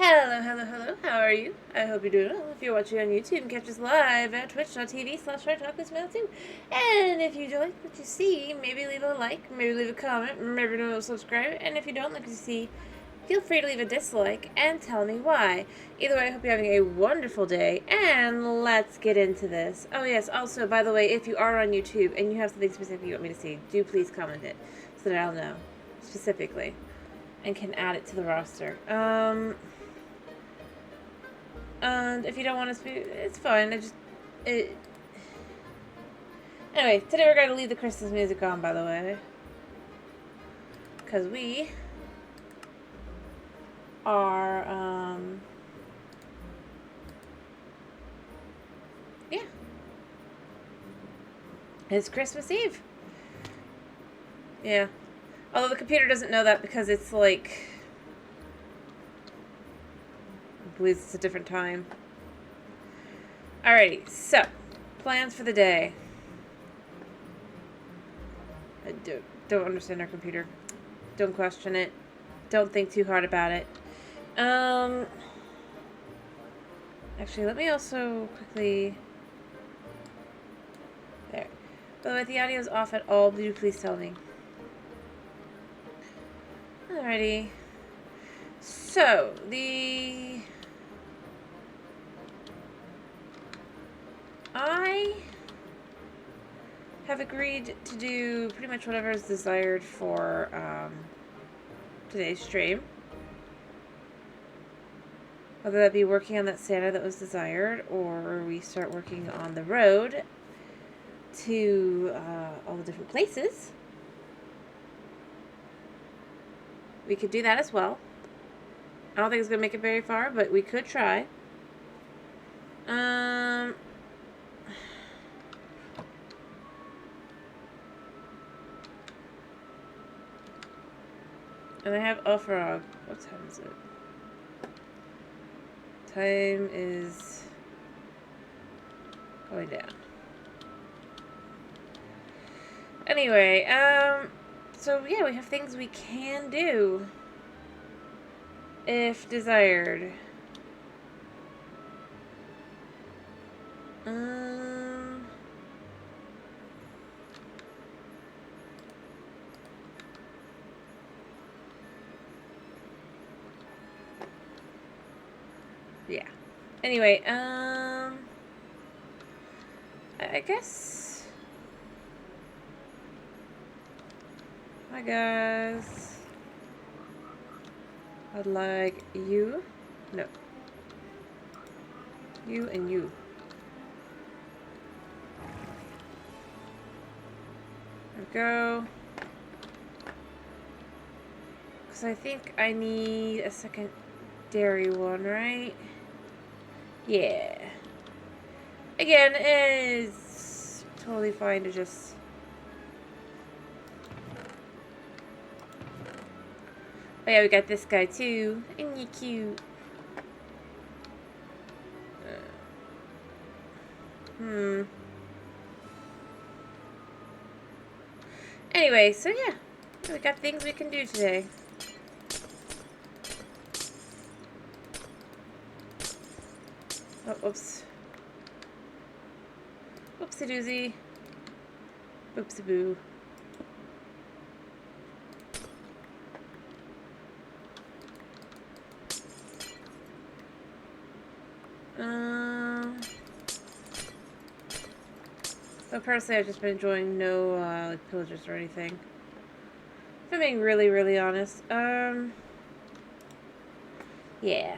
Hello, hello, hello. How are you? I hope you're doing well. If you're watching on YouTube, catch us live at twitch.tv/RightTalkWithMel2. And if you like what you see, maybe leave a like, maybe leave a comment, maybe subscribe. And if you don't like what you see, feel free to leave a dislike and tell me why. Either way, I hope you're having a wonderful day, and let's get into this. Oh yes, also, by the way, if you are on YouTube and you have something specific you want me to see, do please comment it so that I'll know specifically and can add it to the roster. And if you don't want to speak, it's fine. Anyway, today we're going to leave the Christmas music on, by the way. Because we are, yeah. It's Christmas Eve. Yeah. Although the computer doesn't know that because it's like, I believe it's a different time. Alrighty, so, plans for the day. I don't understand our computer. Don't question it. Don't think too hard about it. Actually, let me also quickly... There. By the way, if the audio is off at all, do please tell me. Alrighty. So, I have agreed to do pretty much whatever is desired for today's stream. Whether that be working on that Santa that was desired, or we start working on the road to all the different places. We could do that as well. I don't think it's going to make it very far, but we could try. And I have Ulfrog. What time is it? Time is going down. Anyway, so yeah, we have things we can do if desired. Yeah. Anyway, I guess. Hi guys. I'd like you. No. You and you. There we go. Because I think I need a secondary one, right? Yeah. Again, it's totally fine to just... Oh yeah, we got this guy too. Isn't he cute? Anyway, so yeah. We got things we can do today. Oh, oops. Oopsie doozy. Oopsie boo. But personally, I've just been enjoying no like pillagers or anything. If I'm being really, really honest. Yeah.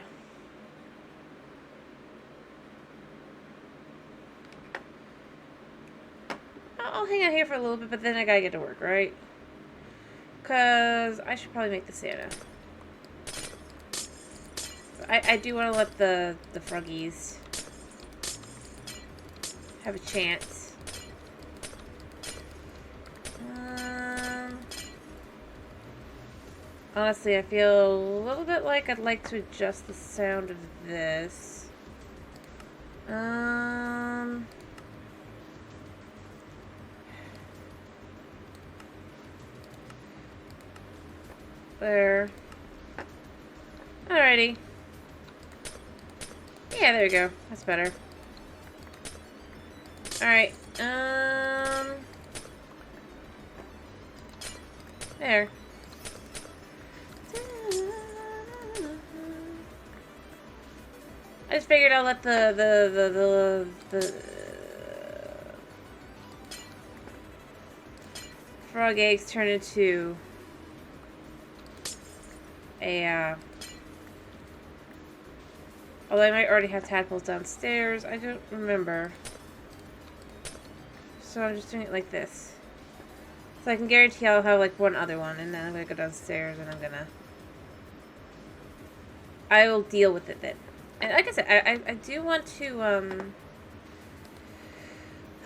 I'll hang out here for a little bit, but then I gotta get to work, right? Because I should probably make the Santa. I do want to let the froggies have a chance. Honestly, I feel a little bit like I'd like to adjust the sound of this. There. Alrighty. Yeah, there we go. That's better. Alright, there. I just figured I'll let the frog eggs turn into a, although I might already have tadpoles downstairs. I don't remember. So I'm just doing it like this. So I can guarantee I'll have like one other one, and then I'm gonna go downstairs and I will deal with it then. And like I said, I do want to,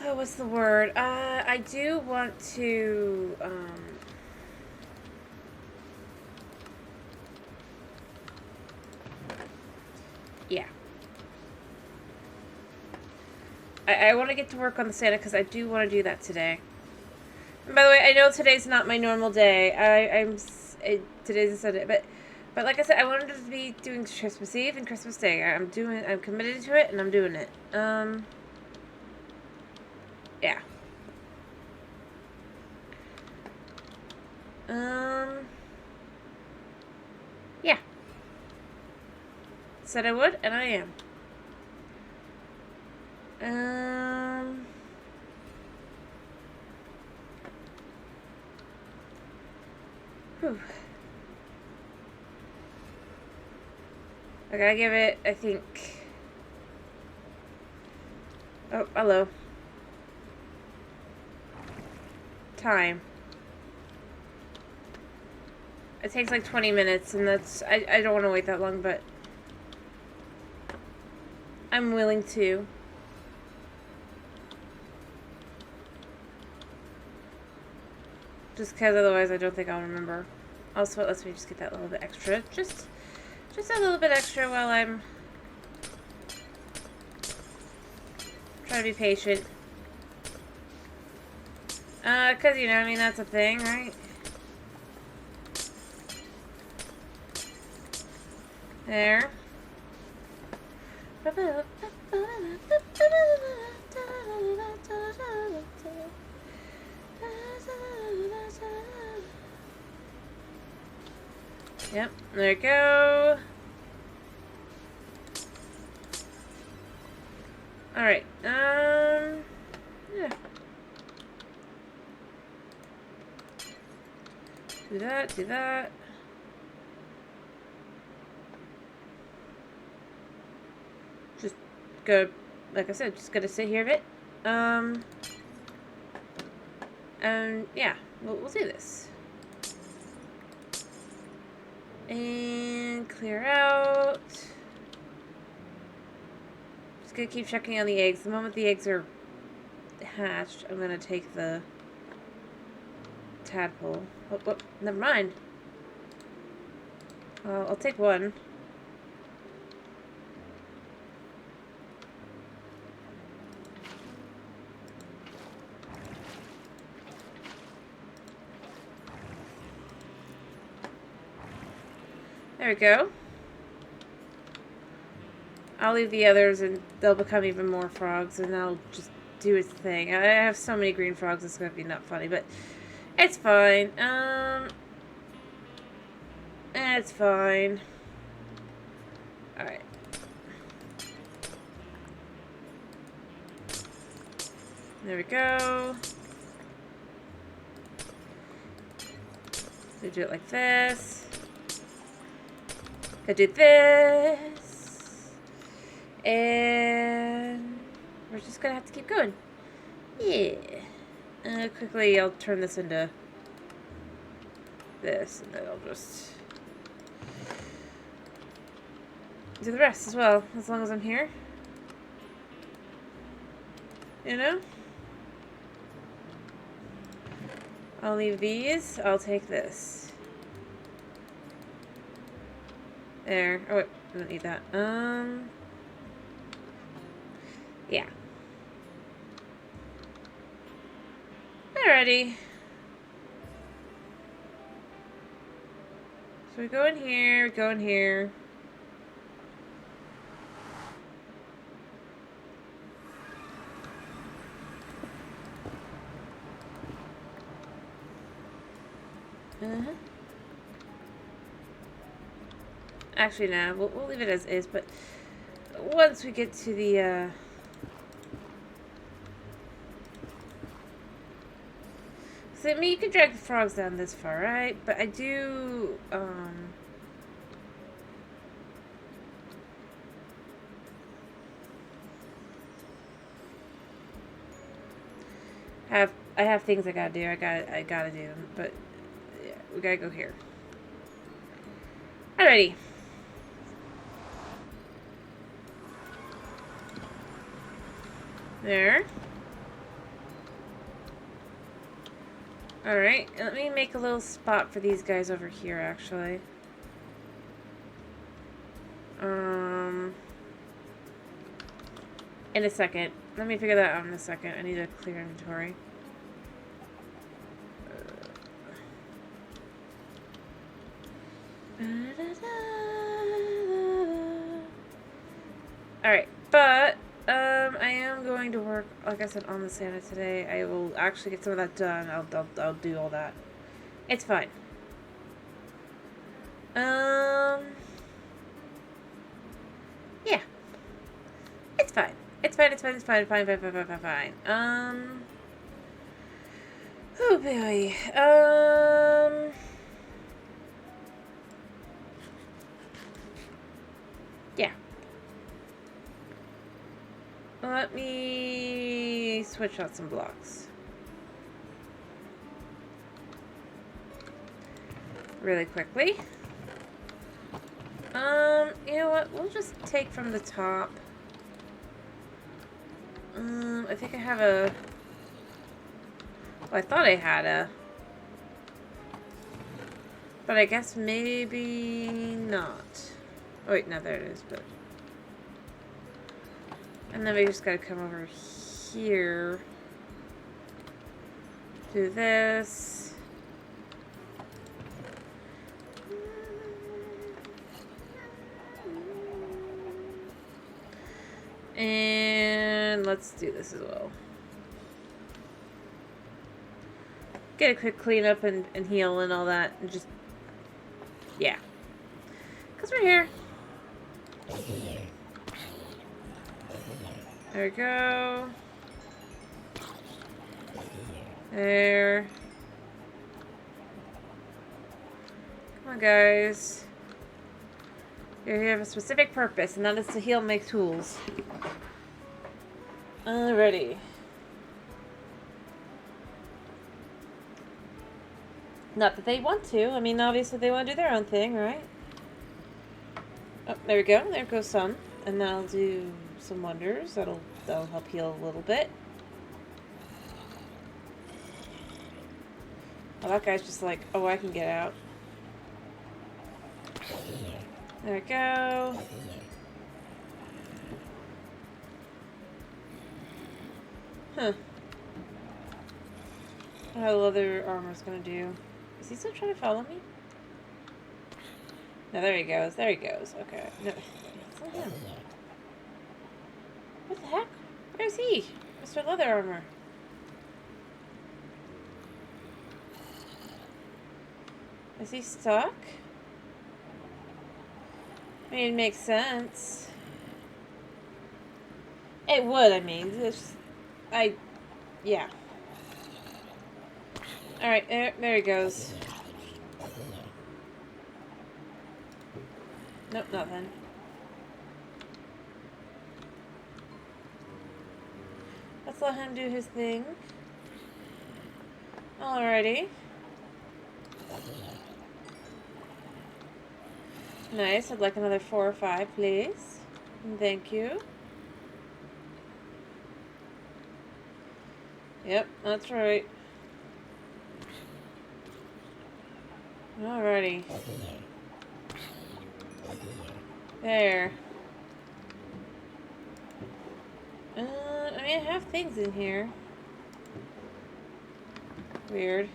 oh, what's the word? I do want to, yeah. I want to get to work on the Santa because I do want to do that today. And by the way, I know today's not my normal day. Today's a Sunday, but like I said, I wanted to be doing Christmas Eve and Christmas Day. I'm committed to it, and I'm doing it. Yeah. Yeah. Said I would, and I am. Whew. I gotta give it, I think... Oh, hello. Time. It takes like 20 minutes, and that's... I don't want to wait that long, but... I'm willing to. Just because otherwise I don't think I'll remember. Also, it lets me just get that little bit extra. Just a little bit extra while I'm trying to be patient. Because, you know, I mean, that's a thing, right? There. Yep, there we go. Alright, yeah. Do that, do that. Just go, like I said, just gotta sit here a bit. And yeah, we'll do this. And clear out. Just gonna keep checking on the eggs. The moment the eggs are hatched, I'm gonna take the tadpole. Oh, never mind. I'll take one. There we go. I'll leave the others and they'll become even more frogs and I'll just do its thing. I have so many green frogs, it's gonna be not funny, but it's fine. It's fine. Alright. There we go. We do it like this. I do this. And we're just gonna have to keep going. Yeah. Quickly, I'll turn this into this, and then I'll just do the rest as well, as long as I'm here. You know? I'll leave these. I'll take this. There. Oh, wait. I don't need that. Yeah. Alrighty. So we go in here, we go in here. Actually, no. We'll leave it as is, but once we get to the, So, I mean, you can drag the frogs down this far, right? But I do, I have things I gotta do. I gotta do them. But, yeah, we gotta go here. Alrighty. There. Alright, let me make a little spot for these guys over here, actually. In a second. Let me figure that out in a second. I need to clear inventory. Alright, but I am going to work, like I said, on the Santa today. I will actually get some of that done. I'll do all that. It's fine. Yeah. It's fine. It's fine. Oh boy. Yeah. Let me switch out some blocks. Really quickly. You know what? We'll just take from the top. I think I have a... Well, I thought I had a... But I guess maybe not. Oh, wait, no, there it is, but... And then we just gotta come over here. Do this. And let's do this as well. Get a quick cleanup and heal and all that. And just... Yeah. Because we're here. There we go. There. Come on, guys. You're here for a specific purpose, and that is to heal my tools. Alrighty. Not that they want to. I mean, obviously they want to do their own thing, right? Oh, there we go. There goes some. And that'll do some wonders. That'll help heal a little bit. Oh, that guy's just like, oh, I can get out. There we go. Huh. How the leather armor's gonna do. Is he still trying to follow me? No, there he goes. There he goes. Okay. No, it's not him. What the heck? Where is he? Mr. Leather Armor. Is he stuck? I mean, it makes sense. It would, I mean. Yeah. Alright, there he goes. Nope, nothing. Let's let him do his thing. Alrighty. Nice. I'd like another 4 or 5, please. Thank you. Yep, that's right. Alrighty. There. I mean, I have things in here. Weird.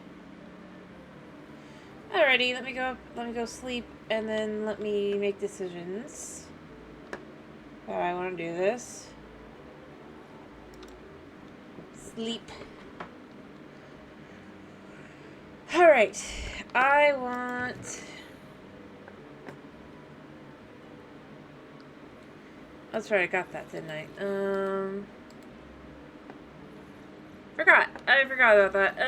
Alrighty, let me go sleep, and then let me make decisions. How I want to do this. Sleep. Alright. I want... That's right, I got that, didn't I? I forgot about that.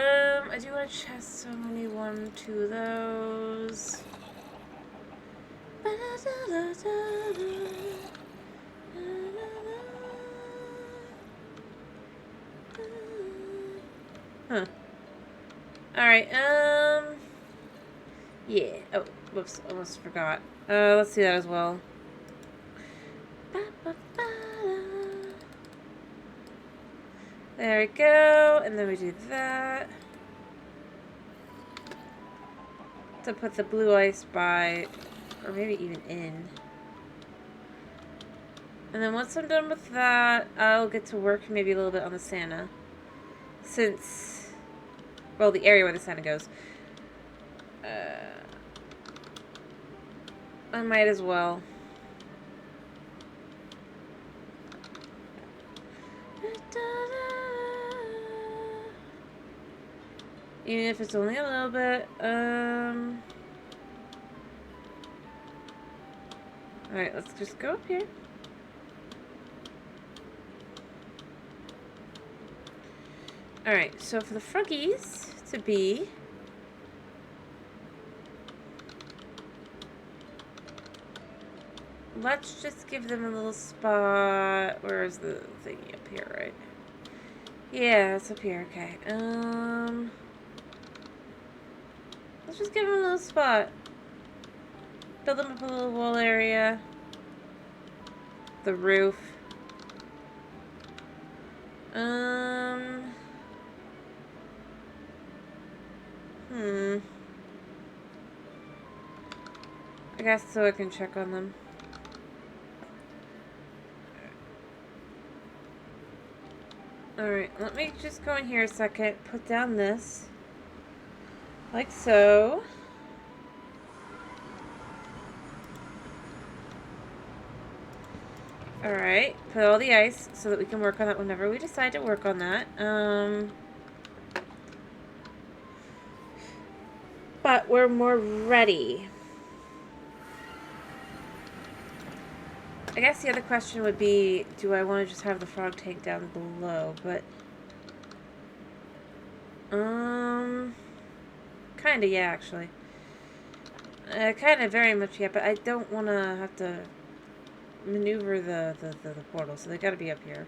I do want a chest, so I'm gonna need 1, 2 of those. Huh. Alright, yeah. Oh, whoops, almost forgot. Let's do that as well. There we go, and then we do that. To put the blue ice by, or maybe even in. And then once I'm done with that, I'll get to work maybe a little bit on the Santa. Since, well, the area where the Santa goes. I might as well. Even if it's only a little bit. Alright, let's just go up here. Alright, so for the froggies to be... Let's just give them a little spot. Where is the thingy up here, right? Yeah, it's up here, okay. Let's just give them a little spot. Build them up a little wall area. The roof. I guess so I can check on them. Alright, let me just go in here a second. Put down this. Like so. Alright, put all the ice so that we can work on that whenever we decide to work on that. But we're more ready. I guess the other question would be, do I want to just have the frog tank down below? But, kinda, yeah, actually. Kinda very much, yeah, but I don't want to have to maneuver the portal, so they gotta be up here.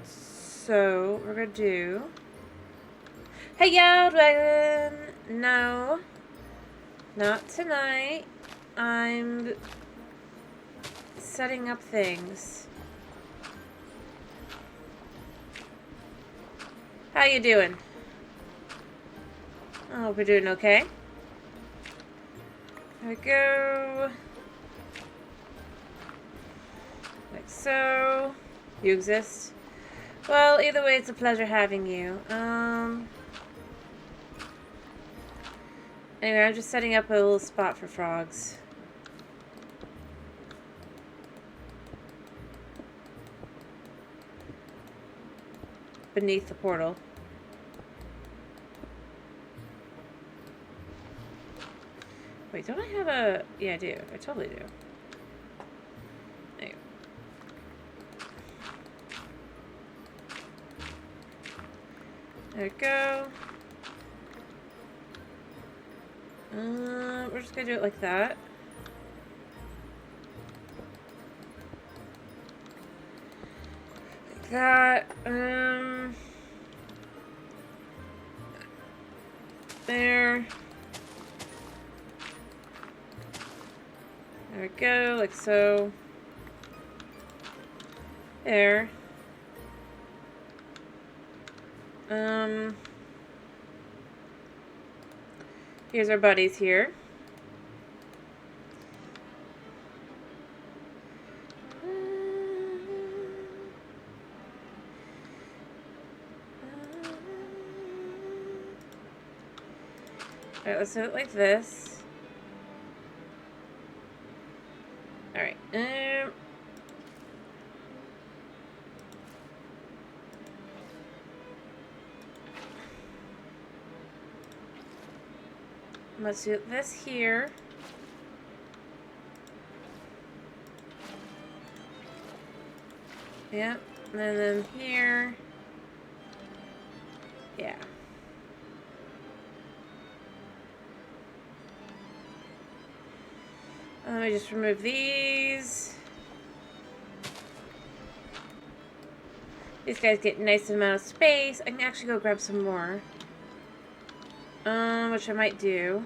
So, we're gonna do... Hey, yo, Dragon! No. Not tonight. I'm setting up things. How you doing? I hope you're doing okay. There we go. Like so. You exist? Well, either way, it's a pleasure having you. Anyway, I'm just setting up a little spot for frogs. Beneath the portal. Wait, don't I have a... Yeah, I do. I totally do. There we go. We're just gonna do it like that. Like that. There. There we go, like so. There. Here's our buddies here. Alright, let's do it like this. Alright, Let's do this here. Yep. And then here. Yeah. Let me just remove these. These guys get a nice amount of space. I can actually go grab some more. Which I might do.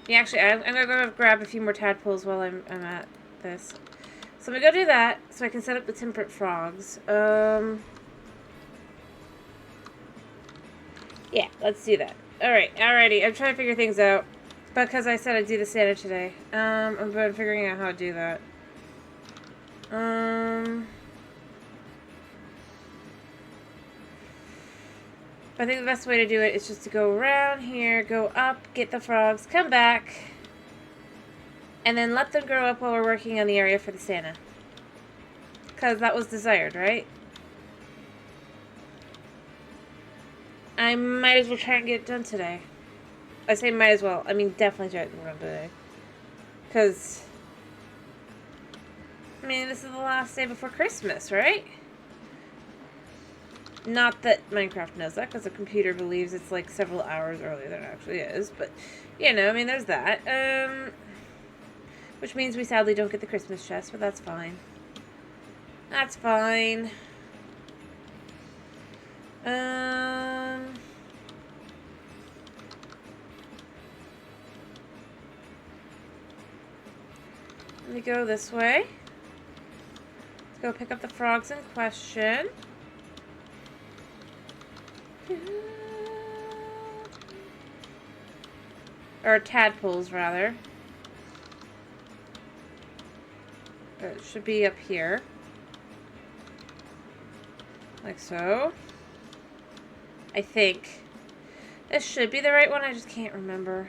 Yeah, actually, I'm gonna go grab a few more tadpoles while I'm at this. So I'm gonna go do that, so I can set up the temperate frogs. Yeah, let's do that. Alright, alrighty. I'm trying to figure things out. Because I said I'd do the Santa today. I'm figuring out how to do that. I think the best way to do it is just to go around here, go up, get the frogs, come back, and then let them grow up while we're working on the area for the Santa. Because that was desired, right? I might as well try and get it done today. I say might as well. I mean, definitely try it done today. Because, I mean, this is the last day before Christmas, right? Not that Minecraft knows that, because the computer believes it's like several hours earlier than it actually is. But, you know, I mean, there's that. Which means we sadly don't get the Christmas chest, but that's fine. That's fine. Let me go this way. Let's go pick up the frogs in question. Or tadpoles, rather. It should be up here. Like so. I think. This should be the right one, I just can't remember.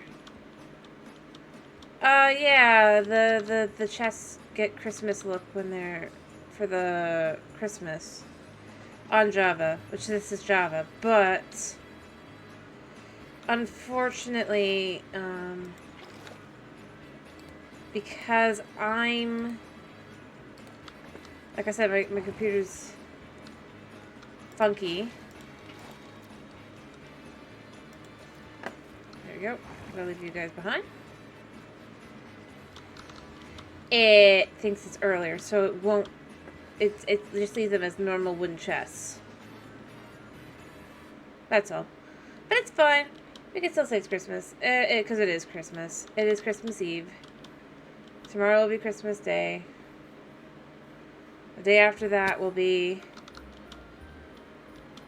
Yeah, the chests get Christmas look when they're for the Christmas on Java, which this is Java, but unfortunately, because I'm, like I said, my computer's funky. There we go. I'll leave you guys behind. It thinks it's earlier, so it won't. It just leaves them as normal wooden chests. That's all. But it's fine. We can still say it's Christmas. Because it is Christmas. It is Christmas Eve. Tomorrow will be Christmas Day. The day after that will be...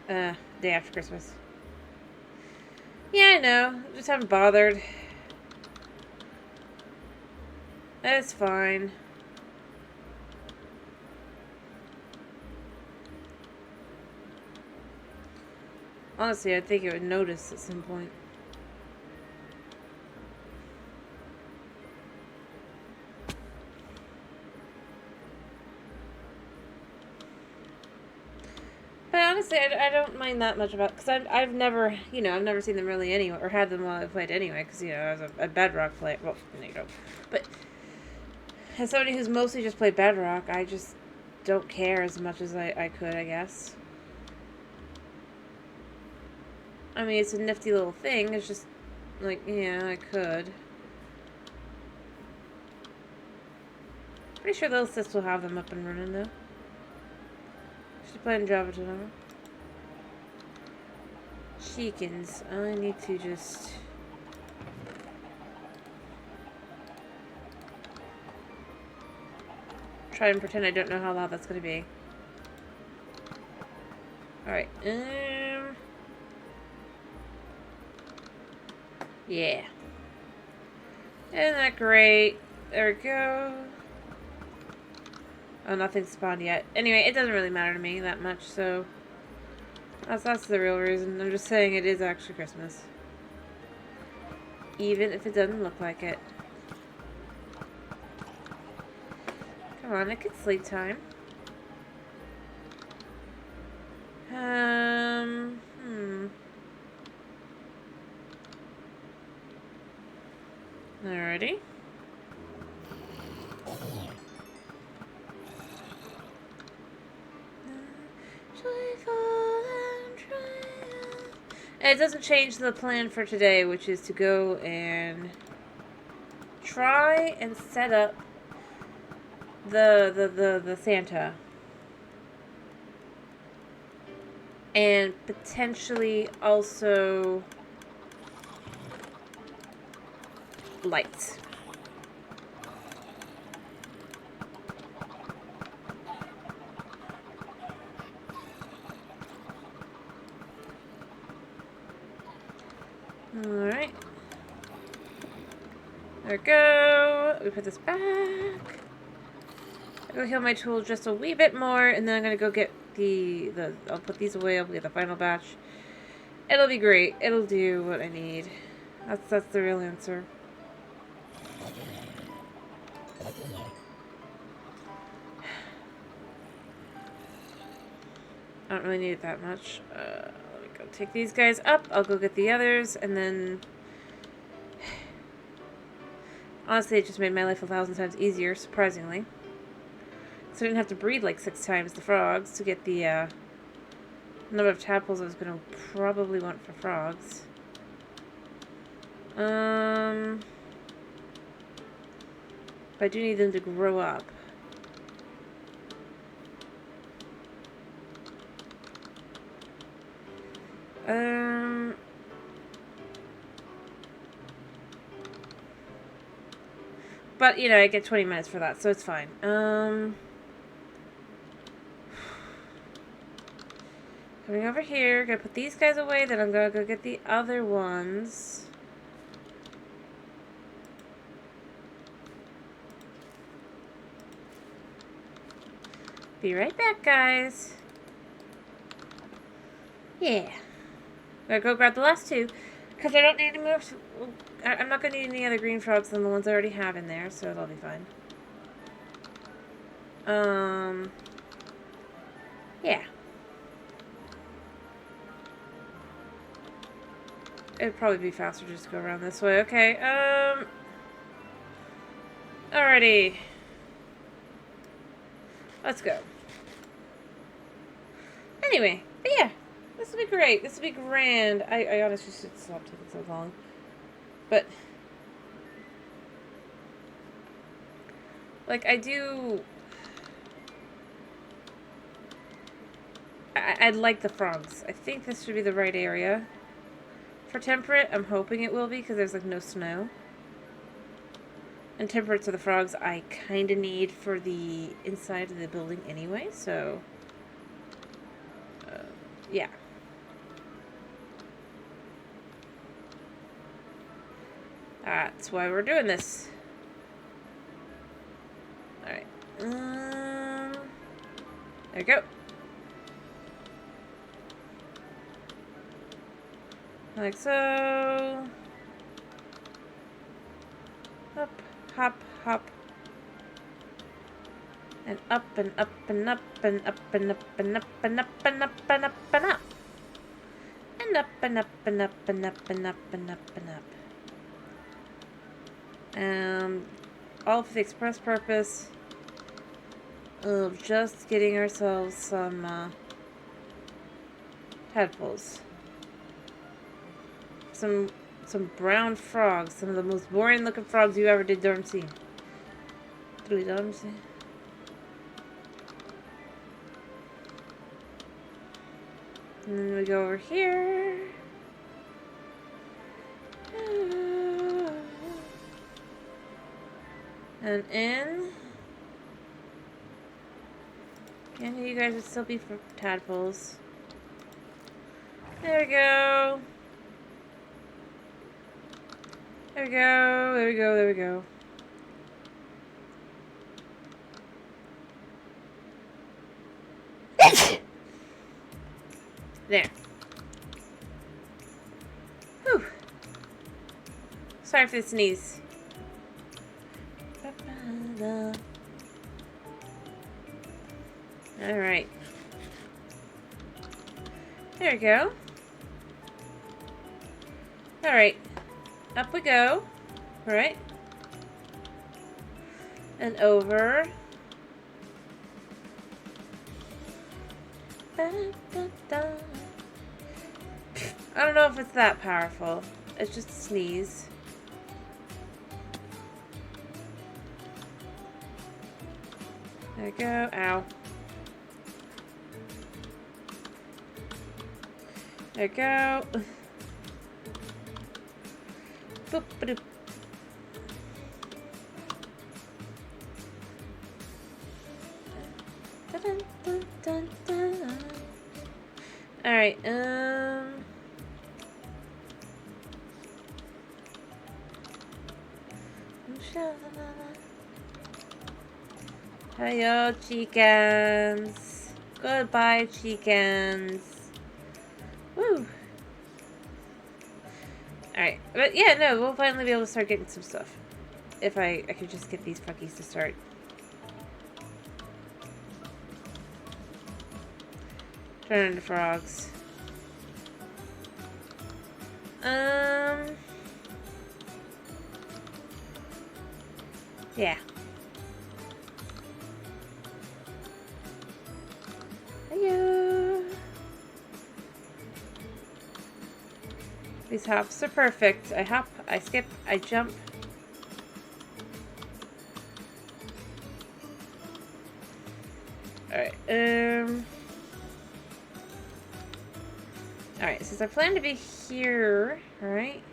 day after Christmas. Yeah, I know. Just haven't bothered. It's fine. Honestly, I think it would notice at some point. But honestly, I don't mind that much about, because I've never, you know, I've never seen them really anyway, or had them while I played anyway, because, you know, I was a Bedrock player. Well, you know. But as somebody who's mostly just played Bedrock, I just don't care as much as I could, I guess. I mean, it's a nifty little thing. It's just, like, yeah, I could. Pretty sure Little Sis will have them up and running, though. She's playing Java tomorrow. Chickens. I need to just... try and pretend I don't know how loud that's going to be. Alright, yeah. Isn't that great? There we go. Oh, nothing's spawned yet. Anyway, it doesn't really matter to me that much, so... That's the real reason. I'm just saying it is actually Christmas. Even if it doesn't look like it. Come on, it could sleep time. Alrighty. And it doesn't change the plan for today, which is to go and try and set up the Santa. And potentially also lights. Alright. There we go. We put this back. I'll go heal my tool just a wee bit more, and then I'm gonna go get I'll put these away, I'll get the final batch. It'll be great. It'll do what I need. That's the real answer. I don't really need it that much. Let me go take these guys up. I'll go get the others, and then... Honestly, it just made my life 1,000 times easier, surprisingly. So I didn't have to breed like 6 times the frogs to get the number of tadpoles I was going to probably want for frogs. But I do need them to grow up. But, you know, I get 20 minutes for that, so it's fine. Coming over here, gonna put these guys away, then I'm gonna go get the other ones. Be right back, guys. Yeah. I'm gonna go grab the last 2, because I don't need to move. I'm not gonna need any other green frogs than the ones I already have in there, so it'll be fine. Yeah. It'd probably be faster just to go around this way. Okay, alrighty. Let's go. Anyway, but yeah. This will be great. This will be grand. I honestly should stop taking so long. But... like, I do... I'd like the frogs. I think this should be the right area. For temperate, I'm hoping it will be, because there's, like, no snow. And temperate to the frogs I kind of need for the inside of the building anyway, so... yeah. That's why we're doing this. Alright. There we go. Like so. Up, hop, hop. And up and up and up and up and up and up and up and up and up and up. And up and up and up and up and up and up and up. All for the express purpose of just getting ourselves some tadpoles. Some brown frogs. Some of the most boring looking frogs you ever did darn see. Darn see. And then we go over here. And in. And you guys would still be for tadpoles. There we go. There we go. There we go. There we go. There. Whew. Sorry for the sneeze. Alright. There we go. Alright. Up we go. Alright. And over. I don't know if it's that powerful. It's just a sneeze. There we go. Ow. There we go. Boop, ba-doop. Dun, dun, dun, dun. Alright, Hello, chickens. Goodbye, chickens. Woo. Alright, but yeah, no, we'll finally be able to start getting some stuff. If I could just get these fuckies to start. Turn into frogs. Yeah. Hello. These hops are perfect. I hop, I skip, I jump. Alright, Alright, since I plan to be here, alright?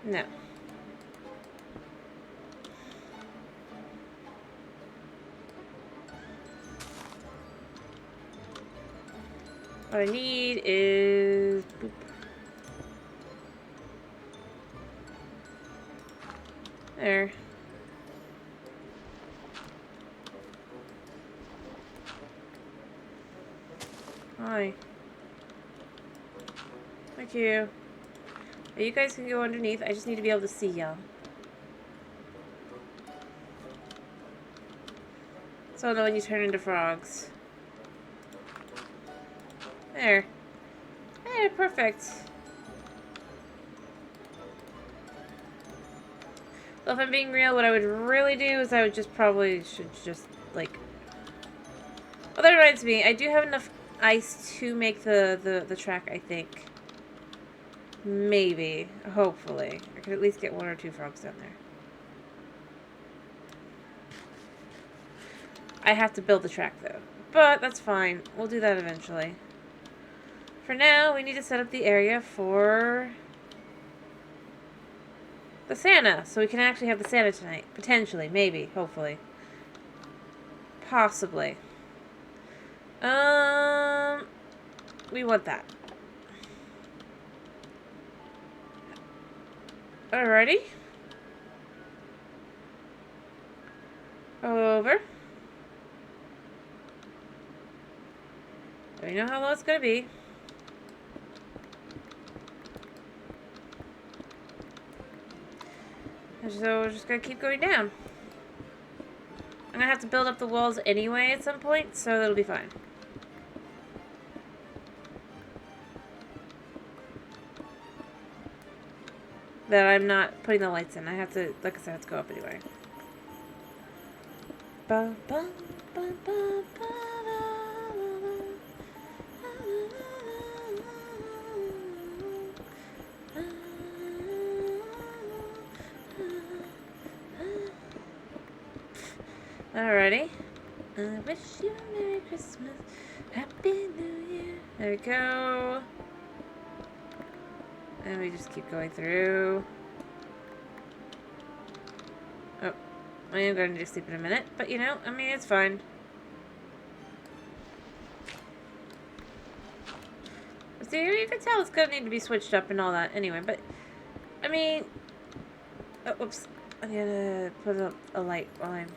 No. What I need is... Boop. There. Hi. Thank you. You guys can go underneath. I just need to be able to see y'all. So I'll know when you turn into frogs. There. There, perfect. Well, if I'm being real, what I would really do is I would just like... Well, that reminds me, I do have enough ice to make the track, I think. Maybe. Hopefully. I could at least get 1 or 2 frogs down there. I have to build the track, though. But that's fine. We'll do that eventually. For now, we need to set up the area for... the Santa. So we can actually have the Santa tonight. Potentially. Maybe. Hopefully. Possibly. We want that. Alrighty. Over. We know how low it's gonna be. So we're just gonna keep going down. I'm gonna have to build up the walls anyway at some point, so that'll be fine. That I'm not putting the lights in. I have to, like I said, I have to go up anyway. Ba, ba, ba, ba, ba, alrighty. I wish you a Merry Christmas, Happy New Year. There we go. And we just keep going through. Oh, I am going to just sleep in a minute, but you know, I mean, it's fine. See, you can tell it's going to need to be switched up and all that anyway, but, I mean, oh, oops, I gotta put a light while I'm...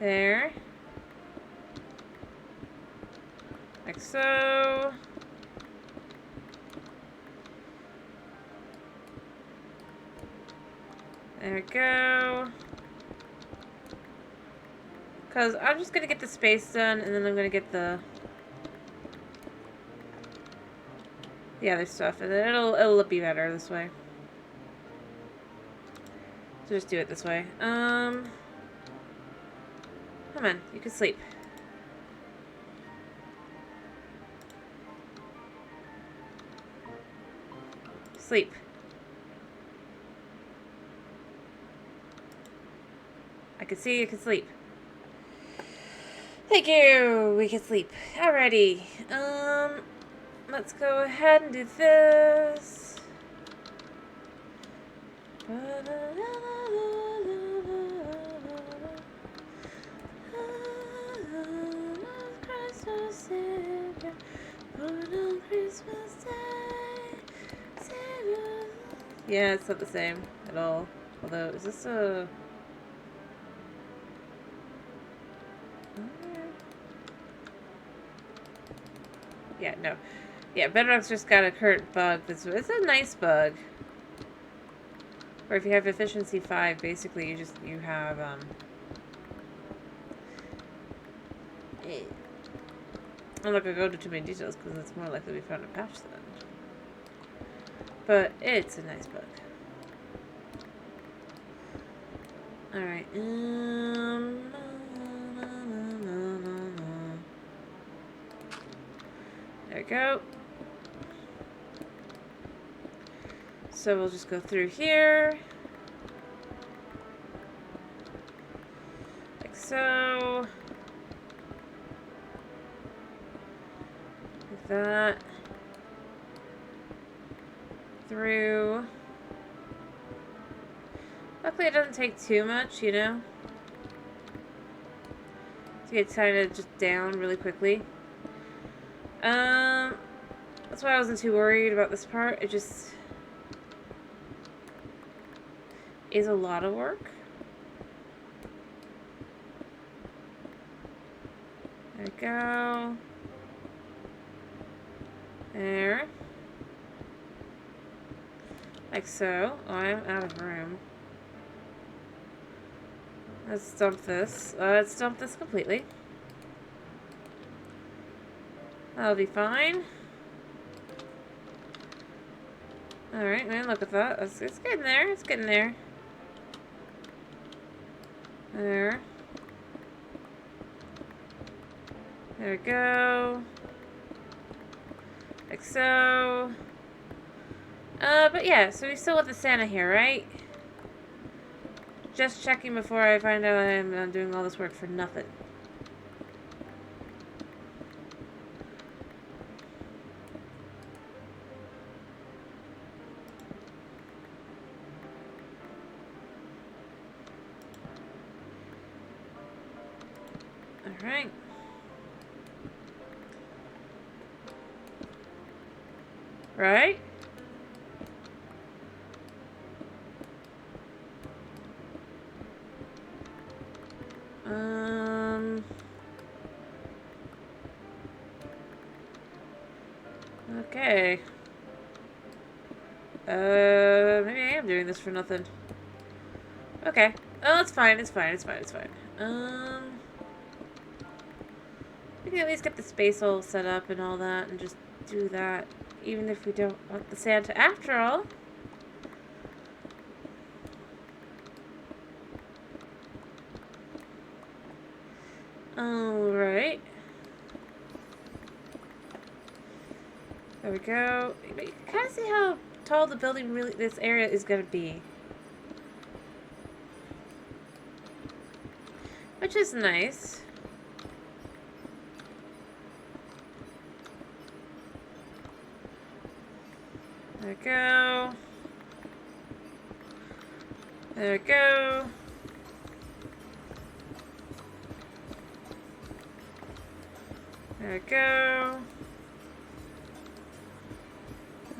There. Like so. There we go. Because I'm just going to get the space done, and then I'm going to get the other stuff, and then it'll be better this way. So just do it this way. Come on, you can sleep. Sleep. I can see you can sleep. Thank you. We can sleep. Alrighty. Let's go ahead and do this. Yeah, it's not the same at all. Although, is this a... Yeah, no. Yeah, Bedrock's just got a current bug. It's a nice bug. Or if you have efficiency 5, basically you have, I'm not gonna go into too many details because it's more likely we found a patch then. But it's a nice bug. Alright, there we go. So we'll just go through here. Like so. Like that. Through. Luckily it doesn't take too much, you know? To get kind of just down really quickly. That's why I wasn't too worried about this part. It just is a lot of work. There we go. There. Like so. Oh, I'm out of room. Let's dump this. Let's dump this completely. That'll be fine. Alright, man, look at that. It's getting there. It's getting there. There. There we go. Like so. But yeah, so we still have the Santa here, right? Just checking before I find out I'm doing all this work for nothing. Alright. Right? Okay. Maybe I am doing this for nothing. Okay. Oh, it's fine, it's fine, it's fine, it's fine. We can at least get the space all set up and all that and just do that, even if we don't want the Santa after all. Alright. There we go. You can kind of see how tall the building really, this area is going to be. Which is nice. There we go. There we go. There we go.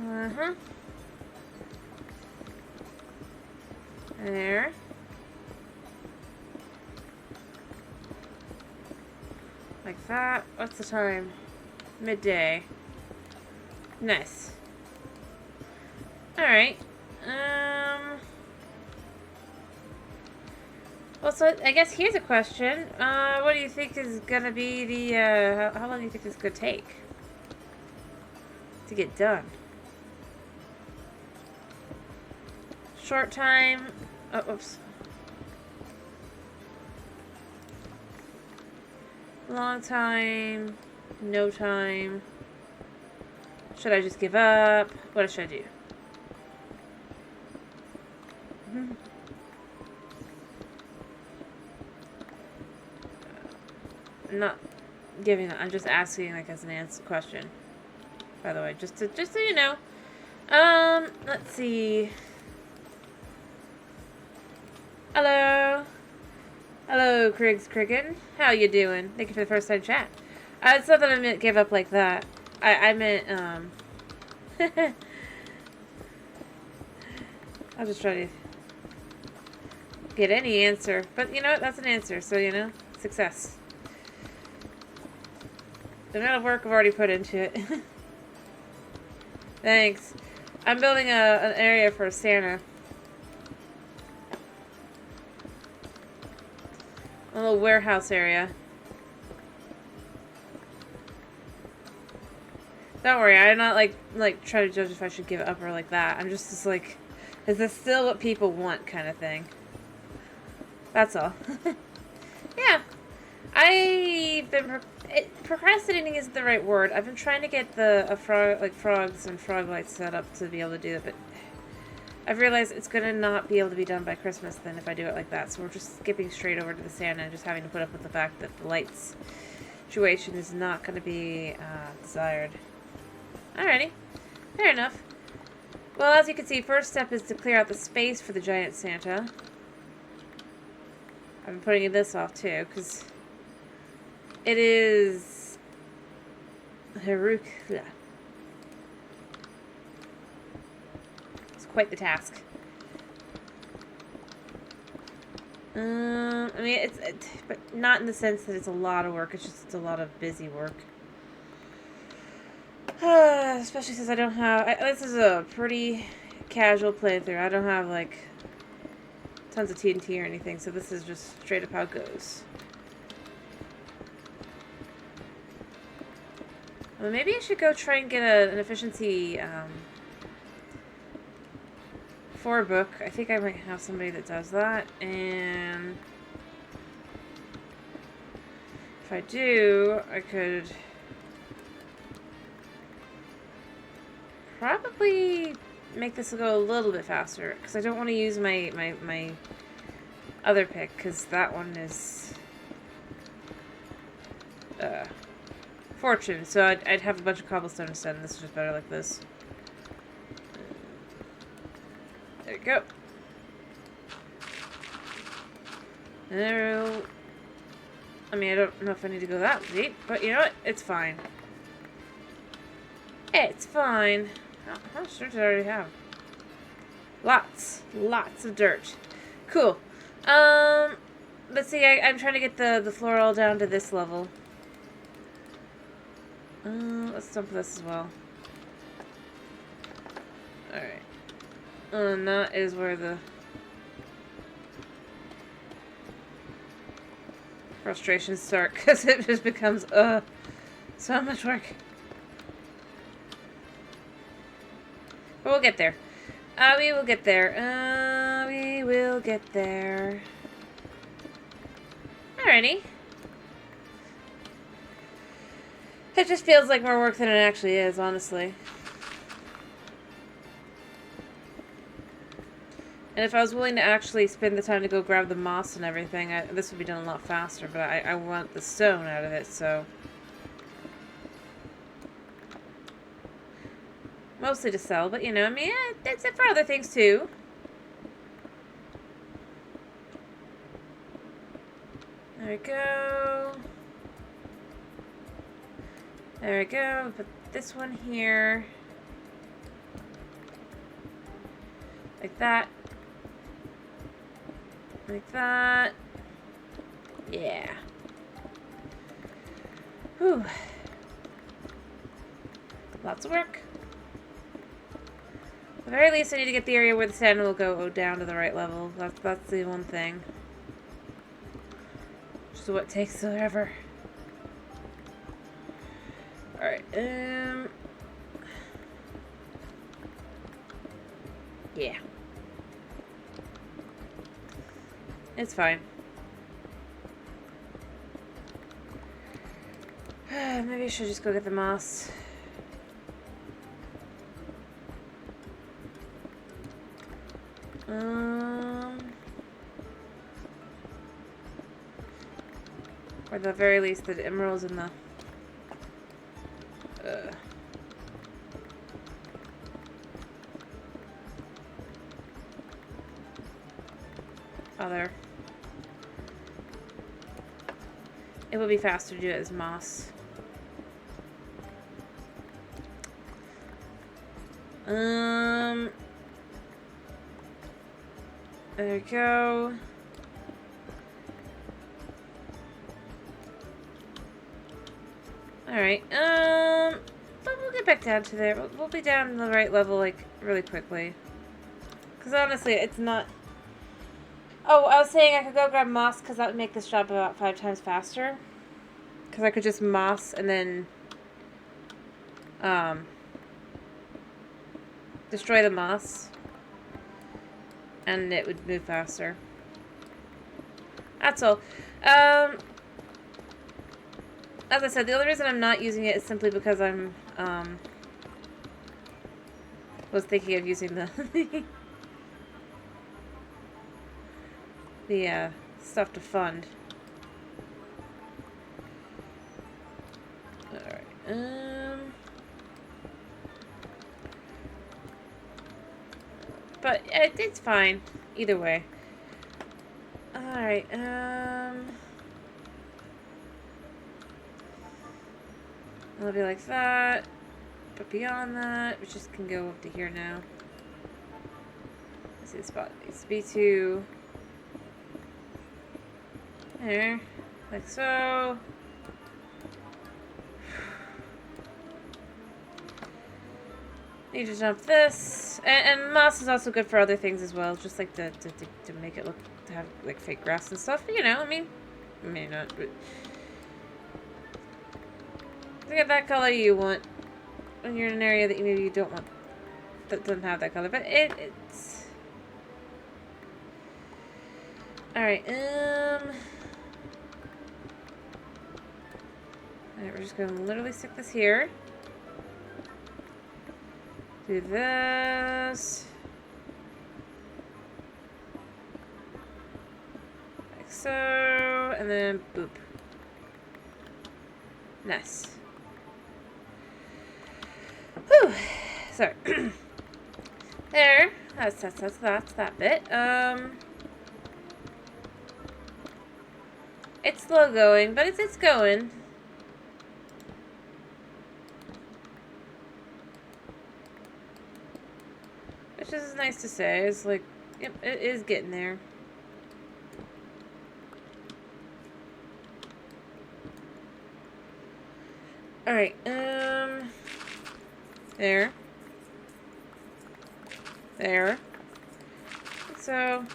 Uh-huh. There. like that. What's the time? Midday. Nice. Alright. Well, so I guess here's a question. What do you think is gonna be the, how long do you think this could take to get done? Short time. Oh, oops. Long time. No time. Should I just give up? What should I do? I'm not giving that. I'm just asking like as an answer question. By the way, just so you know. Let's see. Hello. Hello, Kriggs Kriggin. How you doing? Thank you for the first time chat. It's not that I meant give up like that. I meant, I'll just try to get any answer. But you know what? That's an answer. So, you know, success. The amount of work I've already put into it. Thanks. I'm building an area for Santa. A little warehouse area. Don't worry, I'm not like trying to judge if I should give it up or like that. I'm just like, is this still what people want kind of thing? That's all. Yeah. I've been procrastinating isn't the right word. I've been trying to get the frogs and frog lights set up to be able to do it, but I've realized it's gonna not be able to be done by Christmas then if I do it like that. So we're just skipping straight over to the Santa and just having to put up with the fact that the lights situation is not gonna be desired. Alrighty, fair enough. Well, as you can see, first step is to clear out the space for the giant Santa. I've been putting this off too, because it is Haruk. It's quite the task. I mean, but not in the sense that it's a lot of work. It's just a lot of busy work. Especially since I don't have... this is a pretty casual playthrough. I don't have, like, tons of TNT or anything, so this is just straight up how it goes. Well, maybe I should go try and get an efficiency, 4 book. I think I might have somebody that does that, and... if I do, I could... probably make this go a little bit faster, because I don't want to use my other pick, because that one is fortune, so I'd have a bunch of cobblestone instead, and this is just better like this. There we go. There. I mean, I don't know if I need to go that deep, but you know what? It's fine. It's fine. How much dirt do I already have? Lots of dirt. Cool. Let's see, I'm trying to get the floor all down to this level. Let's dump this as well. Alright. And that is where the frustrations start, because it just becomes, so much work. But we'll get there. We will get there. We will get there. Alrighty. It just feels like more work than it actually is, honestly. And if I was willing to actually spend the time to go grab the moss and everything, this would be done a lot faster, but I want the stone out of it, so... mostly to sell, but you know, I mean, it's for other things too. There we go. There we go. Put this one here. Like that. Like that. Yeah. Whew. Lots of work. At the very least, I need to get the area where the sand will go down to the right level. That's the one thing. Which is what takes forever. Alright, yeah. It's fine. Maybe I should just go get the moss. Or at the very least, the emeralds in the... other. It would be faster to do it as moss. There we go. Alright, but we'll get back down to there. We'll be down to the right level, like, really quickly. Because honestly, it's not... Oh, I was saying I could go grab moss because that would make this job about 5 times faster. Because I could just moss and then, destroy the moss. And it would move faster. That's all. As I said, the only reason I'm not using it is simply because I'm, was thinking of using the, the, stuff to fund. Alright, but it's fine, either way. Alright, it'll be like that, but beyond that, we just can go up to here now. Let's see, the spot needs to be to there, like so. Need to jump this, and moss is also good for other things as well, just like to make it look, to have like fake grass and stuff. You know, I mean, may not, but to get that color you want when you're in an area that you maybe you don't want, that doesn't have that color, but it's all right. Alright, we're just gonna literally stick this here. Do this. Like so. And then boop. Nice. Whew. Sorry. There. That's that bit. It's slow going, but it's going. Which is nice to say. It's like, yep, it is getting there. Alright, there. There. So,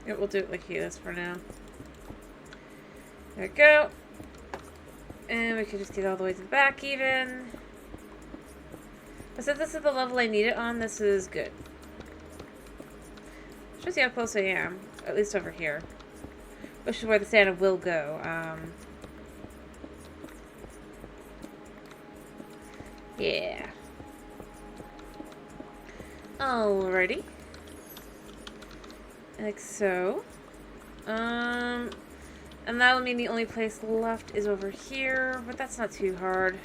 yeah, we'll do it like this for now. There we go. And we can just get all the way to the back even. But since this is the level I need it on, this is good. Shows you how close I am, at least over here. Which is where the Santa will go. Yeah. Alrighty. Like so. And that'll mean the only place left is over here, but that's not too hard.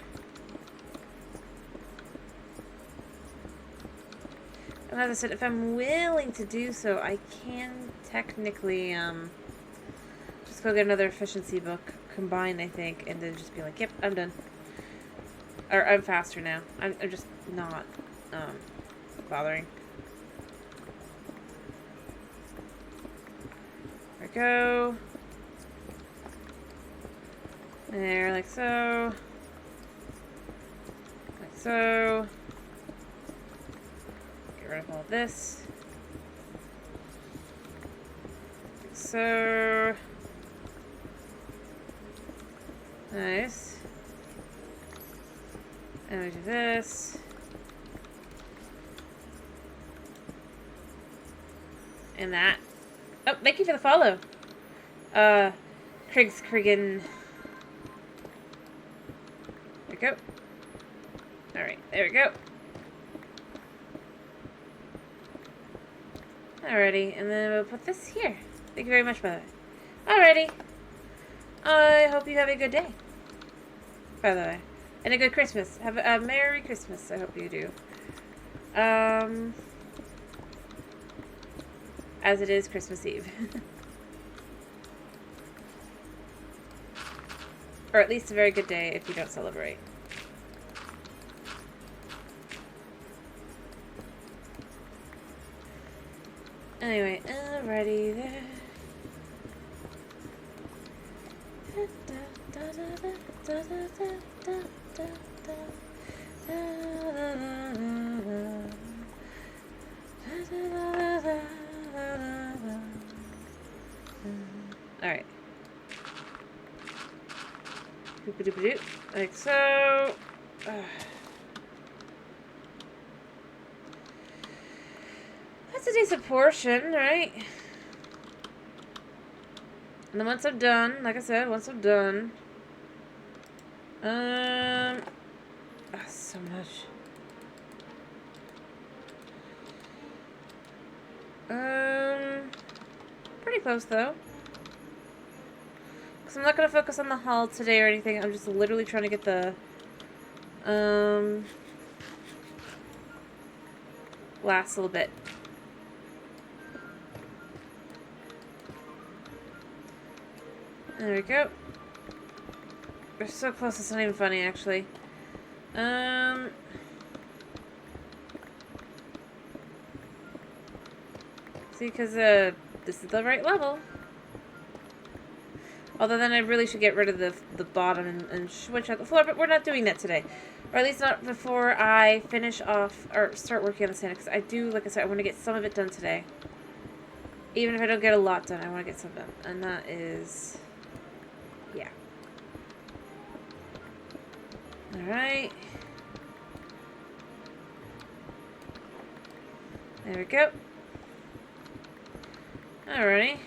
And as I said, if I'm willing to do so, I can technically, just go get another efficiency book, combined, I think, and then just be like, yep, I'm done. Or, I'm faster now. I'm just not, bothering. There we go. There, like so. Like so. Get rid of all this. Like so. Nice. And we do this. And that. Oh, thank you for the follow. Kriggin. There we go. Alright, there we go. Alrighty, and then we'll put this here. Thank you very much, by the way. Alrighty. I hope you have a good day. By the way. And a good Christmas. Have a Merry Christmas. I hope you do. As it is Christmas Eve. Or at least a very good day if you don't celebrate. Anyway, alrighty there. Alright. Boop-a-doop-a-doop. Like so. That's a decent portion, right? And then once I'm done, like I said, once I'm done. So much. Pretty close though. Because I'm not going to focus on the haul today or anything. I'm just literally trying to get the, last little bit. There we go. We're so close, it's not even funny, actually. See, because, this is the right level. Although then I really should get rid of the bottom and switch out the floor, but we're not doing that today. Or at least not before I finish off, or start working on the Santa, because I do, like I said, I want to get some of it done today. Even if I don't get a lot done, I want to get some done. And that is... yeah. Alright. There we go. Alrighty.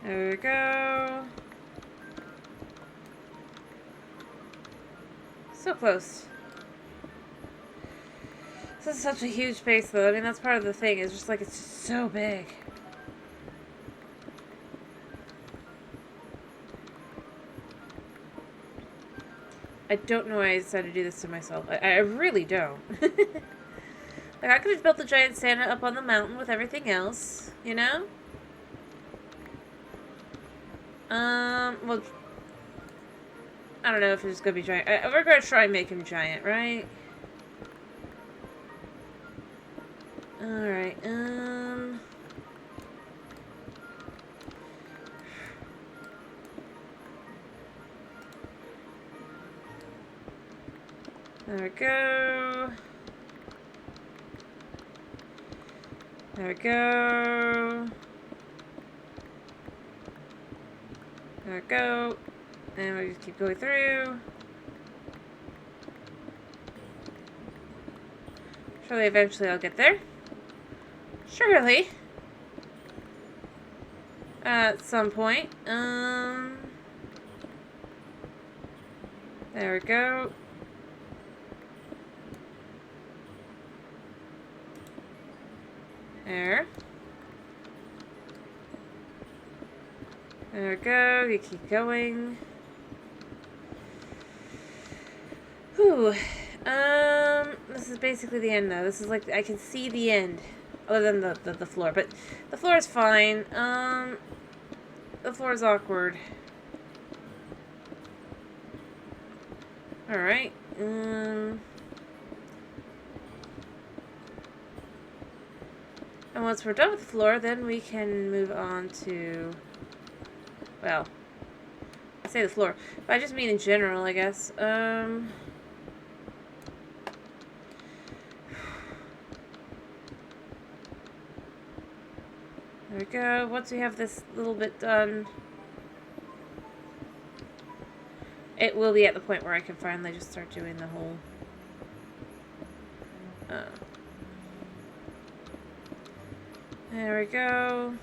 There we go. So close. This is such a huge space, though. I mean, that's part of the thing. It's just like, it's just so big. I don't know why I decided to do this to myself. I really don't. Like, I could have built the giant Santa up on the mountain with everything else, you know? Well, I don't know if it's gonna be giant. We're gonna try and make him giant, right? Alright, there we go. There we go. There we go. And we just keep going through. Surely eventually I'll get there. Surely. At some point. There we go. There. There we go. You keep going. Whew. This is basically the end, though. This is like, I can see the end. Other than the floor. But the floor is fine. The floor is awkward. Alright. And once we're done with the floor, then we can move on to... well, say the floor, but I just mean in general, I guess. There we go. Once we have this little bit done, it will be at the point where I can finally just start doing the whole... there we go.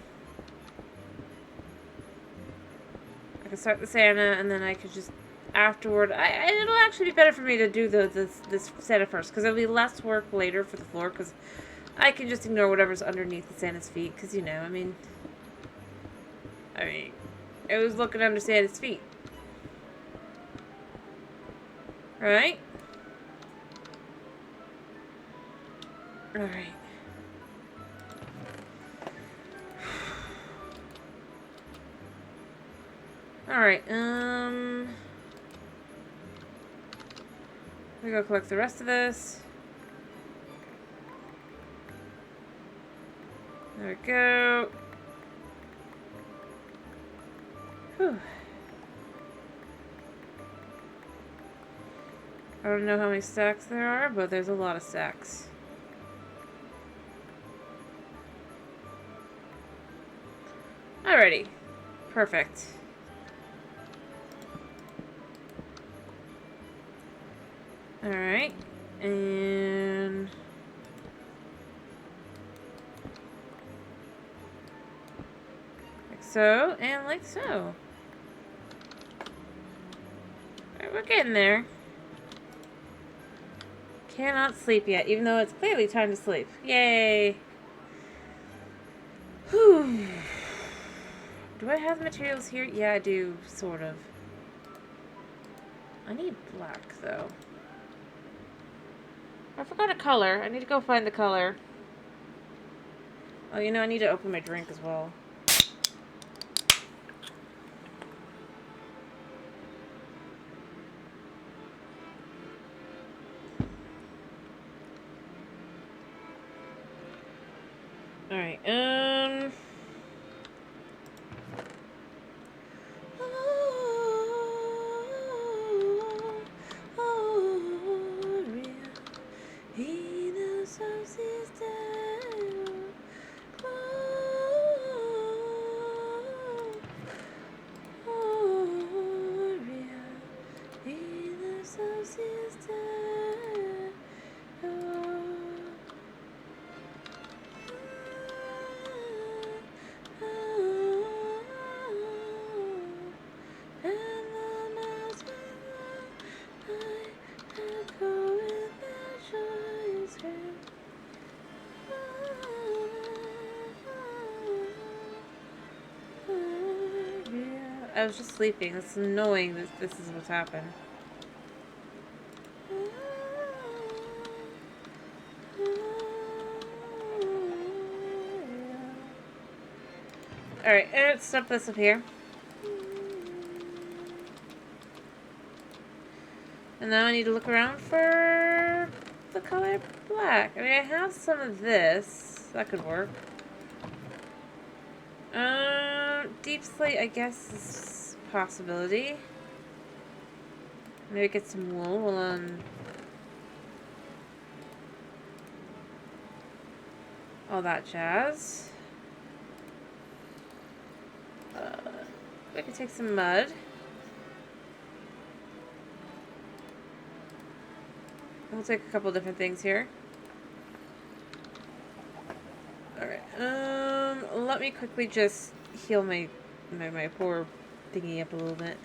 I can start the Santa, and then I could just... afterward... it'll actually be better for me to do this Santa first, because it'll be less work later for the floor, because I can just ignore whatever's underneath the Santa's feet, because, you know, I mean, it was looking under Santa's feet. Right? Alright. Alright, we go collect the rest of this. There we go. Whew. I don't know how many stacks there are, but there's a lot of stacks. Alrighty. Perfect. Alright. And... like so, and like so. Alright, we're getting there. Cannot sleep yet, even though it's clearly time to sleep. Yay! Whew. Do I have materials here? Yeah, I do, sort of. I need black, though. I forgot a color. I need to go find the color. Oh, you know, I need to open my drink as well. Alright, I was just sleeping. It's annoying that this is what's happened. Alright, let's stop this up here. And now I need to look around for the color black. I mean, I have some of this. That could work. Deep slate, I guess, is a possibility. Maybe get some wool on all that jazz. We could take some mud. We'll take a couple different things here. Alright, let me quickly just heal my poor thingy up a little bit.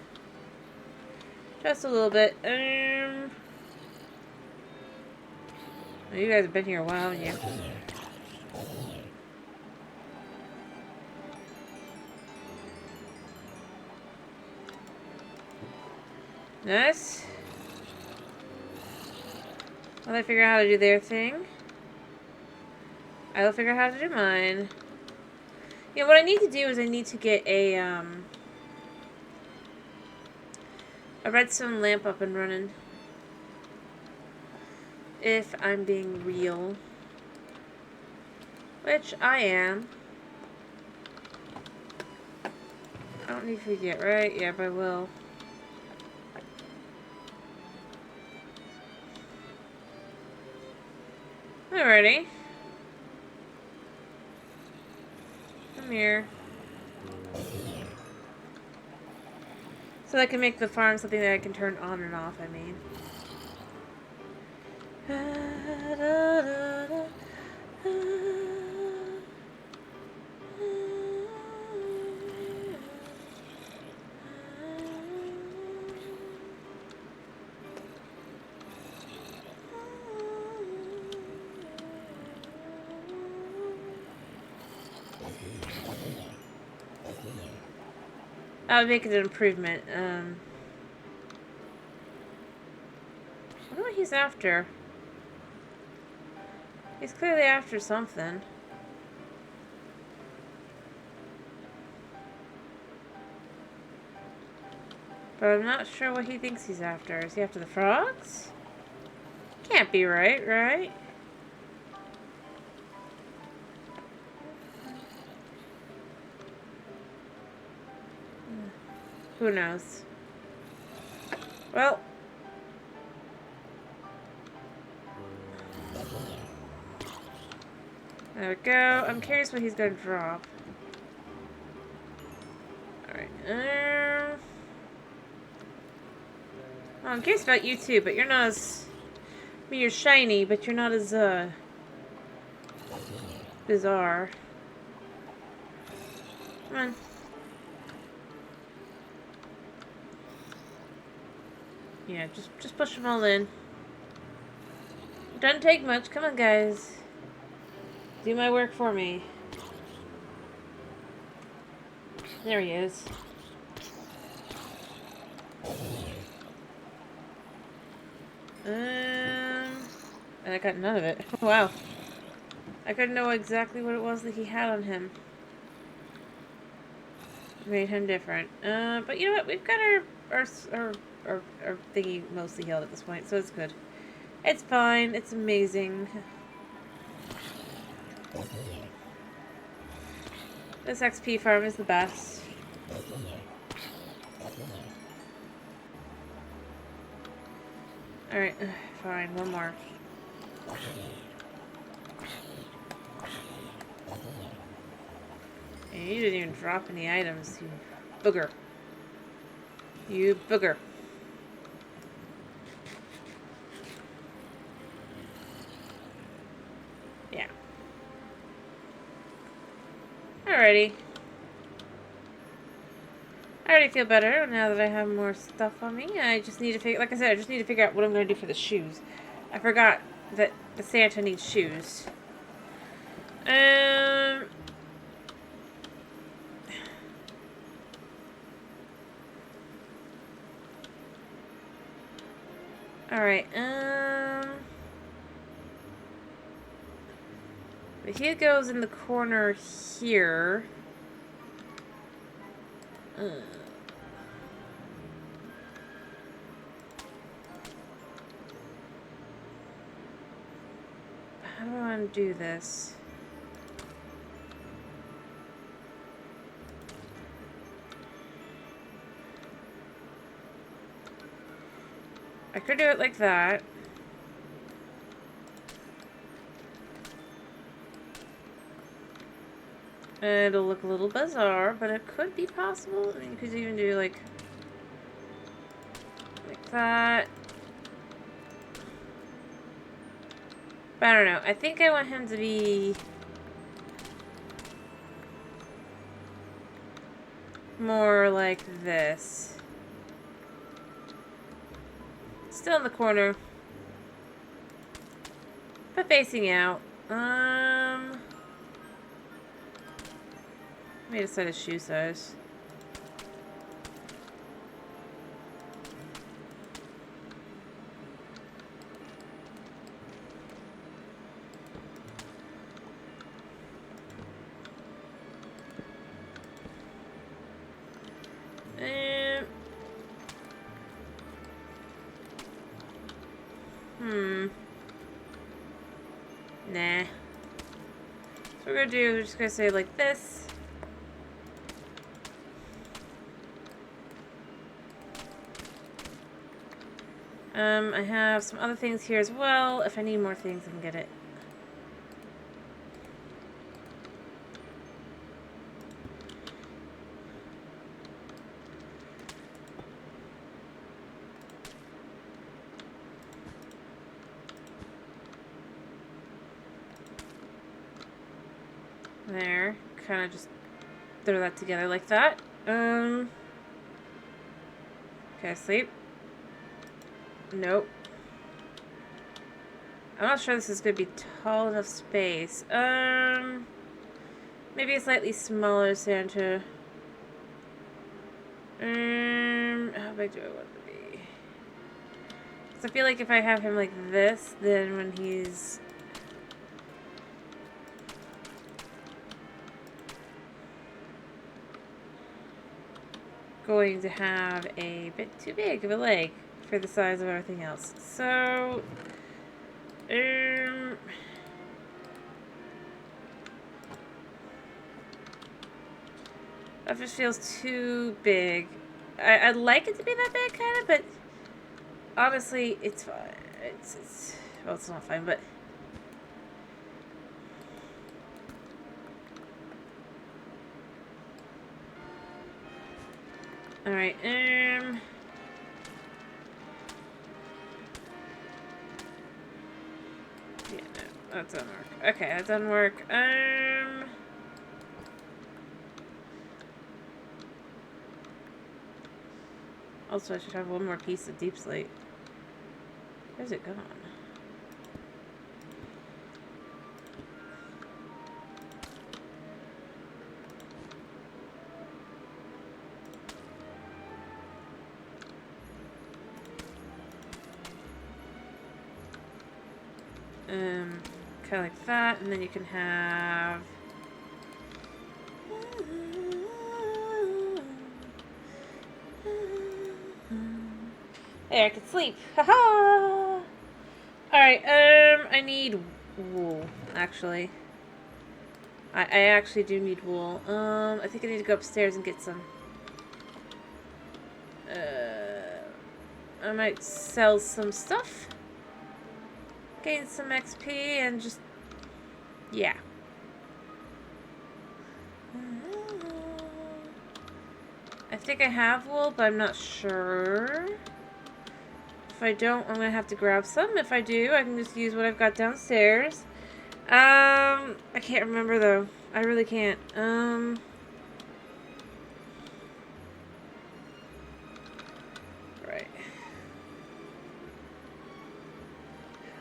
Just a little bit. Oh, you guys have been here a while, haven't you? Nice. Well, they figure out how to do their thing. I will figure out how to do mine. Yeah, what I need to do is I need to get a redstone lamp up and running. If I'm being real. Which I am. I don't need to forget, right? Yep, I will. Alrighty. Come here. So I can make the farm something that I can turn on and off, I mean. I would make it an improvement. I wonder what he's after. He's clearly after something. But I'm not sure what he thinks he's after. Is he after the frogs? Can't be right, right? Who knows? Well. There we go. I'm curious what he's going to drop. Alright. I'm curious about you too, but you're not as... I mean, you're shiny, but you're not as, bizarre. Come on. Yeah, just push them all in. Doesn't take much. Come on, guys. Do my work for me. There he is. And I got none of it. Wow. I couldn't know exactly what it was that he had on him. Made him different. But you know what? We've got our thingy mostly healed at this point, so it's good. It's fine. It's amazing. This XP farm is the best. Alright, fine. One more. And you didn't even drop any items, you booger. You booger. Yeah. Alrighty. I already feel better now that I have more stuff on me. I just need to figure, like I said, I just need to figure out what I'm going to do for the shoes. I forgot that the Santa needs shoes. Alright, he goes in the corner here. How do I want to do this? I could do it like that. It'll look a little bizarre, but it could be possible. I mean, you could even do like that. But I don't know. I think I want him to be more like this. Still in the corner, but facing out. Let me decide his shoe size. Nah. So we're gonna do, we're just gonna say like this. I have some other things here as well. If I need more things, I can get it. There. Kind of just throw that together like that. Okay, sleep. Nope. I'm not sure this is going to be tall enough space. Maybe a slightly smaller Santa. How big do I want to be? Because I feel like if I have him like this, then when he's... going to have a bit too big of a leg for the size of everything else. So, that just feels too big. I'd like it to be that big, kind of, but honestly, it's fine. Well, it's not fine, but all right. Yeah, no, that doesn't work. Okay, that doesn't work. Also, I should have one more piece of deep slate. Where's it gone? Kind of like that, and then you can have... There, I can sleep. Haha! Alright, I need wool, actually. I actually do need wool. I think I need to go upstairs and get some. I might sell some stuff. Gain some XP and just... yeah. I think I have wool, but I'm not sure. If I don't, I'm gonna have to grab some. If I do, I can just use what I've got downstairs. I can't remember though. I really can't. Right.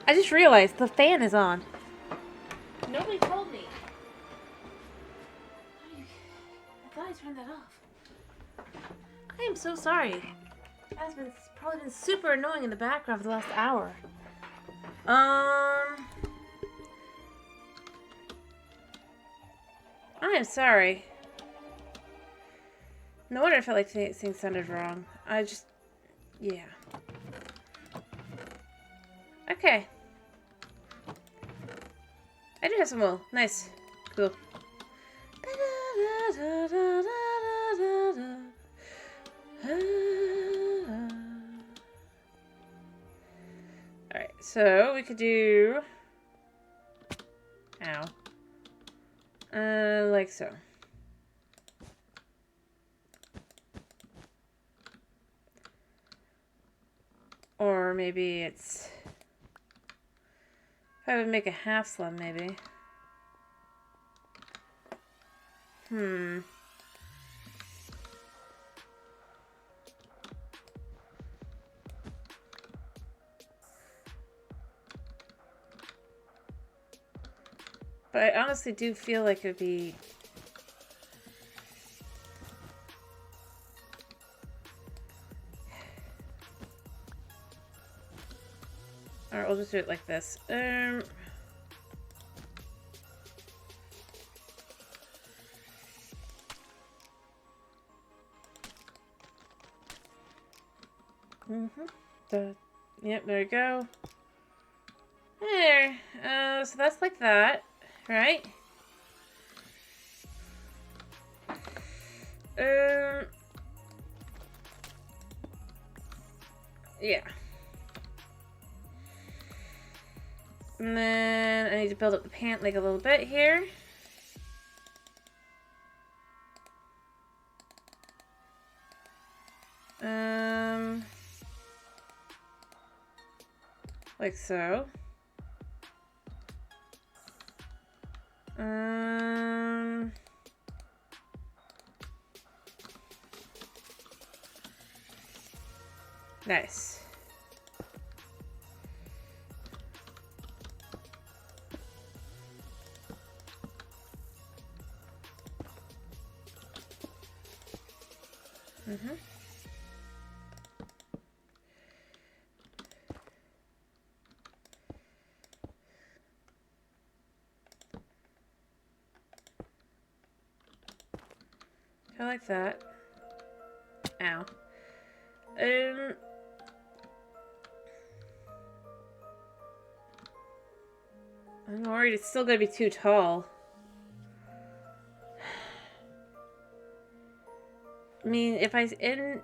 I just realized the fan is on. Nobody told me. I thought I turned that off. I am so sorry. That's probably been super annoying in the background for the last hour. I am sorry. No wonder I felt like things sounded wrong. I just... yeah. Okay. I do have some wool. Nice. Cool. Alright, so we could do... ow. Like so. Or maybe it's... I would make a half slab, maybe. But I honestly do feel like it would be... Alright, we'll just do it like this. Yep, there you go. There. So that's like that, right? Yeah. And then I need to build up the pant leg a little bit here. Like so. Nice. Mm-hmm. I like that. Ow. I'm worried it's still gonna be too tall. I mean, if I in...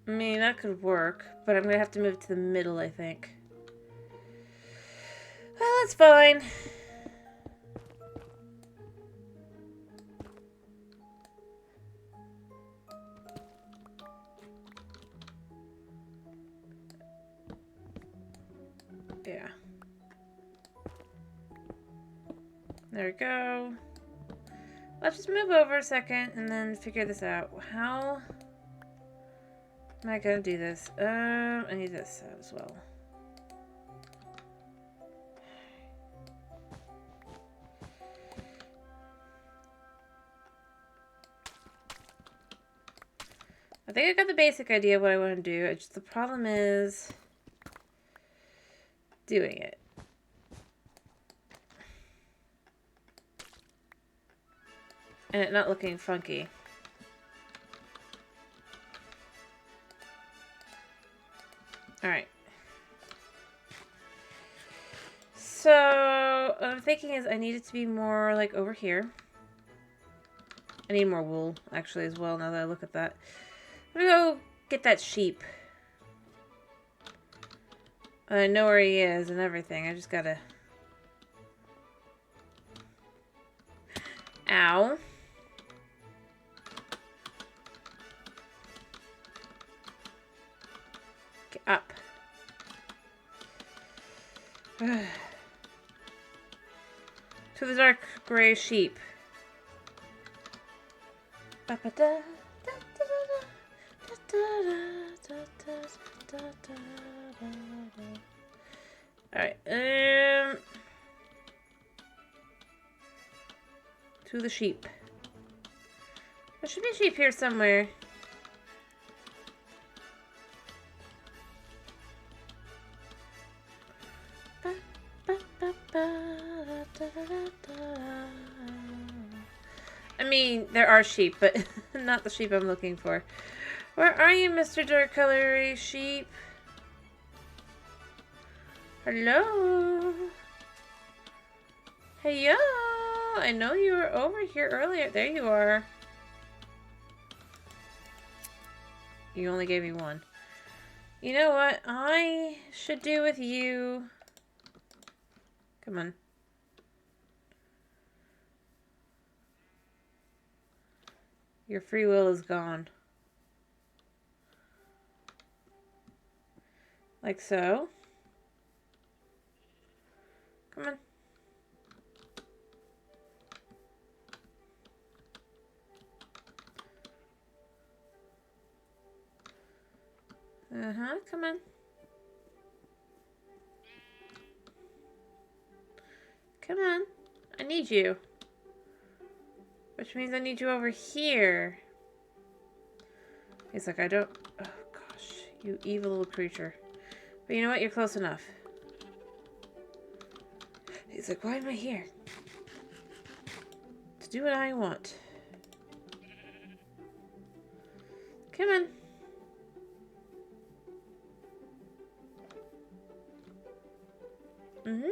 I mean, that could work, but I'm gonna have to move it to the middle, I think. Well, that's fine. Yeah. There we go. Let's just move over a second and then figure this out. How am I gonna do this? I need this out as well. I think I got the basic idea of what I want to do. It's just the problem is doing it. And it not looking funky. Alright. So, what I'm thinking is I need it to be more like over here. I need more wool, actually, as well, now that I look at that. I'm gonna go get that sheep. I know where he is and everything. I just gotta... Ow. Get up. To the dark gray sheep. Alright, to the sheep. There should be a sheep here somewhere. I mean, there are sheep, but not the sheep I'm looking for. Where are you, Mr. Dark Colory Sheep? Hello? Hey, yo! I know you were over here earlier. There you are. You only gave me one. You know what I should do with you? Come on. Your free will is gone. Like so. Come on. Uh-huh, come on. Come on. I need you. Which means I need you over here. He's like, I don't... Oh, gosh. You evil little creature. But you know what? You're close enough. He's like, why am I here? To do what I want. Come on. Mm-hmm.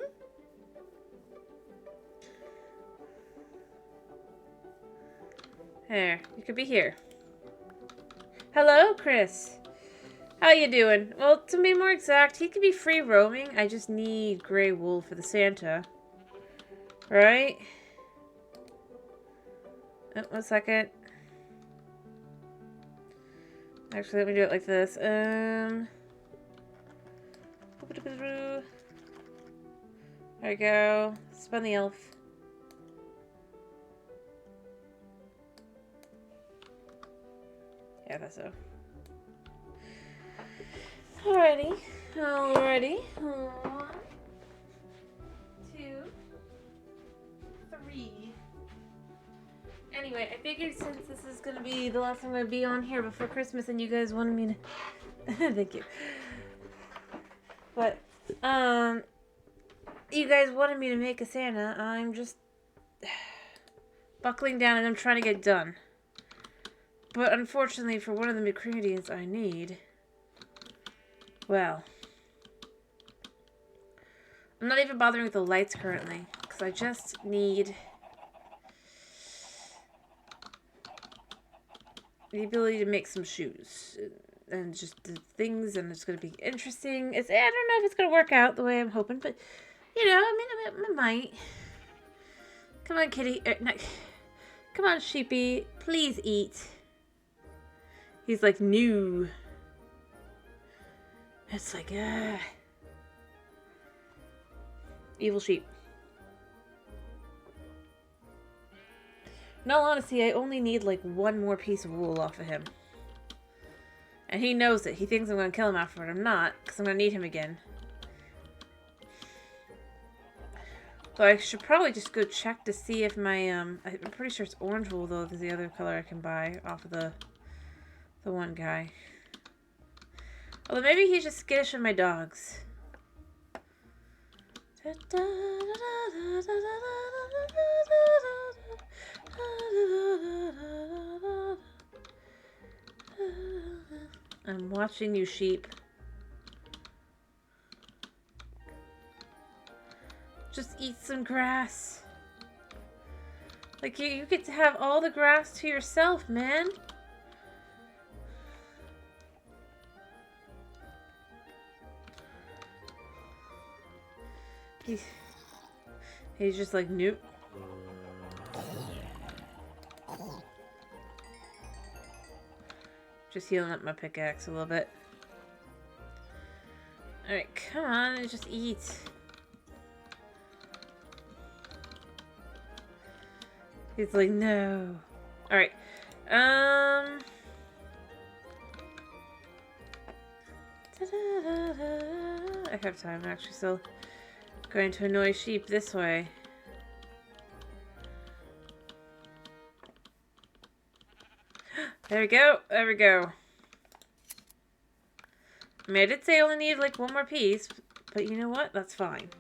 There. You could be here. Hello, Chris. How you doing? Well, to be more exact, he could be free roaming. I just need gray wool for the Santa. Right? Oh, 1 second. Actually, let me do it like this. There we go. Spun the elf. Yeah, that's so. Alrighty. Alrighty. 1, 2, 3. Anyway, I figured since this is gonna be the last time I'm gonna be on here before Christmas and you guys wanted me to thank you. But you guys wanted me to make a Santa. I'm just buckling down and I'm trying to get it done. But unfortunately for one of the ingredients I need, well, I'm not even bothering with the lights currently because I just need the ability to make some shoes and just the things, and it's going to be interesting. I don't know if it's going to work out the way I'm hoping, but you know, I mean, I might. Come on, kitty. No. Come on, sheepy. Please eat. He's like, new. It's like, evil sheep. In all honesty, I only need like one more piece of wool off of him. And he knows it. He thinks I'm going to kill him afterward. I'm not, because I'm going to need him again. But I should probably just go check to see if my, I'm pretty sure it's orange wool, though, is the other color I can buy off of the one guy. Although maybe he's just skittish with my dogs. I'm watching you, sheep. Just eat some grass. Like, you get to have all the grass to yourself, man. He's just like, nope. Just healing up my pickaxe a little bit. Alright, come on, just eat. He's like, no. Alright. I have time, actually, so going to annoy sheep this way. There we go. There we go. I mean, I did say I only needed like one more piece, but you know what? That's fine.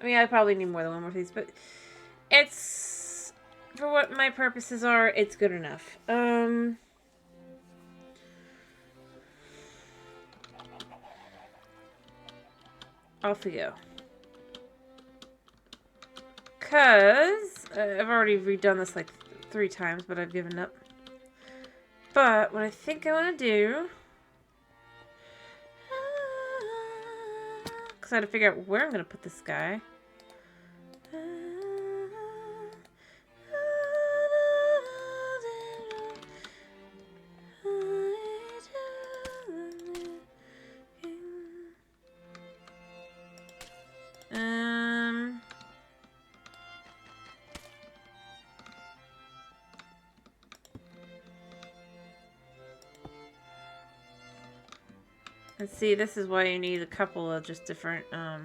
I mean, I probably need more than one more piece, but it's, for what my purposes are, it's good enough. Off we go. Because I've already redone this like 3 times, but I've given up. But what I think I want to do, because I had to figure out where I'm going to put this guy. Let's see, this is why you need a couple of just different, Alright,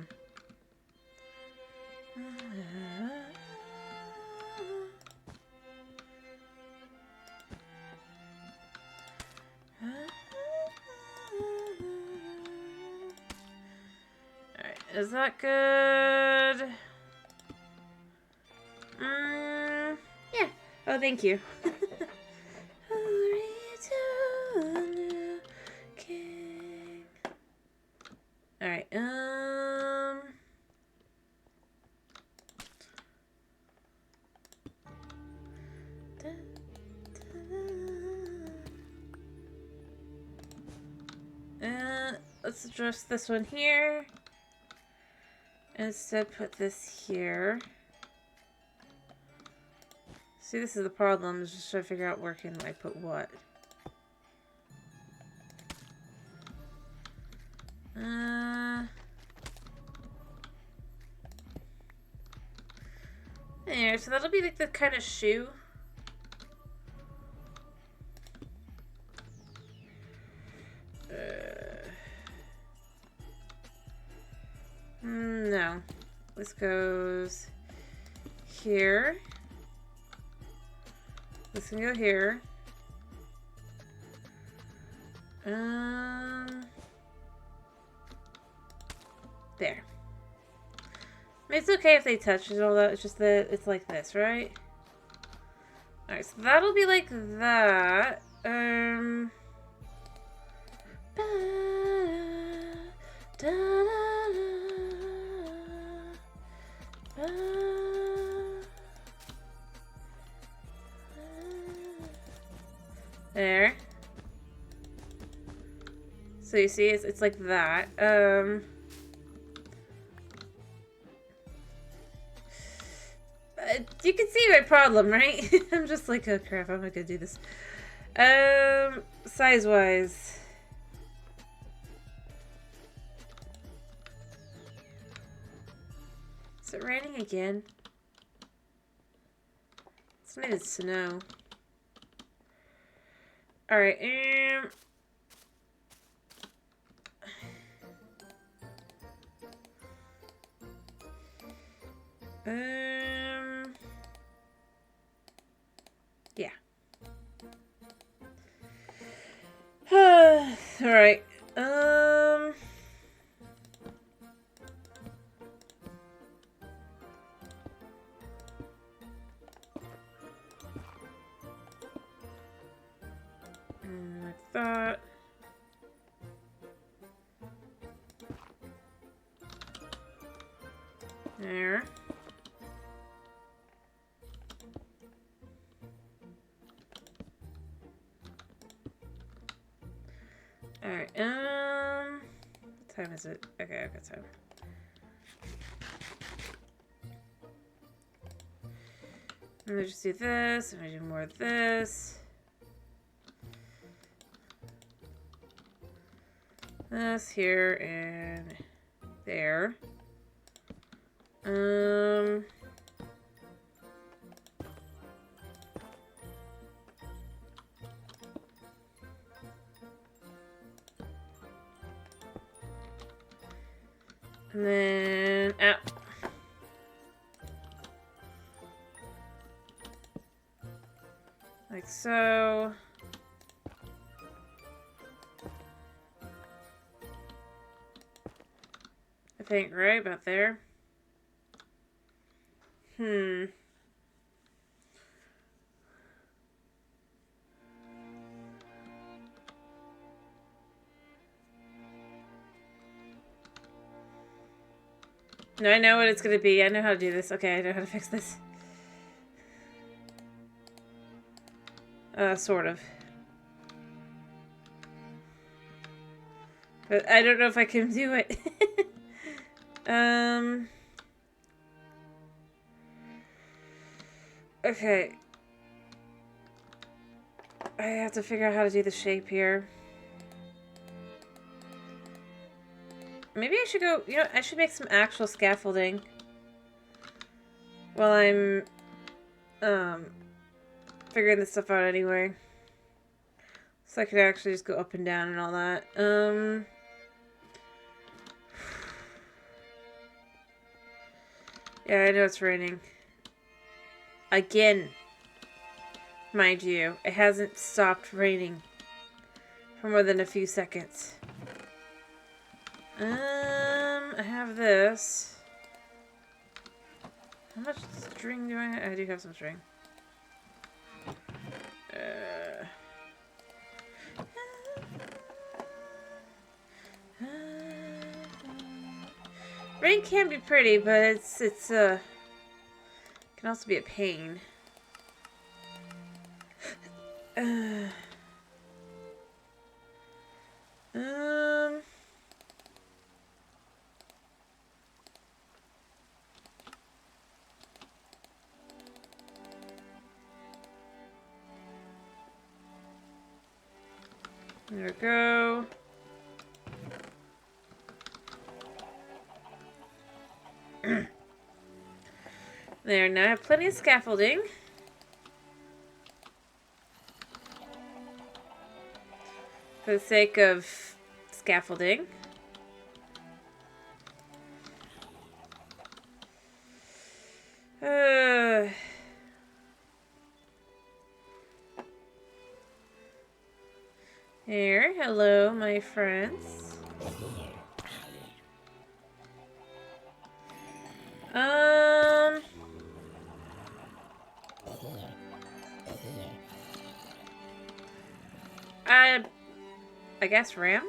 is that good? Yeah. Oh, thank you. Alright, let's address this one here. Instead, put this here. See, this is the problem, is just trying to figure out where can I put what. Anyway, so that'll be like the kind of shoe. No. This goes here. This can go here. There. I mean, it's okay if they touch it, although it's just that it's like this, right? Alright, so that'll be like that. There. So you see, it's like that. You can see my problem, right? I'm just like, oh crap, I'm not gonna do this. Size-wise. Is it raining again? It's not even snow. Alright, yeah. Alright, like that. There. Alright, what time is it? Okay, I've got time. I'm gonna just do this, I'm gonna do more of this. This here and there. And then out. Like so. I think right about there. No, I know what it's gonna be. I know how to do this. Okay, I know how to fix this. Sort of. But I don't know if I can do it. Okay. I have to figure out how to do the shape here. Maybe I should go, you know, I should make some actual scaffolding while I'm, figuring this stuff out anyway. So I could actually just go up and down and all that. Yeah, I know it's raining. Again. Mind you, it hasn't stopped raining for more than a few seconds. I have this. How much string do I have? I do have some string. Rain can be pretty, but it's can also be a pain. There we go. There, now I have plenty of scaffolding. For the sake of scaffolding. Here, hello, my friends. I guess RAM?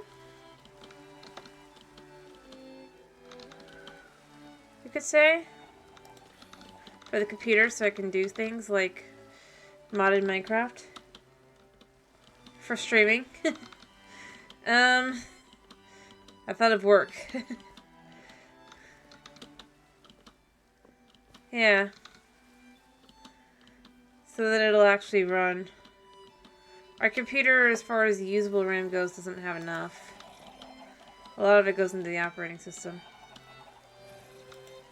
You could say? For the computer so I can do things like modded Minecraft. For streaming. I thought of work. Yeah. So that it'll actually run. Our computer, as far as usable RAM goes, doesn't have enough. A lot of it goes into the operating system.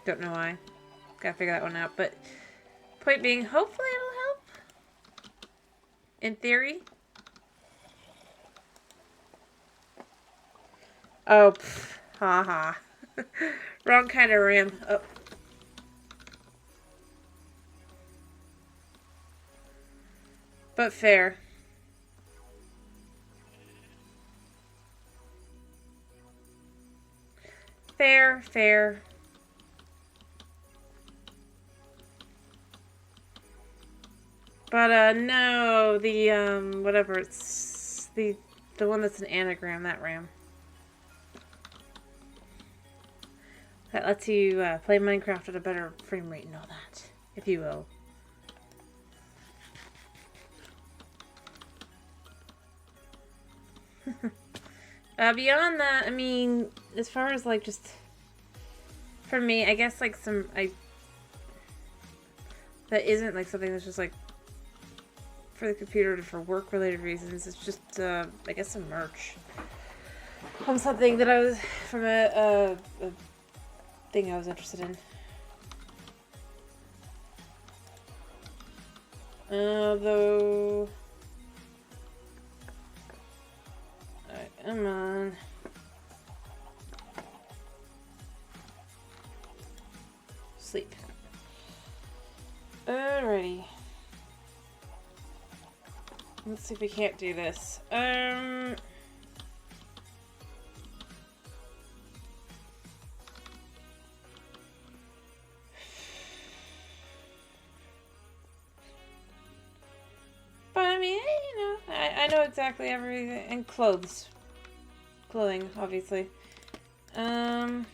Don't know why. Gotta figure that one out. But point being, hopefully it'll help. In theory. Oh, haha. Wrong kind of RAM. Oh. But fair. Fair. But, no, the, whatever, it's the one that's an anagram, that RAM. That lets you, play Minecraft at a better frame rate and all that, if you will. Beyond that, I mean, as far as, like, just, for me, I guess, like, that isn't, like, something that's just, like, for the computer for work-related reasons. It's just, I guess, some merch. From something that I was, from a thing I was interested in. Though... Alright, come on. Sleep. Alrighty. Let's see if we can't do this. But I mean, you know, I know exactly everything. And clothes. Clothing, obviously. Well,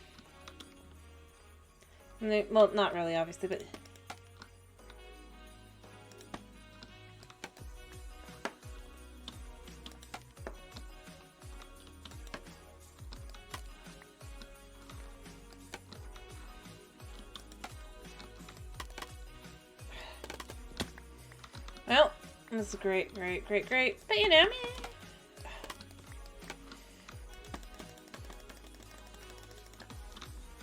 not really, obviously, but... Well, this is great. But you know,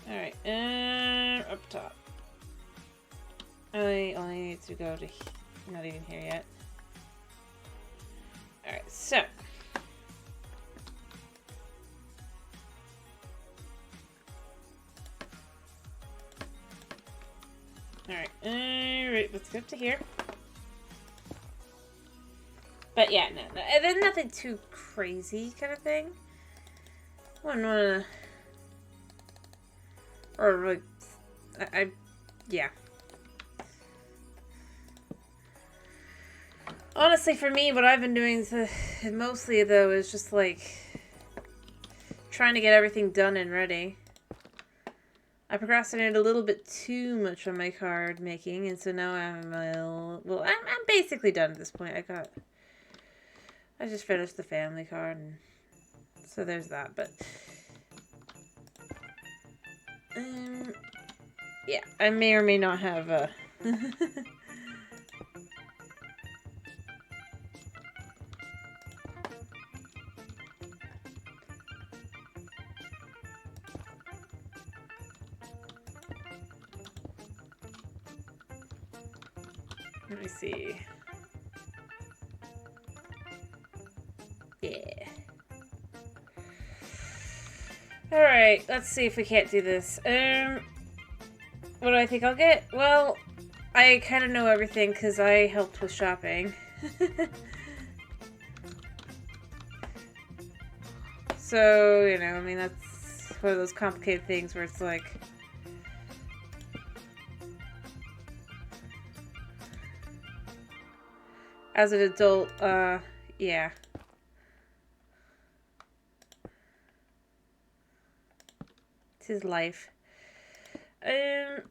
alright, up top. I only need to go to... not even here yet. Alright, so... Alright, let's go up to here. But yeah, no, there's nothing too crazy kind of thing. Wouldn't wanna... Or like... yeah. Honestly, for me, what I've been doing mostly, though, is just, like... trying to get everything done and ready. I procrastinated a little bit too much on my card making, and so now I'm basically done at this point. I just finished the family card, and so there's that, but... yeah, I may or may not have, Let me see. Yeah. Alright, let's see if we can't do this. What do I think I'll get? Well, I kind of know everything because I helped with shopping. So, you know, I mean, that's one of those complicated things where it's like... As an adult, yeah. It's his life. Alright.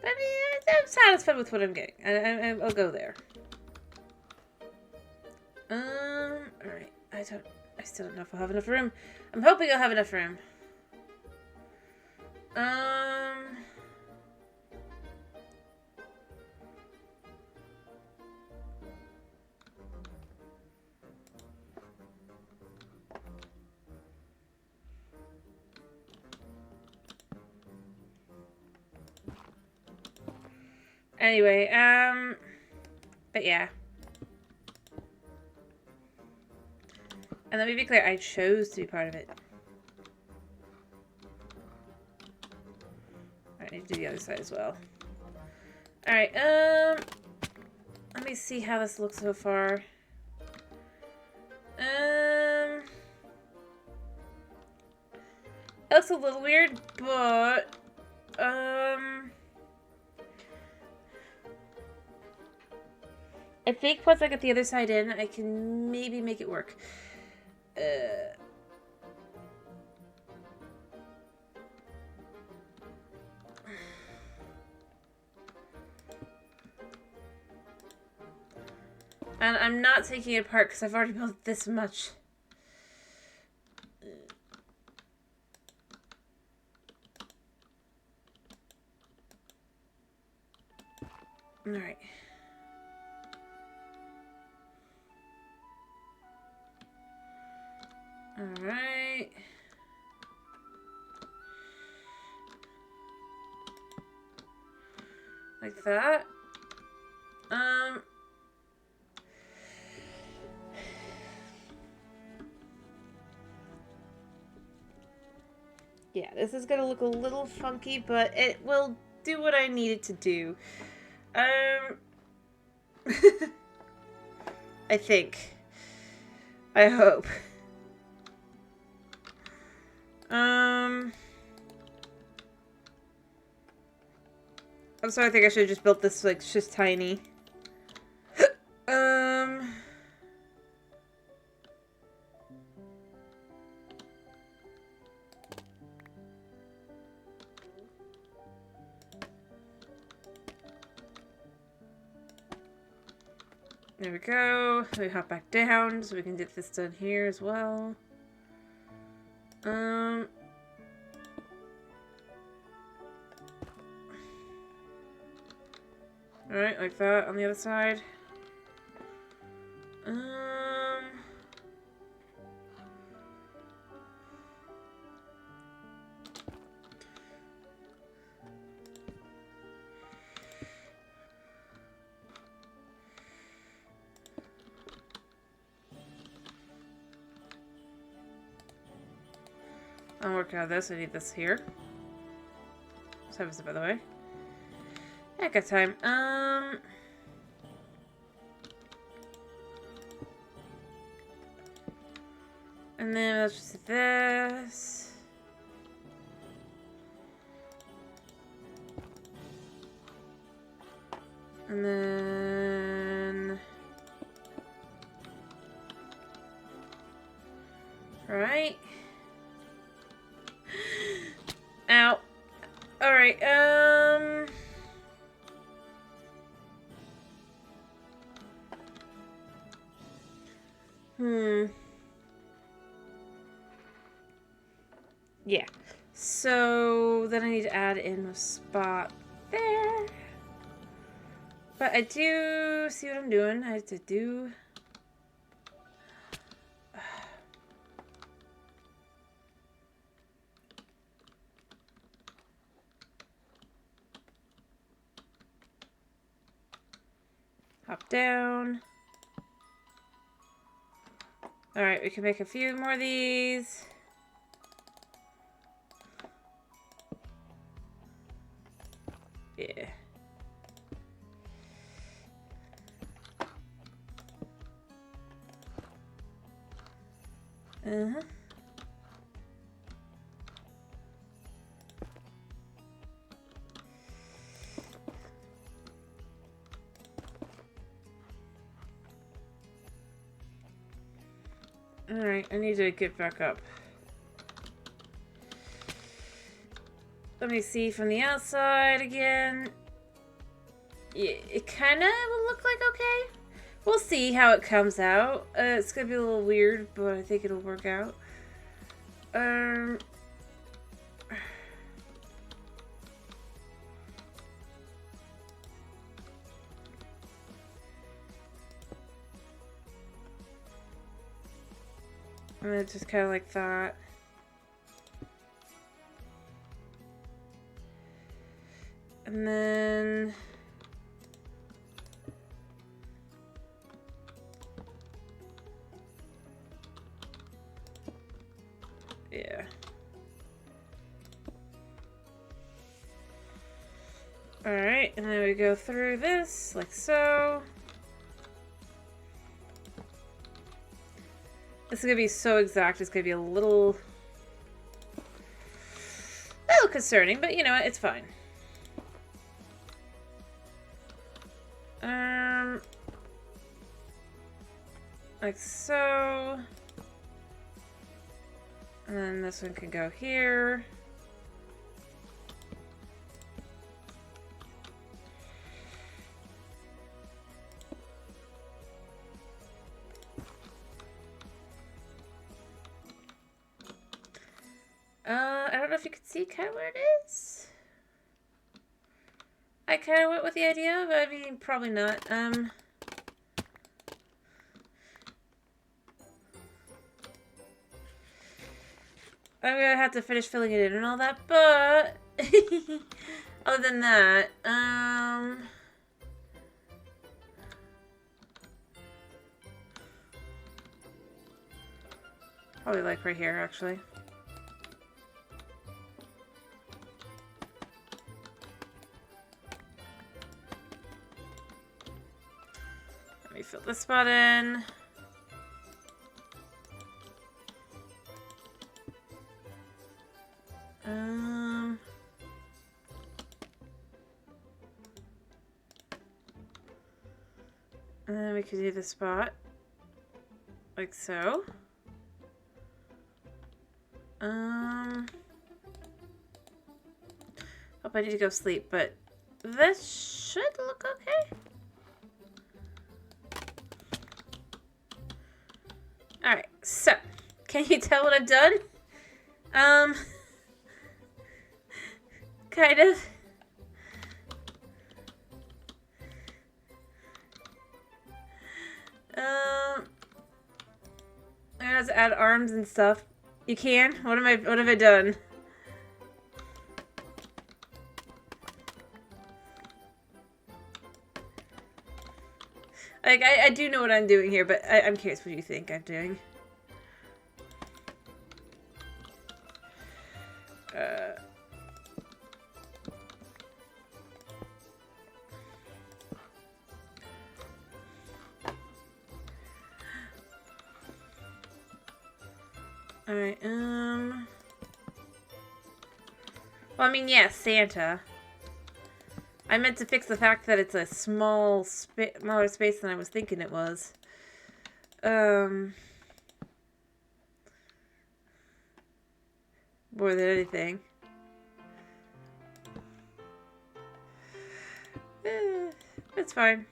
I mean, I'm satisfied with what I'm getting. I'll go there. Alright. I still don't know if I'll have enough room. I'm hoping I'll have enough room. Anyway, but yeah. And let me be clear, I chose to be part of it. I need to do the other side as well. Alright, let me see how this looks so far. It looks a little weird, but, I think once I get the other side in, I can maybe make it work. And I'm not taking it apart because I've already built this much. Alright. Alright. Like that. Yeah, this is gonna look a little funky, but it will do what I need it to do. I think. I hope. I'm sorry, I think I should have just built this, like, just tiny. There we go. Let me hop back down so we can get this done here as well. Alright, like that on the other side. I'm working on this. I need this here. What time is it, by the way? Yeah, I got time. And then let's just do this. And then... Right. Ow. Alright, Yeah. So, then I need to add in a spot there. But I do see what I'm doing. I have to do... Hop down. Alright, we can make a few more of these. Yeah. Uh-huh. Alright, I need to get back up. Let me see from the outside again. Yeah, it kind of will look like okay. We'll see how it comes out. It's gonna be a little weird, but I think it'll work out. I'm just kind of like that. And then... yeah. Alright, and then we go through this, like so. This is gonna be so exact, it's gonna be a little concerning, but you know what, it's fine. Like so. And then this one can go here. I don't know if you can see kind of where it is. I kind of went with the idea, but I mean, probably not. I'm gonna have to finish filling it in and all that, but other than that, probably like right here, actually. Let me fill this spot in. And then we could do the spot like so. Hope I need to go sleep, but this should look okay. Alright, so can you tell what I've done? Kind of. I have to add arms and stuff. You can? What have I done? Like, I do know what I'm doing here, but I'm curious what you think I'm doing. Alright, well, I mean, yes, Santa. I meant to fix the fact that it's a smaller space than I was thinking it was. More than anything. It's fine.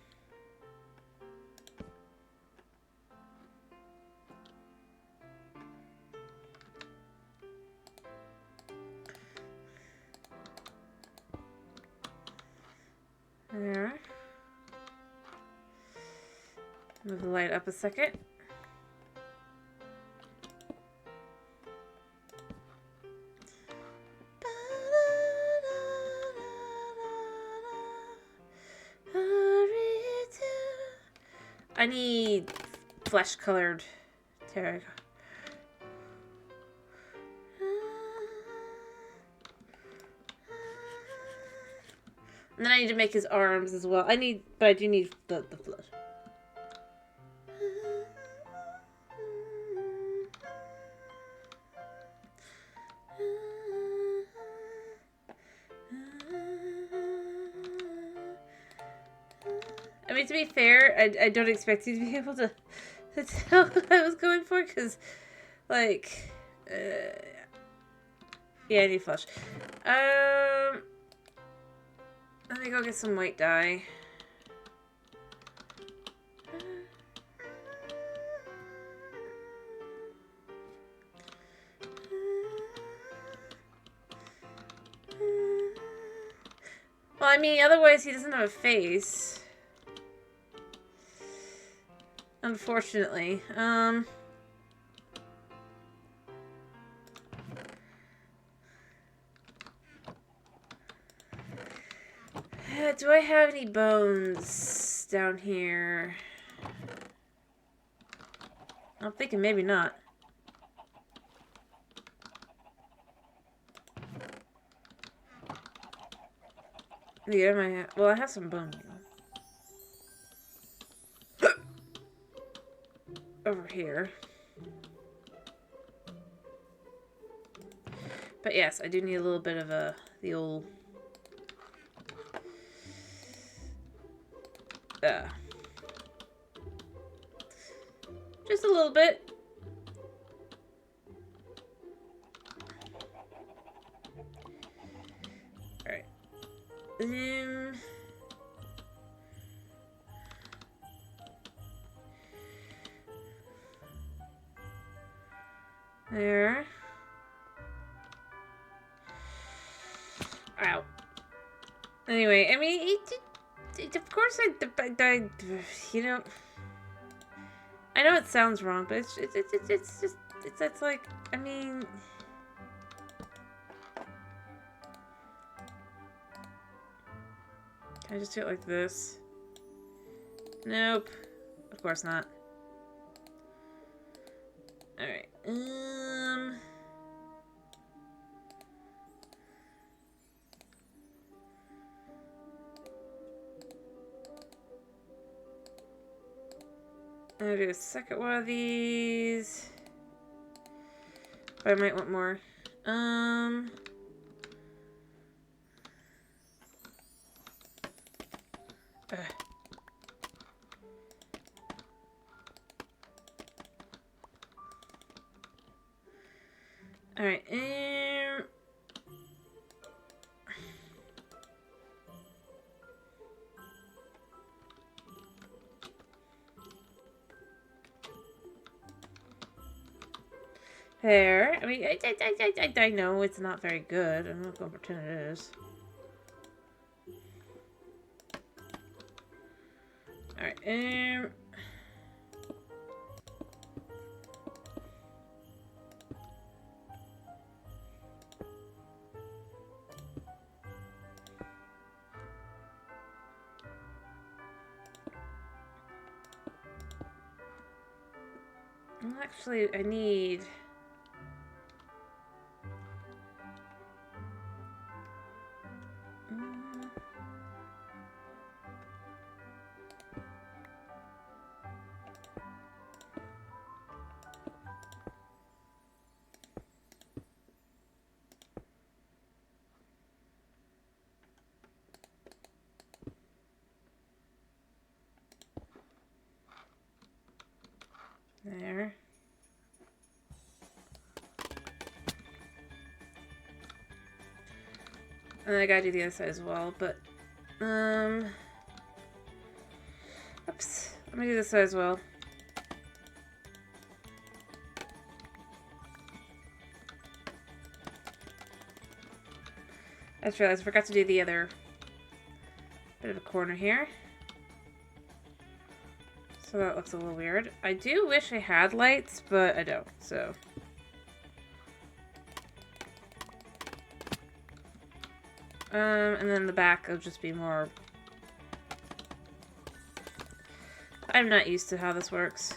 There. Move the light up a second. I need flesh-colored terracotta. And then I need to make his arms as well. But I do need the flesh. I mean, to be fair, I don't expect you to be able to tell what I was going for, because, like, yeah, I need flesh. Let me go get some white dye. Well, I mean, otherwise he doesn't have a face. Unfortunately. Do I have any bones down here? I'm thinking maybe not. Yeah, well, I have some bones. Over here. But yes, I do need a little bit of the old... just a little bit. Alright. There. Ow. Anyway, I mean, of course I, you know, I know it sounds wrong, but it's just, it's like, I mean, can I just do it like this? Nope. Of course not. Alright, I'm gonna do a second one of these. But I might want more. Alright, there. I mean, I know it's not very good. I'm not gonna pretend it is. Alright, actually, I need... There. And I gotta do the other side as well, but, oops. Let me do this side as well. I just realized I forgot to do the other bit of a corner here. So that looks a little weird. I do wish I had lights, but I don't, so. And then the back will just be more... I'm not used to how this works.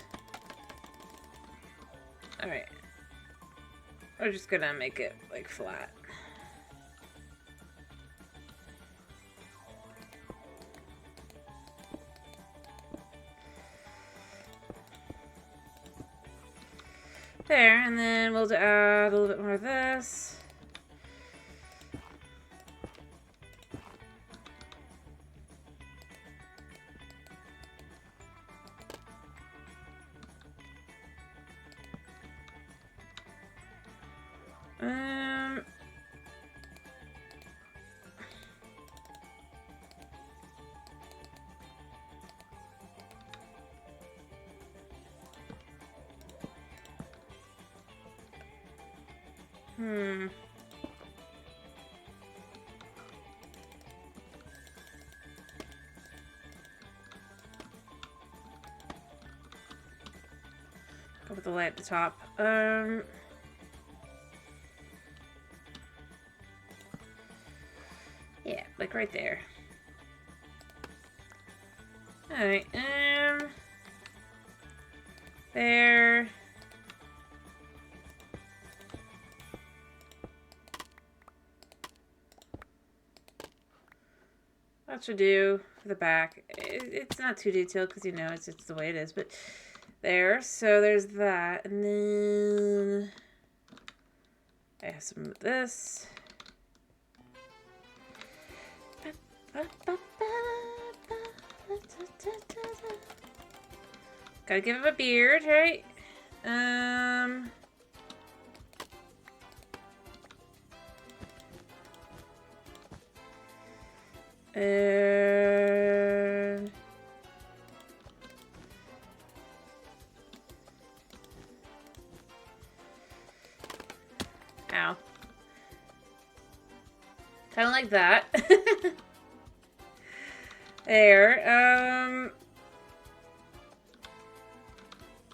Alright. We're just gonna make it, like, flat. There, and then we'll add a little bit more of this. Go with the light at the top. Yeah, like right there. Alright, there. That should do for the back. It's not too detailed because, you know, it's the way it is, but there. So there's that. And then I have some of this. Gotta give him a beard, right? Ow. Kind of like that. There.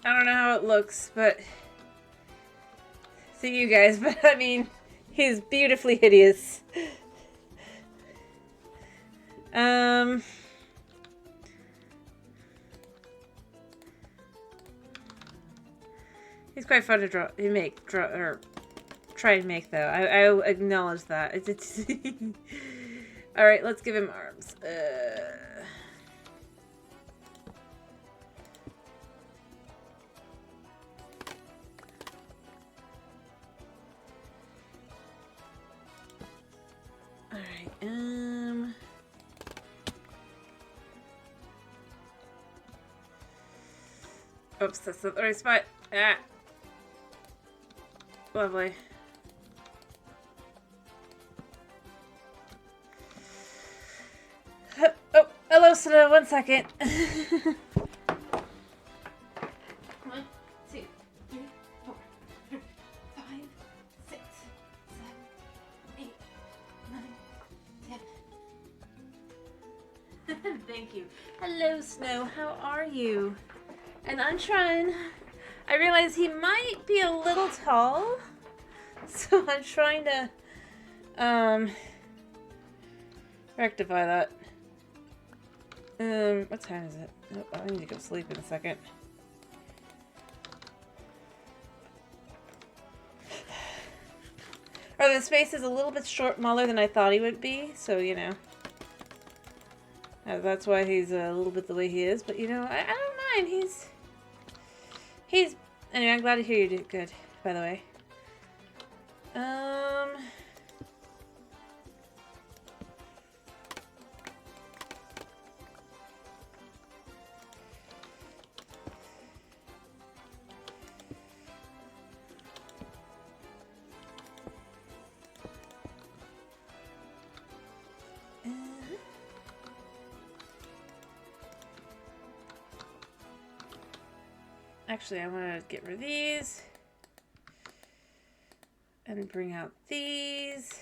I don't know how it looks, but to you guys, but I mean, he's beautifully hideous. He's quite fun to draw or try and make, though. I acknowledge that. It's all right. Let's give him arms. All right. Oops, that's not the right spot. Ah. Lovely. Oh, hello, Snow. 1 second. 1, 2, 3, 4, 5, 6, 7, 8, 9, 10. Thank you. Hello, Snow. How are you? And I'm trying. I realize he might be a little tall, so I'm trying to rectify that. What time is it? Oh, I need to go sleep in a second. Or the space is a little bit smaller than I thought he would be, so you know. That's why he's a little bit the way he is, but you know, I don't mind. Anyway, I'm glad to hear you did good, by the way. Actually, I want to get rid of these and bring out these.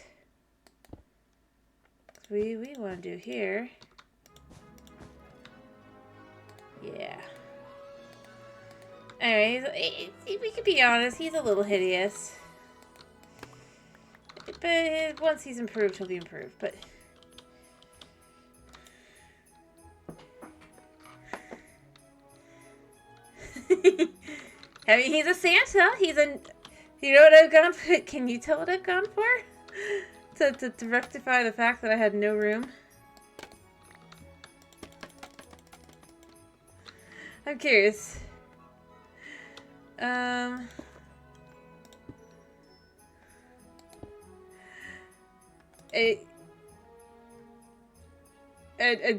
We want to do here. Yeah. Anyway, we could be honest, he's a little hideous. But once he's improved, he'll be improved. But I mean, he's a Santa. He's a... You know what I've gone for? Can you tell what I've gone for? To rectify the fact that I had no room. I'm curious.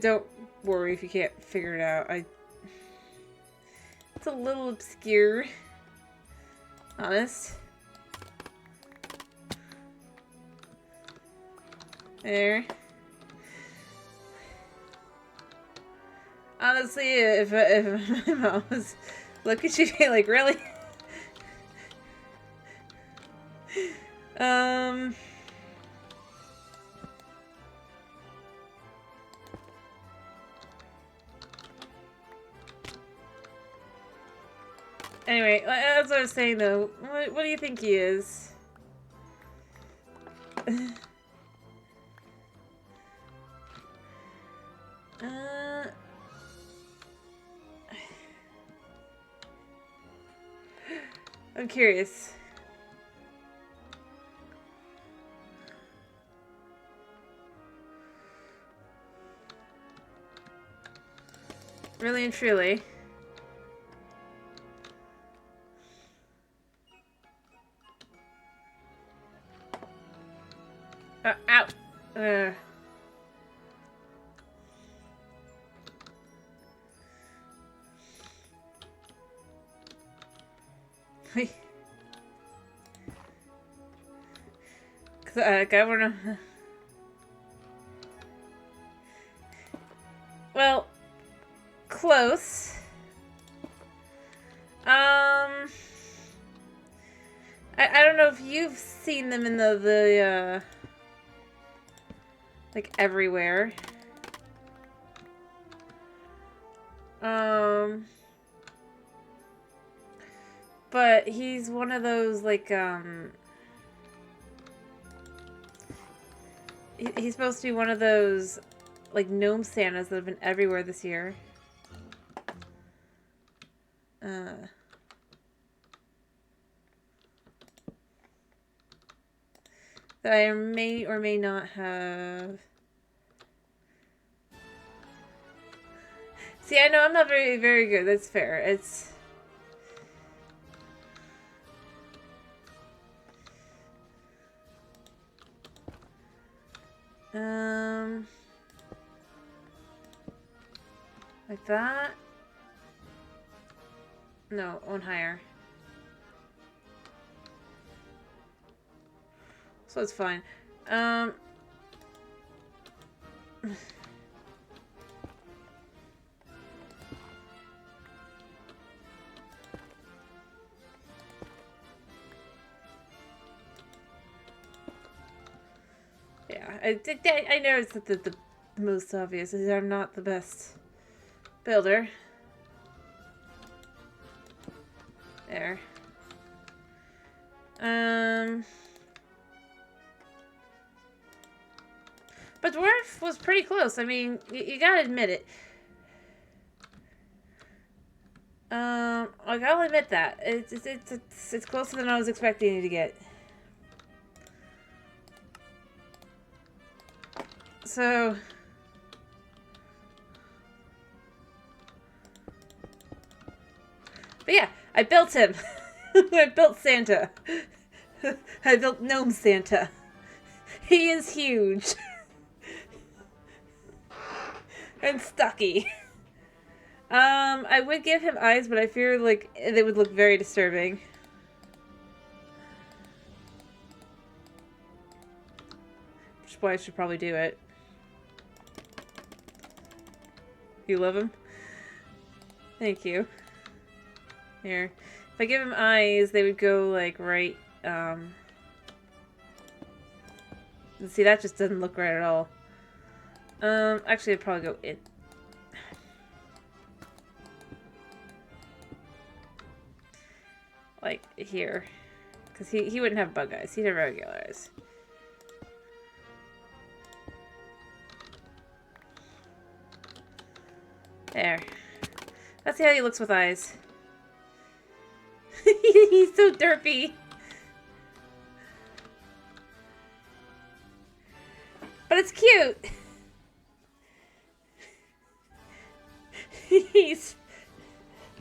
Don't worry if you can't figure it out. It's a little obscure. Honest. There. Honestly, if my mom was look at you like, really? Anyway, as I was saying though, what do you think he is? I'm curious. Really and truly. Ow. I wanna... Well, close. I don't know if you've seen them in the like everywhere. But he's one of those like he's supposed to be one of those like gnome Santas that have been everywhere this year. That I may or may not have. See, I know I'm not very good. That's fair. It's... Like that? No, one higher. So it's fine. Yeah, I noticed that the most obvious is I'm not the best builder. There. But Dwarf was pretty close. I mean, you gotta admit it. Like, I'll admit that. It's closer than I was expecting you to get. So... But yeah, I built him. I built Santa. I built Gnome Santa. He is huge. And stocky. I would give him eyes, but I fear like they would look very disturbing. Which is why I should probably do it. You love him? Thank you. Here. If I give him eyes, they would go like right, see, that just doesn't look right at all. Actually, I'd probably go in. Like, here. Because he wouldn't have bug eyes. He'd have regular eyes. There. Let's see how he looks with eyes. He's so derpy. But it's cute.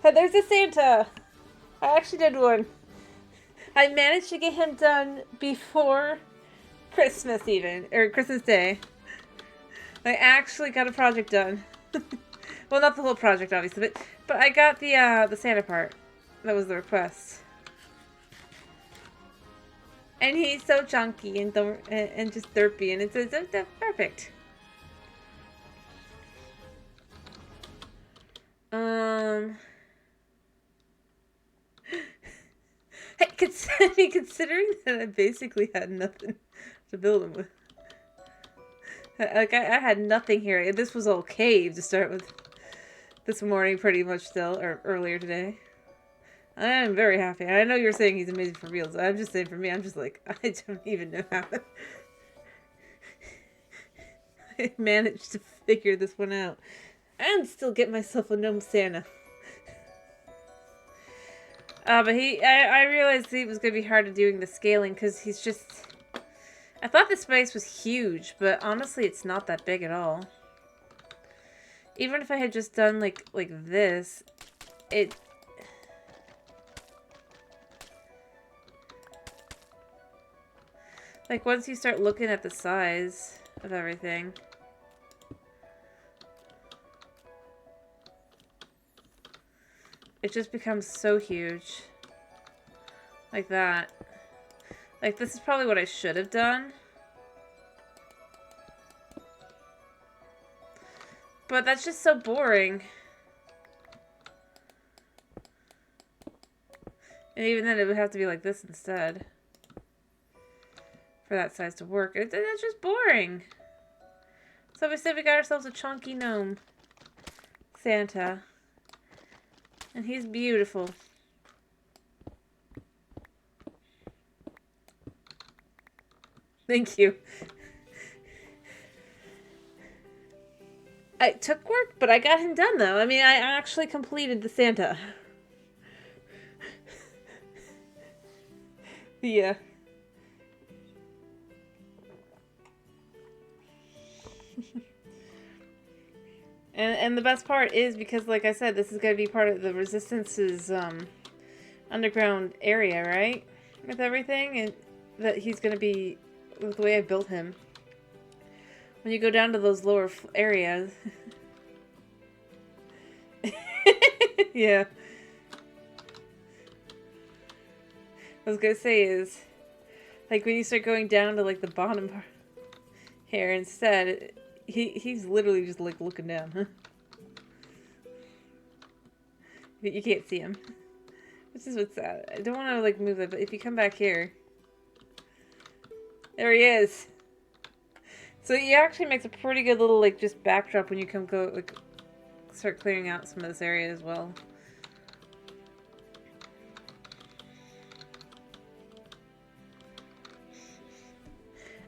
But there's a Santa. I actually did one. I managed to get him done before Christmas even. Or Christmas Day. I actually got a project done. Well, not the whole project, obviously, but I got the Santa part. That was the request. And he's so chunky and just derpy, and it's perfect. Hey, considering that I basically had nothing to build him with. Like, I had nothing here. This was all cave to start with this morning, pretty much still, or earlier today. I am very happy. I know you're saying he's amazing for reals. I'm just saying for me, I'm just like, I don't even know how I managed to figure this one out. And still get myself a gnome Santa. But I realized it was going to be hard to doing the scaling because he's just... I thought the space was huge, but honestly it's not that big at all. Even if I had just done like this, it... Like, once you start looking at the size of everything... It just becomes so huge. Like that. Like, this is probably what I should have done. But that's just so boring. And even then, it would have to be like this instead. For that size to work. That's just boring. So we said we got ourselves a chunky gnome Santa. And he's beautiful. Thank you. It took work, but I got him done though. I mean, I actually completed the Santa. Yeah. And the best part is because, like I said, this is going to be part of the Resistance's underground area, right? With everything, and that he's going to be, with the way I built him. When you go down to those lower areas. Yeah. I was going to say is, like, when you start going down to, like, the bottom part here instead... He's literally just like looking down, huh? But you can't see him. Which is what's sad. I don't want to like move it, but if you come back here, there he is. So he actually makes a pretty good little like just backdrop when you start clearing out some of this area as well.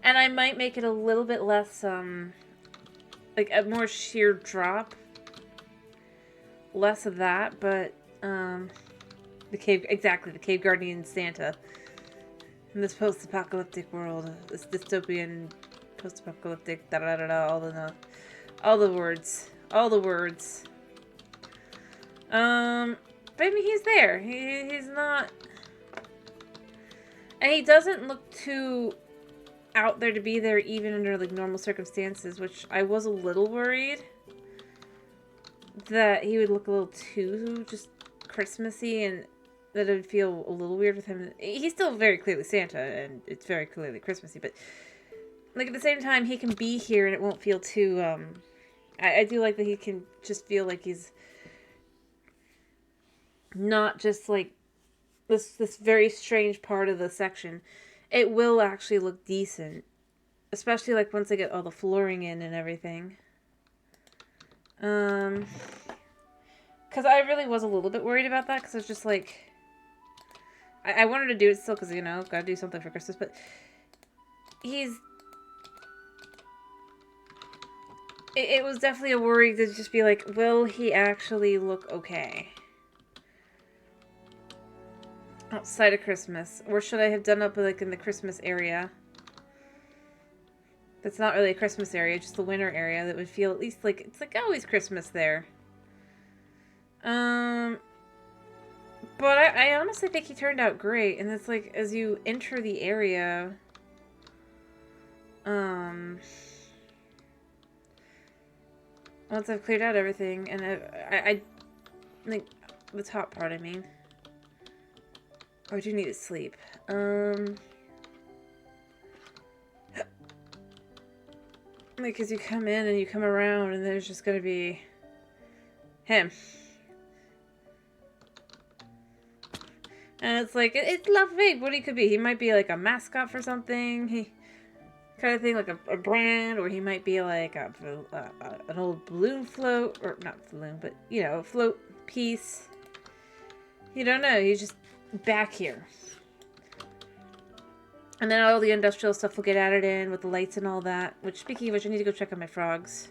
And I might make it a little bit less like a more sheer drop. Less of that, but the cave guardian Santa. In this post-apocalyptic world, this dystopian post-apocalyptic all the words. But I mean he's there. He's not, and he doesn't look too out there to be there even under like normal circumstances, which I was a little worried that he would look a little too just Christmassy and that it would feel a little weird with him. He's still very clearly Santa and it's very clearly Christmassy, but like at the same time he can be here and it won't feel too I do like that he can just feel like he's not just like this very strange part of the section. It will actually look decent. Especially, like, once I get all the flooring in and everything. Because I really was a little bit worried about that. Because I was just, like... I wanted to do it still because, you know, gotta do something for Christmas. But he's... It was definitely a worry to just be like, will he actually look okay? Outside of Christmas. Or should I have done up like in the Christmas area? That's not really a Christmas area, just the winter area that would feel at least like it's like always Christmas there. But I honestly think he turned out great, and it's like as you enter the area, once I've cleared out everything, and I like the top part, I mean. Oh, I do need to sleep. Like, as you come in and you come around, and there's just gonna be him. And it's like, it's lovely what he could be. He might be like a mascot for something. He kind of thing, like a brand, or he might be like an old balloon float, or not balloon, but, you know, float piece. You don't know. He's just back here. And then all the industrial stuff will get added in with the lights and all that. Which, speaking of which, I need to go check on my frogs.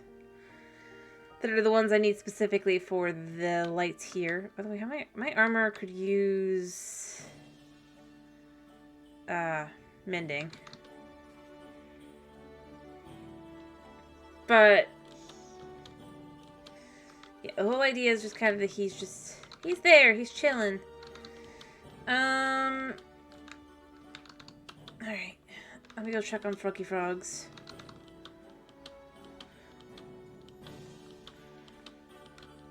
That are the ones I need specifically for the lights here. By the way, how my armor could use mending. But yeah, the whole idea is just kind of that he's there, he's chilling. Alright. Let me go check on Froggy Frogs.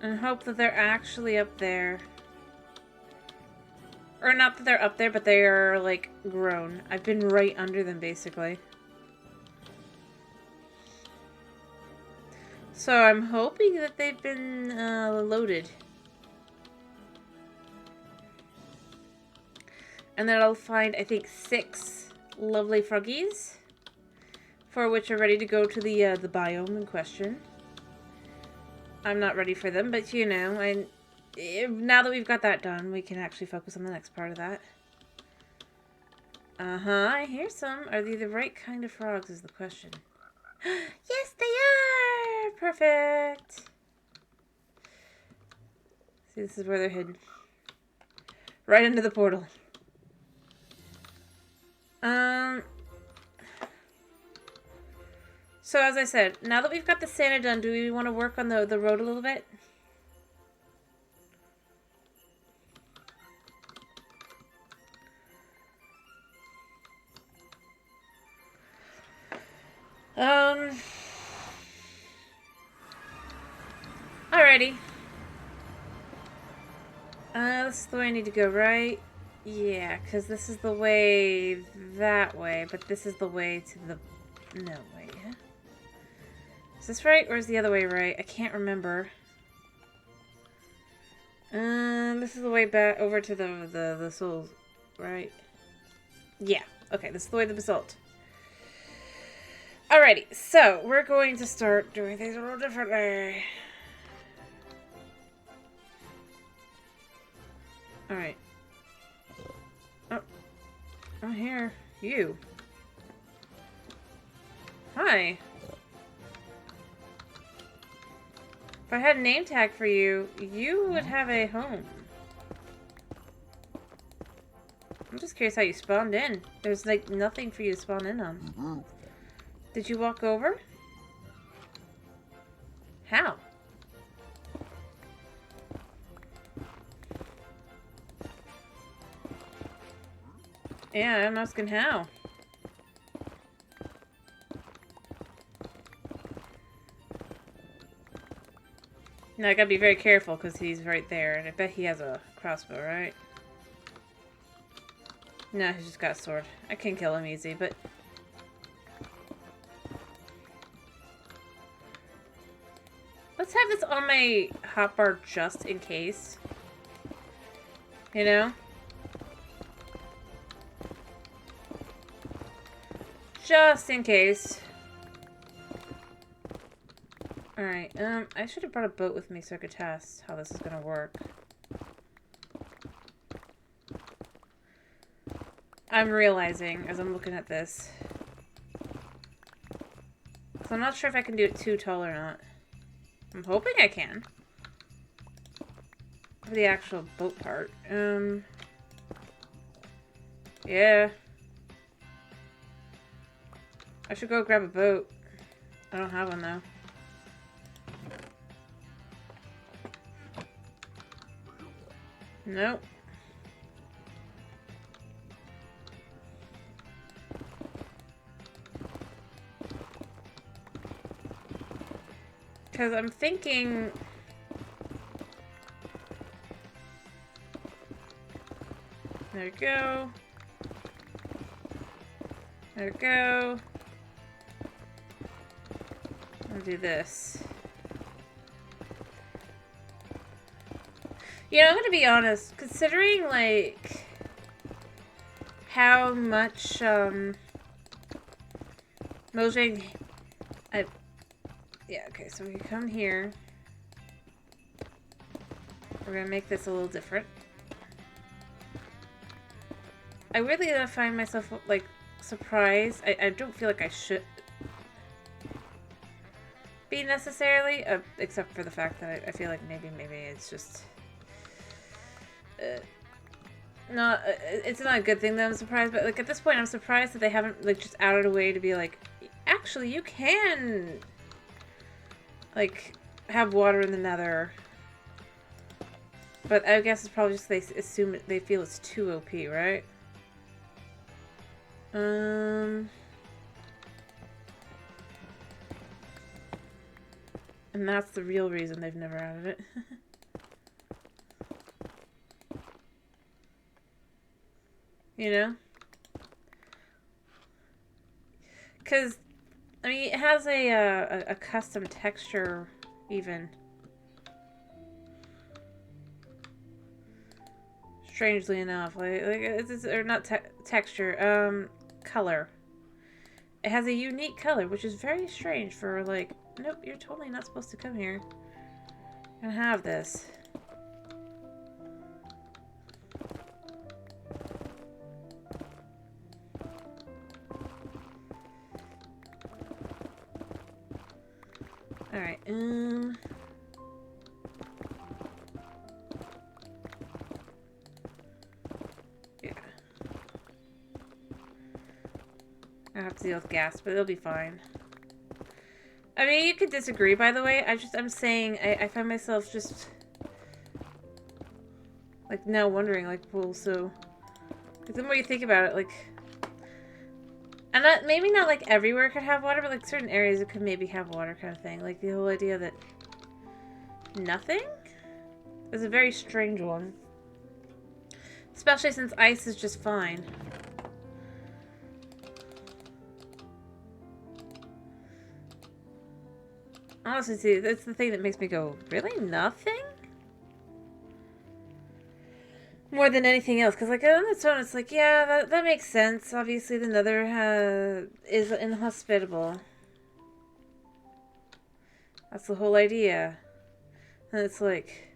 And hope that they're actually up there. Or not that they're up there, but they are, like, grown. I've been right under them, basically. So I'm hoping that they've been loaded. And then I'll find, I think, 6 lovely froggies. For which are ready to go to the biome in question. I'm not ready for them, but you know, now that we've got that done, we can actually focus on the next part of that. I hear some. Are they the right kind of frogs is the question. Yes, they are! Perfect! See, this is where they're hidden. Right into the portal. So as I said, now that we've got the Santa done, do we want to work on the road a little bit? Alrighty. This is the way I need to go, right? Yeah, because this is the way that way, but this is the way to the... No, wait. Is this right, or is the other way right? I can't remember. This is the way back over to the souls, right? Yeah. Okay, this is the way to the basalt. Alrighty, so we're going to start doing things a little differently. Alright. Oh. I'm here. You. Hi. If I had a name tag for you, you would have a home. I'm just curious how you spawned in. There's like nothing for you to spawn in on. Did you walk over? How? Yeah, I'm asking how. Now I gotta be very careful because he's right there, and I bet he has a crossbow, right? No, he's just got a sword. I can kill him easy, but... Let's have this on my hotbar just in case. You know? Just in case. Alright, I should have brought a boat with me so I could test how this is gonna work. I'm realizing as I'm looking at this. So I'm not sure if I can do it too tall or not. I'm hoping I can. For the actual boat part. Yeah. I should go grab a boat. I don't have one though. Nope. Because I'm thinking... There we go. There we go. I'll do this. You know, I'm gonna be honest. Considering, like... how much, Mojang... Yeah, okay, so we come here. We're gonna make this a little different. I really find myself, like, surprised. I don't feel like I should be necessarily, except for the fact that I feel like maybe it's just... it's not a good thing that I'm surprised, but, like, at this point I'm surprised that they haven't, like, just outed a way to be like, actually, you can... like, have water in the nether. But I guess it's probably just they assume they feel it's too OP, right? And that's the real reason they've never added it. You know? Because, I mean, it has a custom texture, even. Strangely enough. Like it's or not texture, color. It has a unique color, which is very strange for, like, nope, you're totally not supposed to come here and have this. Alright, yeah. I have to deal with gas, but it'll be fine. I mean, you could disagree, by the way. I'm saying, I find myself just, like, now wondering, like, well, so, like, the more you think about it, like, and maybe not, like, everywhere could have water, but, like, certain areas it could maybe have water kind of thing. Like, the whole idea that nothing is a very strange one. Especially since ice is just fine. Honestly, see, that's the thing that makes me go, really? Nothing? More than anything else, because, like, on its own, it's like, yeah, that makes sense. Obviously, the nether is inhospitable. That's the whole idea. And it's like...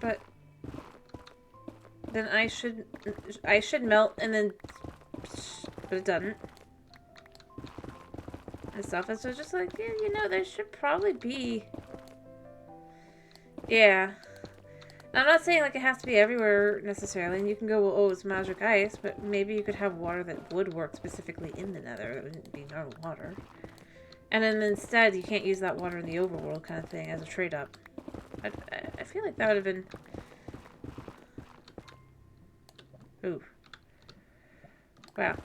But... then I should melt, and then... But it doesn't. And stuff, and so just like, yeah, you know, there should probably be... Yeah. I'm not saying, like, it has to be everywhere, necessarily, and you can go, well, oh, it's magic ice, but maybe you could have water that would work specifically in the nether. It wouldn't be normal water. And then instead, you can't use that water in the overworld kind of thing as a trade-up. I feel like that would have been... Ooh. Wow.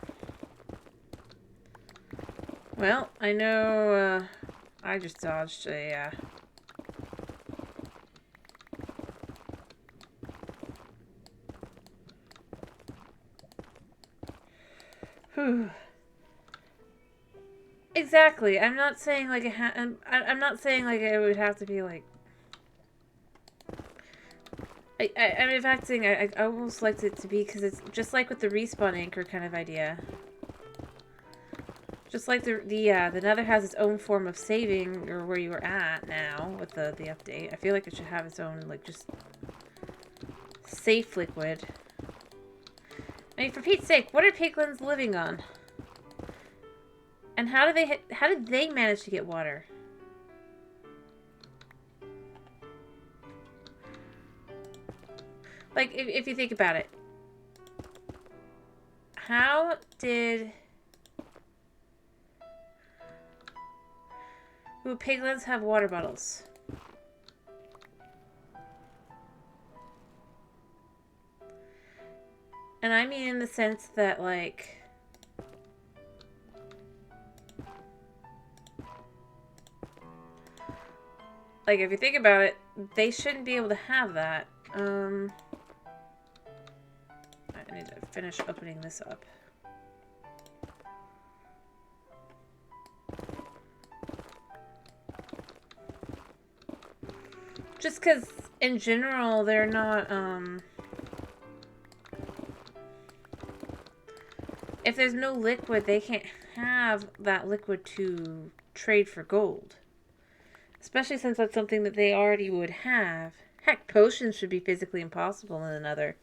Well, I know, I just dodged a, Whew. Exactly. I'm not saying like I'm not saying like it would have to be like. I'm in fact saying I almost liked it to be because it's just like with the respawn anchor kind of idea. Just like the Nether has its own form of saving or where you are at now with the update. I feel like it should have its own like just safe liquid. I mean, for Pete's sake, what are piglins living on? And how did they manage to get water? Like, if you think about it. How did... Ooh, piglins have water bottles. And I mean in the sense that, like... Like, if you think about it, they shouldn't be able to have that. I need to finish opening this up. Just because, in general, they're not, if there's no liquid, they can't have that liquid to trade for gold. Especially since that's something that they already would have. Heck, potions should be physically impossible in another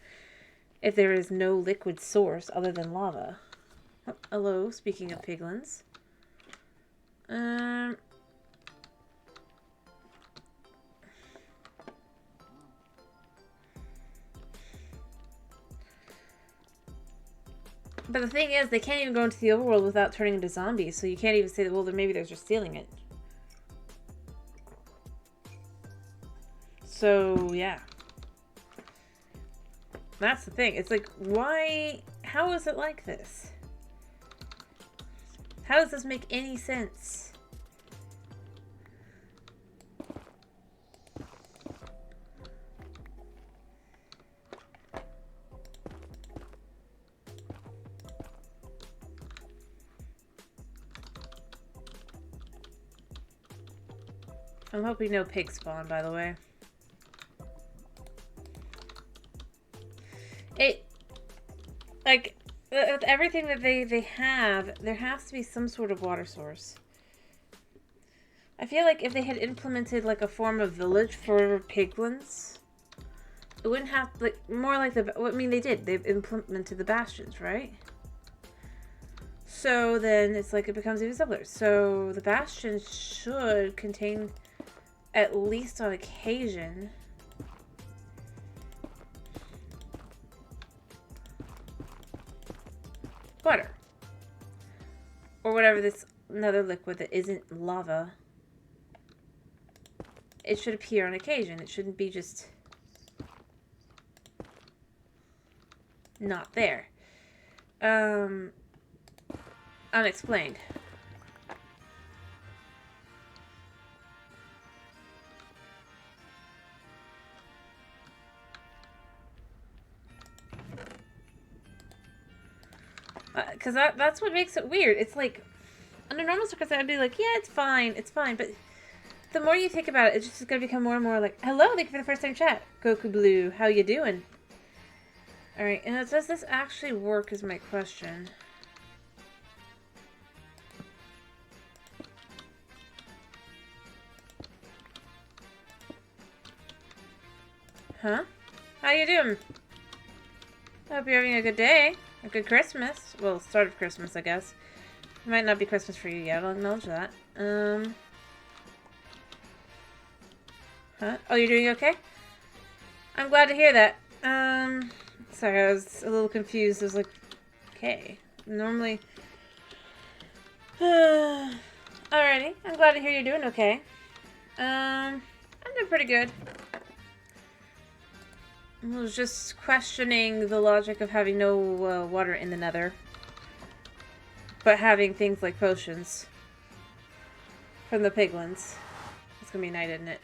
if there is no liquid source other than lava. Oh, hello, speaking of piglins. But the thing is, they can't even go into the overworld without turning into zombies, so you can't even say that, well, maybe they're just stealing it. So, yeah. That's the thing. It's like, why... How is it like this? How does this make any sense? I'm hoping no pigs spawn, by the way. Like, with everything that they have, there has to be some sort of water source. I feel like if they had implemented, like, a form of village for piglins, it wouldn't have, like, more like the... I mean, they did. They've implemented the bastions, right? So then it's like it becomes even simpler. So the bastions should contain, at least on occasion... water. Or whatever this another liquid that isn't lava. It should appear on occasion. It shouldn't be just not there. Unexplained. Because that's what makes it weird. It's like, under normal circumstances, I'd be like, yeah, it's fine, but the more you think about it, it's just going to become more and more like, hello, thank you for the first time chat. Goku Blue, how you doing? Alright, and does this actually work is my question. Huh? How you doing? I hope you're having a good day. A good Christmas. Well, start of Christmas, I guess. It might not be Christmas for you yet, I'll acknowledge that. Huh? Oh, you're doing okay? I'm glad to hear that. Sorry, I was a little confused. I was like, okay. Normally... Alrighty. I'm glad to hear you're doing okay. I'm doing pretty good. I was just questioning the logic of having no water in the nether. But having things like potions. From the piglins. It's gonna be night, isn't it?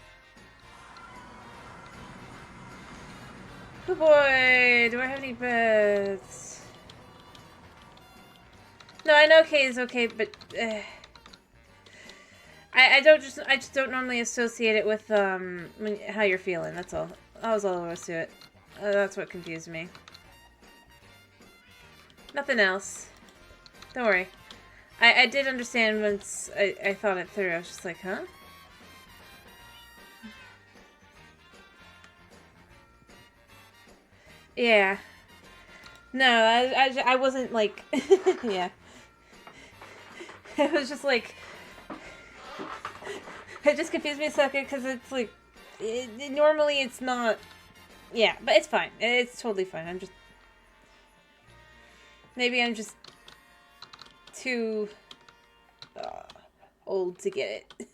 Oh boy, do I have any beds? No, I know okay is okay, but I just don't normally associate it with how you're feeling. That's all. That was all there was to it. That's what confused me. Nothing else. Don't worry. I did understand once I thought it through. I was just like, huh? Yeah. No, I wasn't like... yeah. It was just like... It just confused me a second because it's like... normally it's not... Yeah, but it's fine. It's totally fine. I'm just... Maybe I'm just too old to get it.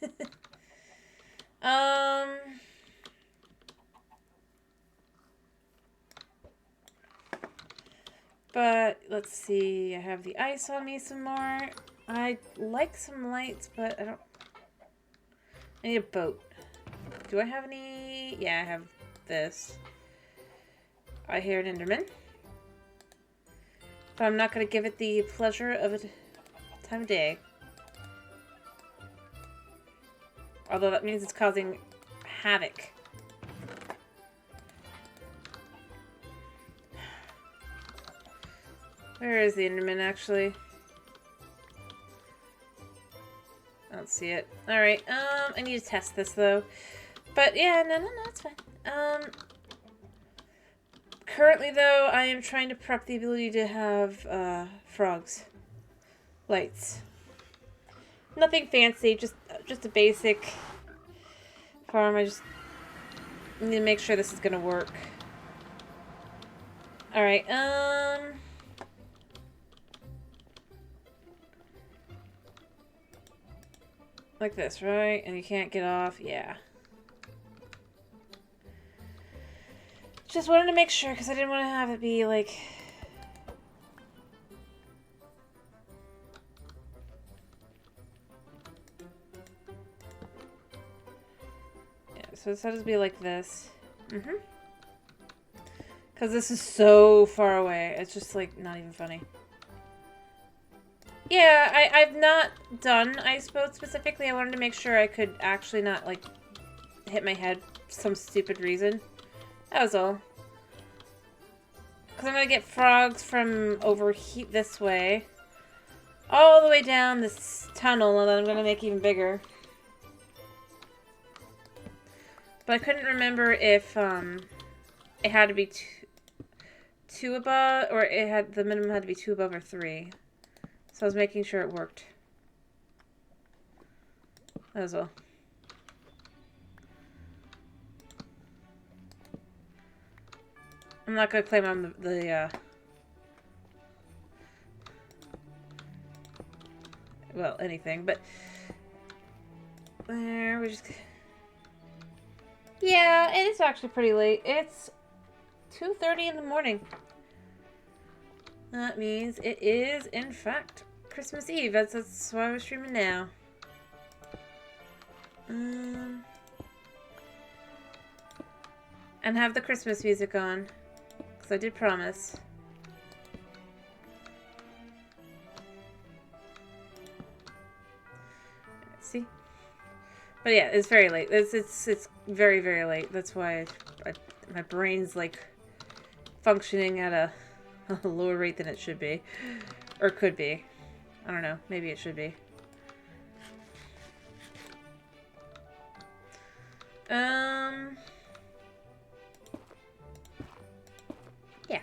But let's see. I have the ice on me some more. I like some lights, but I don't. I need a boat. Do I have any? Yeah, I have this. I hear an Enderman. But I'm not going to give it the pleasure of a time of day. Although that means it's causing havoc. Where is the Enderman, actually? I don't see it. Alright, I need to test this, though. But, yeah, no, it's fine. Currently, though, I am trying to prep the ability to have, frogs. Lights. Nothing fancy, just a basic farm. I just need to make sure this is gonna work. Alright, like this, right? And you can't get off, yeah. Just wanted to make sure, because I didn't want to have it be, like... Yeah, so it's supposed to be like this. Mm-hmm. Because this is so far away. It's just, like, not even funny. Yeah, I've not done ice boat specifically. I wanted to make sure I could actually not, like, hit my head for some stupid reason. That was all. Because I'm going to get frogs from over this way. All the way down this tunnel, and then I'm going to make even bigger. But I couldn't remember if it had to be two above, or the minimum had to be 2 above or 3. So I was making sure it worked. That was all. I'm not going to claim I'm well, anything, but there, we just... Yeah, it is actually pretty late. It's 2:30 in the morning. That means it is, in fact, Christmas Eve. That's why we're streaming now. And have the Christmas music on. Because I did promise. See? But yeah, it's very late. It's very, very late. That's why my brain's like functioning at a lower rate than it should be. Or could be. I don't know. Maybe it should be. Yeah.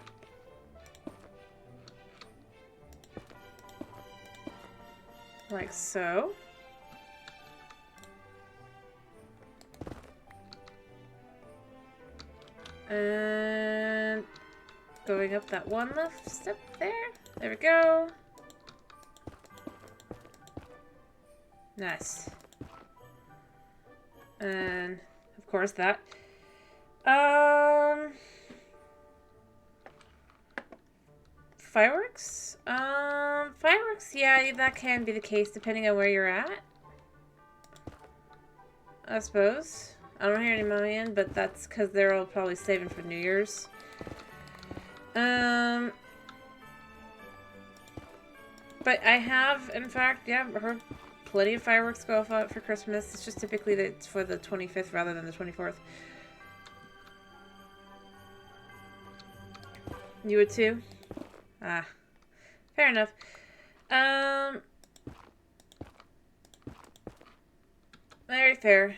Like so. And going up that one left step there. There we go. Nice. And of course that. Fireworks? Fireworks, yeah, that can be the case depending on where you're at. I suppose. I don't hear any money in, but that's because they're all probably saving for New Year's. But I have, in fact, yeah, heard plenty of fireworks go off for Christmas. It's just typically that it's for the 25th rather than the 24th. You would too? Ah, fair enough. Very fair.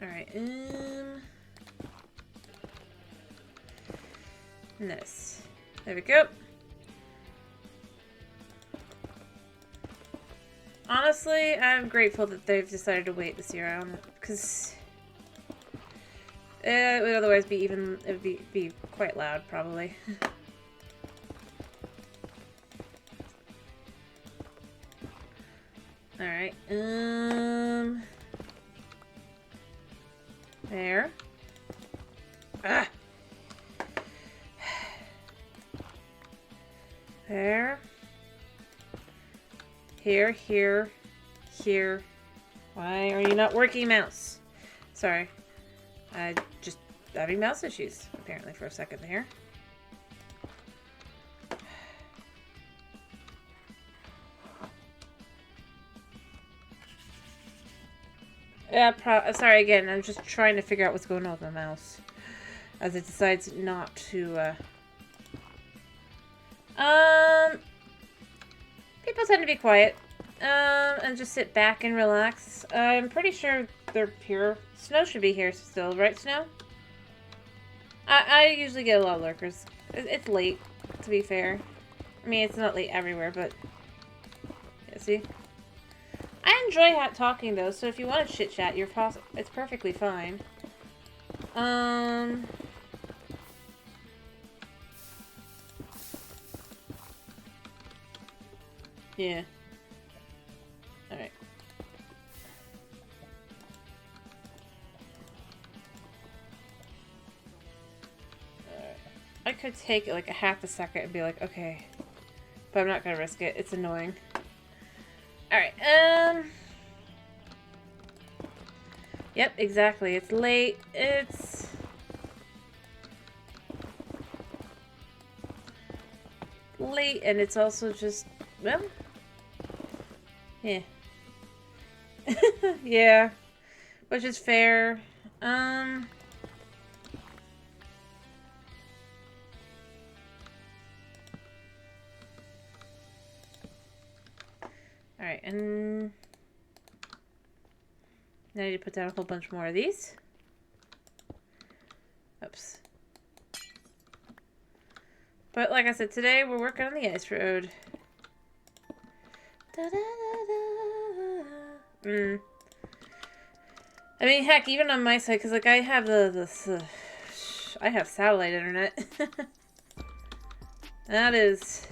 Alright, nice. There we go. Honestly, I'm grateful that they've decided to wait this year on it, because It would otherwise be even, it would be quite loud, probably. Alright, there. Ah! There. Here, here, here. Why are you not working, mouse? Sorry. I just having mouse issues, apparently, for a second there. Yeah, sorry again. I'm just trying to figure out what's going on with my mouse. As it decides not to, people tend to be quiet. And just sit back and relax. I'm pretty sure they're here. Snow should be here still, right, Snow? I usually get a lot of lurkers. It's late, to be fair. I mean, it's not late everywhere, but... Yeah, see? I enjoy talking, though, so if you want to chit-chat, it's perfectly fine. Yeah. Alright. I could take like a half a second and be like, okay. But I'm not gonna risk it. It's annoying. Alright, Yep, exactly. It's late. It's... late, and it's also just... well... yeah. Yeah. Which is fair. Alright, and... now I need to put down a whole bunch more of these. Oops. But like I said, today we're working on the ice road. Da, da, da, da. I mean, heck, even on my side, because like I have I have satellite internet. That is...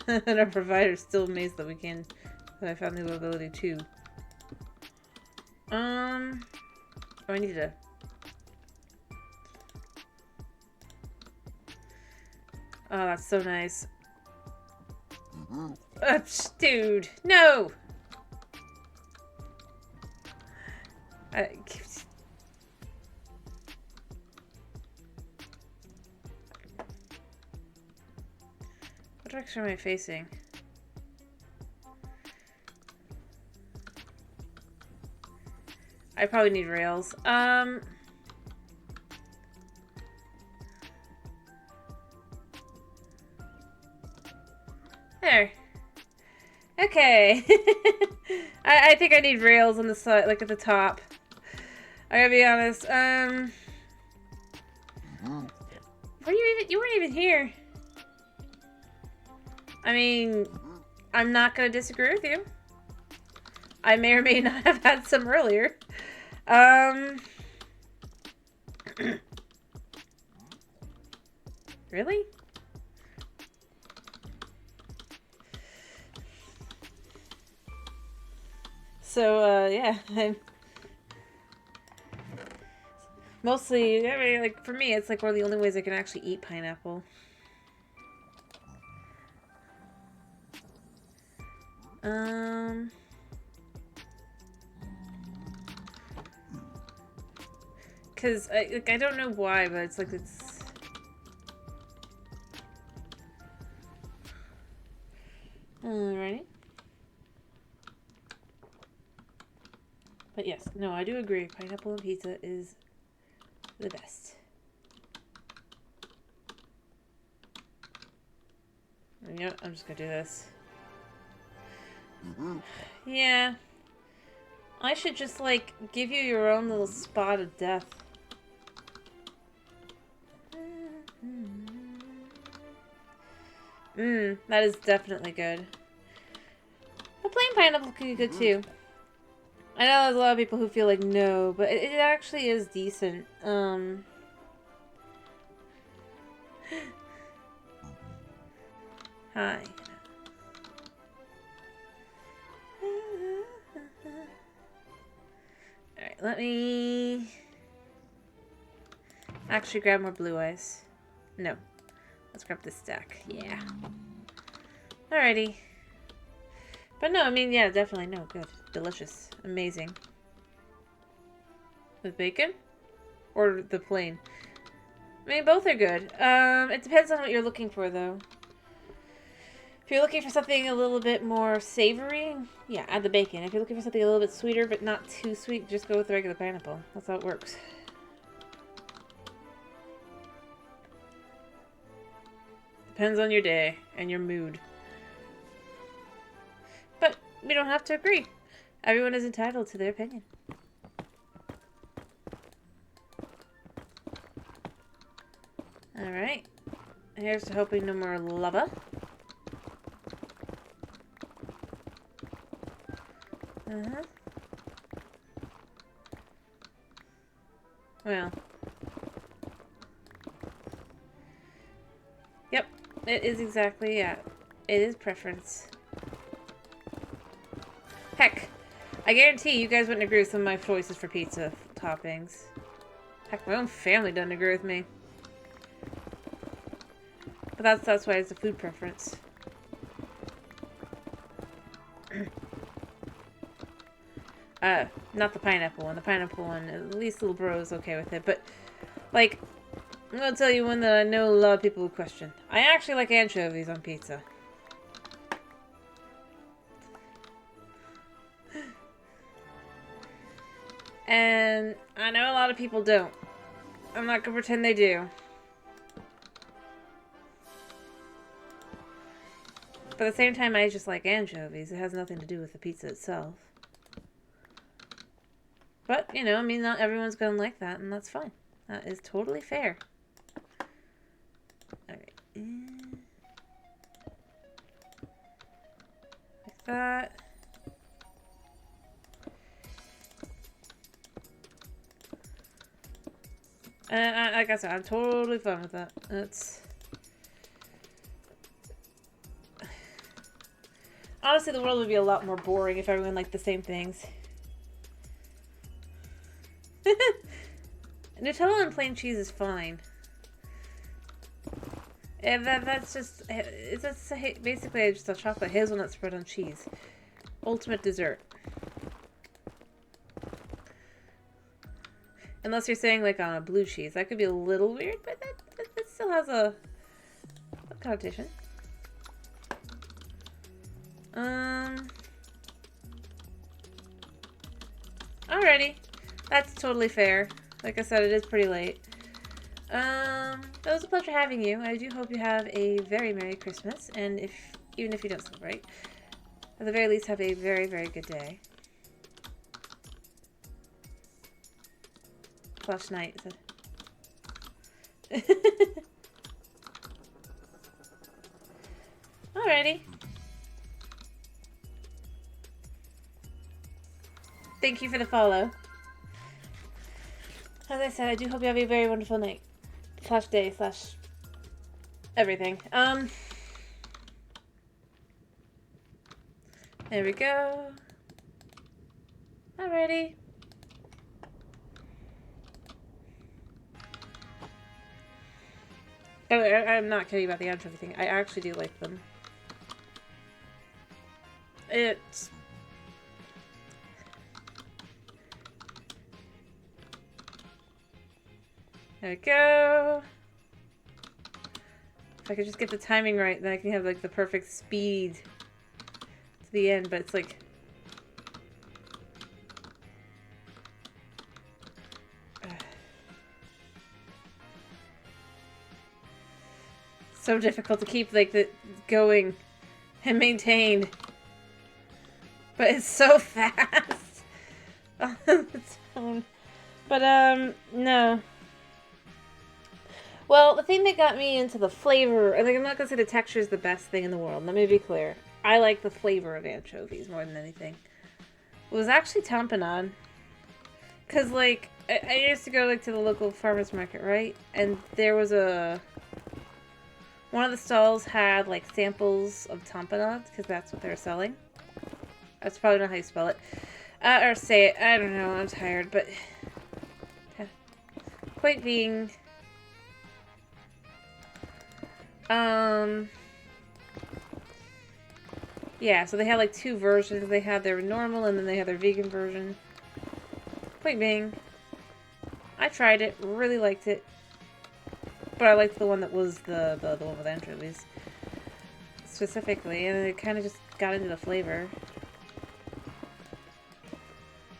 and our provider's still amazed that I found the ability to. Oh, I need to... oh, that's so nice. Dude, no! What direction am I facing? I probably need rails. There. Okay. I think I need rails on the side, like at the top. I gotta be honest. You weren't even here. I mean, I'm not gonna disagree with you. I may or may not have had some earlier. Really? So, yeah. Mostly, I mean, like, for me, it's like one of the only ways I can actually eat pineapple. Because, I don't know why, but it's like, it's... Alrighty. But yes, no, I do agree. Pineapple and pizza is the best. And you know what? I'm just gonna do this. Yeah. I should just, like, give you your own little spot of death. That is definitely good. But plain pineapple could be good too. I know there's a lot of people who feel like no, but it actually is decent. Hi. Alright, let me actually grab more blue eyes. No. Let's grab this stack. Yeah. Alrighty. But no, I mean, yeah, definitely no. Good. Delicious. Amazing. With bacon? Or the plain? I mean, both are good. It depends on what you're looking for, though. If you're looking for something a little bit more savory, yeah, add the bacon. If you're looking for something a little bit sweeter, but not too sweet, just go with the regular pineapple. That's how it works. Depends on your day and your mood. But we don't have to agree. Everyone is entitled to their opinion. Alright. Here's to hoping no more lava. Well. Yep. It is exactly, yeah. It is preference. Heck. I guarantee you guys wouldn't agree with some of my choices for pizza toppings. Heck, my own family doesn't agree with me. But that's why it's a food preference. Not the pineapple one. The pineapple one, at least little bro is okay with it. But, like, I'm gonna tell you one that I know a lot of people would question. I actually like anchovies on pizza. And I know a lot of people don't. I'm not gonna pretend they do. But at the same time, I just like anchovies. It has nothing to do with the pizza itself. But, you know, I mean, not everyone's gonna like that, and that's fine. That is totally fair. Alright. Like that. Like I said, I'm totally fine with that. That's... Honestly, the world would be a lot more boring if everyone liked the same things. Nutella and plain cheese is fine. And that's just... It's basically just a chocolate hazelnut spread on cheese. Ultimate dessert. Unless you're saying, like, on a blue cheese. That could be a little weird, but that still has a connotation. Alrighty. That's totally fair. Like I said, it is pretty late. It was a pleasure having you. I do hope you have a very Merry Christmas, and even if you don't celebrate, at the very least, have a very, very good day. Flash night, is it? Alrighty. Thank you for the follow. As I said, I do hope you have a very wonderful night. Slash day, slash everything. There we go. Alrighty. Oh, I'm not kidding about the anchovy thing. I actually do like them. It's... There we go. If I could just get the timing right, then I can have like the perfect speed to the end, but it's like... so difficult to keep like the going and maintain. But it's so fast on its own. But no. Well, the thing that got me into the flavor, I think I'm not gonna say the texture is the best thing in the world. Let me be clear. I like the flavor of anchovies more than anything. was actually tamponade. Cause like I used to go like to the local farmers market, right? And there was one of the stalls had like samples of tamponade because that's what they were selling. That's probably not how you spell it. Or say it. I don't know. I'm tired, but point being, yeah. So they had like two versions. They had their normal, and then they had their vegan version. Point being, I tried it, really liked it, but I liked the one that was the one with anchovies specifically, and it kind of just got into the flavor.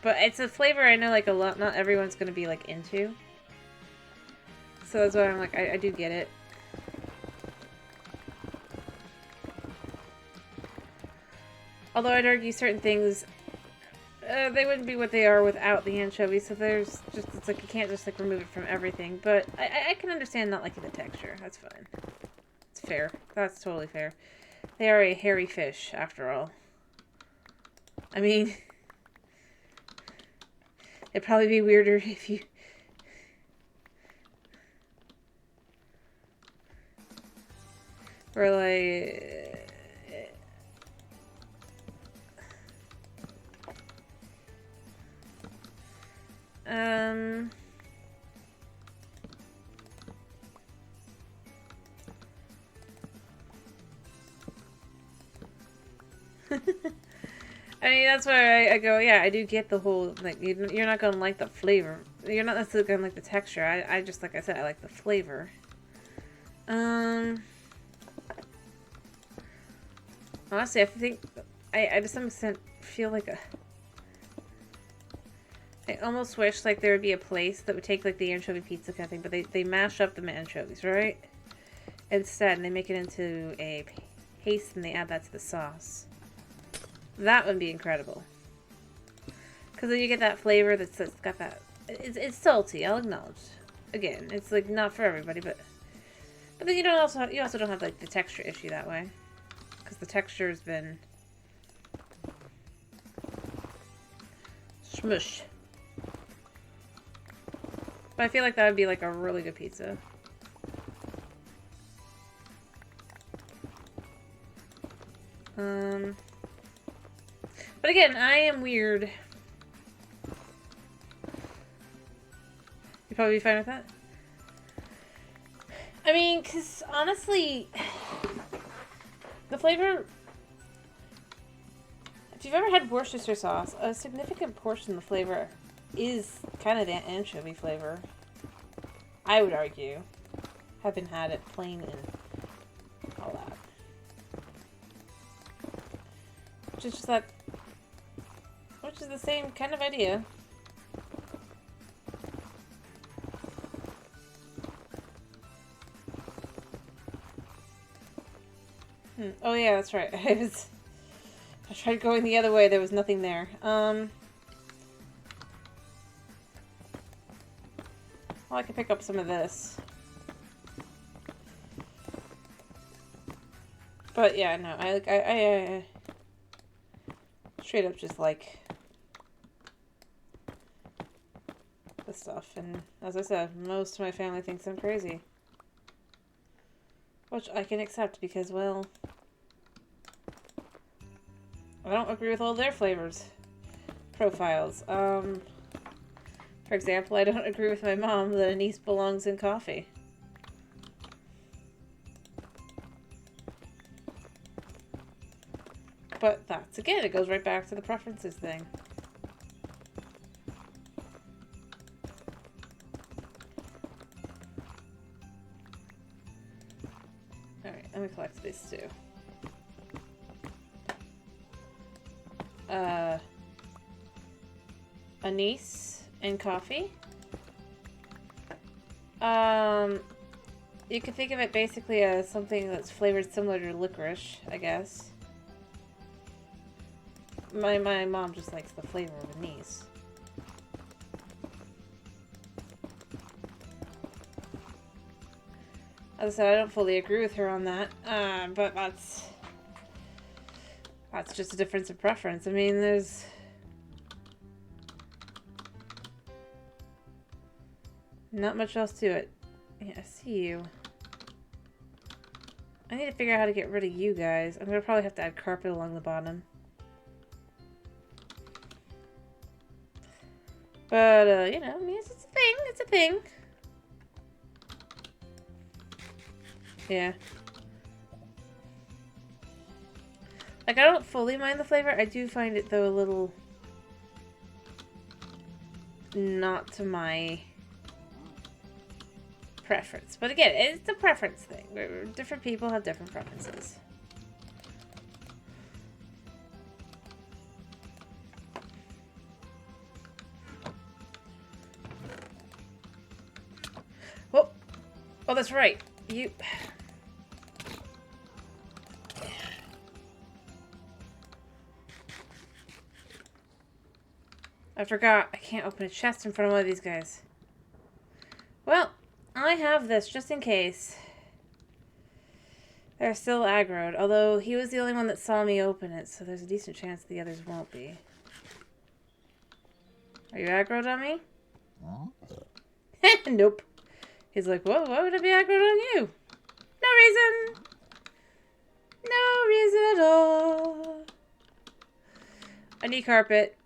But it's a flavor I know like a lot. Not everyone's gonna be like into. So that's why I'm like, I do get it. Although I'd argue certain things, they wouldn't be what they are without the anchovies. So there's just, it's like you can't just like remove it from everything. But I can understand not liking the texture. That's fine. It's fair. That's totally fair. They are a hairy fish, after all. I mean, it'd probably be weirder if you... were like... I mean, that's why I go, yeah, I do get the whole, like, you're not gonna like the flavor. You're not necessarily gonna like the texture. I just, like I said, I like the flavor. Honestly, I think, I to some extent feel like I almost wish, like, there would be a place that would take, like, the anchovy pizza kind of thing, but they mash up the anchovies, right? Instead, and they make it into a paste, and they add that to the sauce. That would be incredible. Because then you get that flavor that's got that... It's salty, I'll acknowledge. Again, it's, like, not for everybody, but then you also don't have, like, the texture issue that way. Because the texture has been... smush. But I feel like that would be, like, a really good pizza. But again, I am weird. You'd probably be fine with that? I mean, because honestly, the flavor... If you've ever had Worcestershire sauce, a significant portion of the flavor is kind of the anchovy flavor. I would argue. Having had it plain and all that. Which is just that... Which is the same kind of idea. Oh yeah, that's right. I tried going the other way, there was nothing there. Well, I could pick up some of this. But yeah, no, I straight up just like the stuff, and as I said, most of my family thinks I'm crazy. Which I can accept because, well, I don't agree with all their flavors profiles. For example, I don't agree with my mom that anise belongs in coffee. But that's, again, it goes right back to the preferences thing. Alright, let me collect these two. Anise and coffee. You could think of it basically as something that's flavored similar to licorice, I guess. My mom just likes the flavor of anise. As I said, I don't fully agree with her on that, but that's just a difference of preference. I mean, there's Not much else to it. Yeah, I see you. I need to figure out how to get rid of you guys. I'm gonna probably have to add carpet along the bottom. But, you know, I mean, it's a thing. It's a thing. Yeah. Like, I don't fully mind the flavor. I do find it, though, a little... not to my preference. But again, it's a preference thing. Different people have different preferences. Oh, oh, that's right. You... I forgot. I can't open a chest in front of one of these guys. Well, I have this just in case. They're still aggroed, although he was the only one that saw me open it, so there's a decent chance the others won't be. Are you aggroed on me? Nope. He's like, whoa, why would I be aggroed on you? No reason. No reason at all. I need carpet.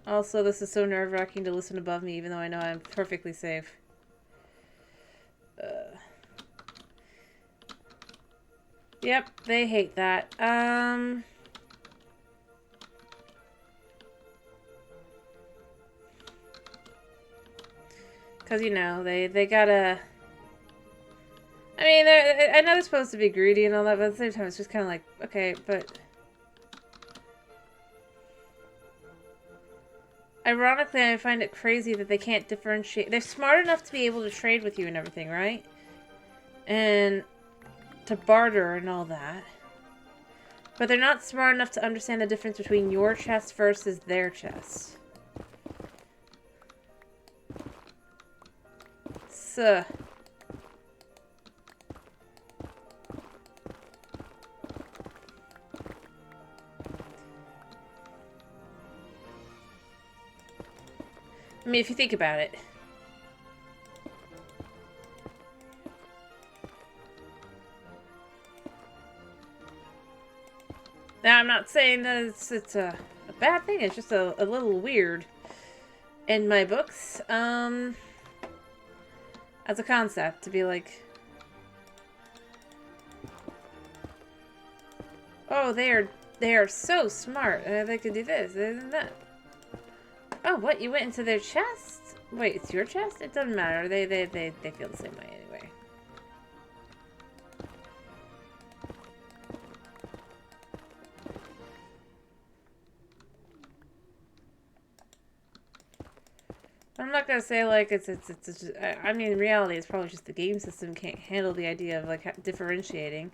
Also, this is so nerve-wracking to listen above me, even though I know I'm perfectly safe. Yep, they hate that. Because, you know, they gotta... I mean, I know they're supposed to be greedy and all that, but at the same time, it's just kind of like, okay, but... Ironically, I find it crazy that they can't differentiate. They're smart enough to be able to trade with you and everything, right? And to barter and all that. But they're not smart enough to understand the difference between your chest versus their chest. So... I mean, if you think about it. Now, I'm not saying that it's a bad thing. It's just a little weird in my books. As a concept, to be like... Oh, they are so smart. They could do this, this, and that. Oh, what? You went into their chest? Wait, it's your chest? It doesn't matter. They feel the same way anyway. I'm not gonna say like it's just, I mean, in reality, it's probably just the game system can't handle the idea of like differentiating.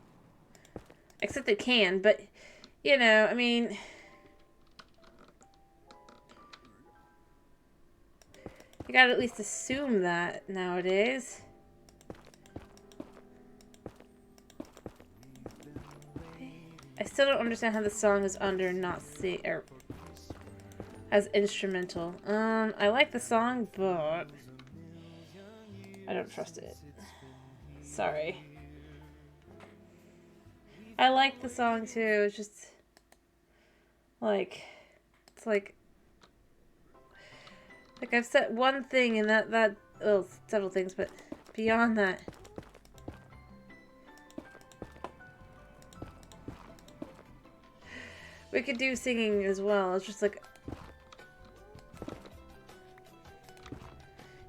Except it can, but you know, I mean. You gotta at least assume that nowadays. I still don't understand how the song is under not see or as instrumental. I like the song, but I don't trust it. Sorry. I like the song too. It's just like it's like I've said one thing and that well, several things, but beyond that. We could do singing as well. It's just like,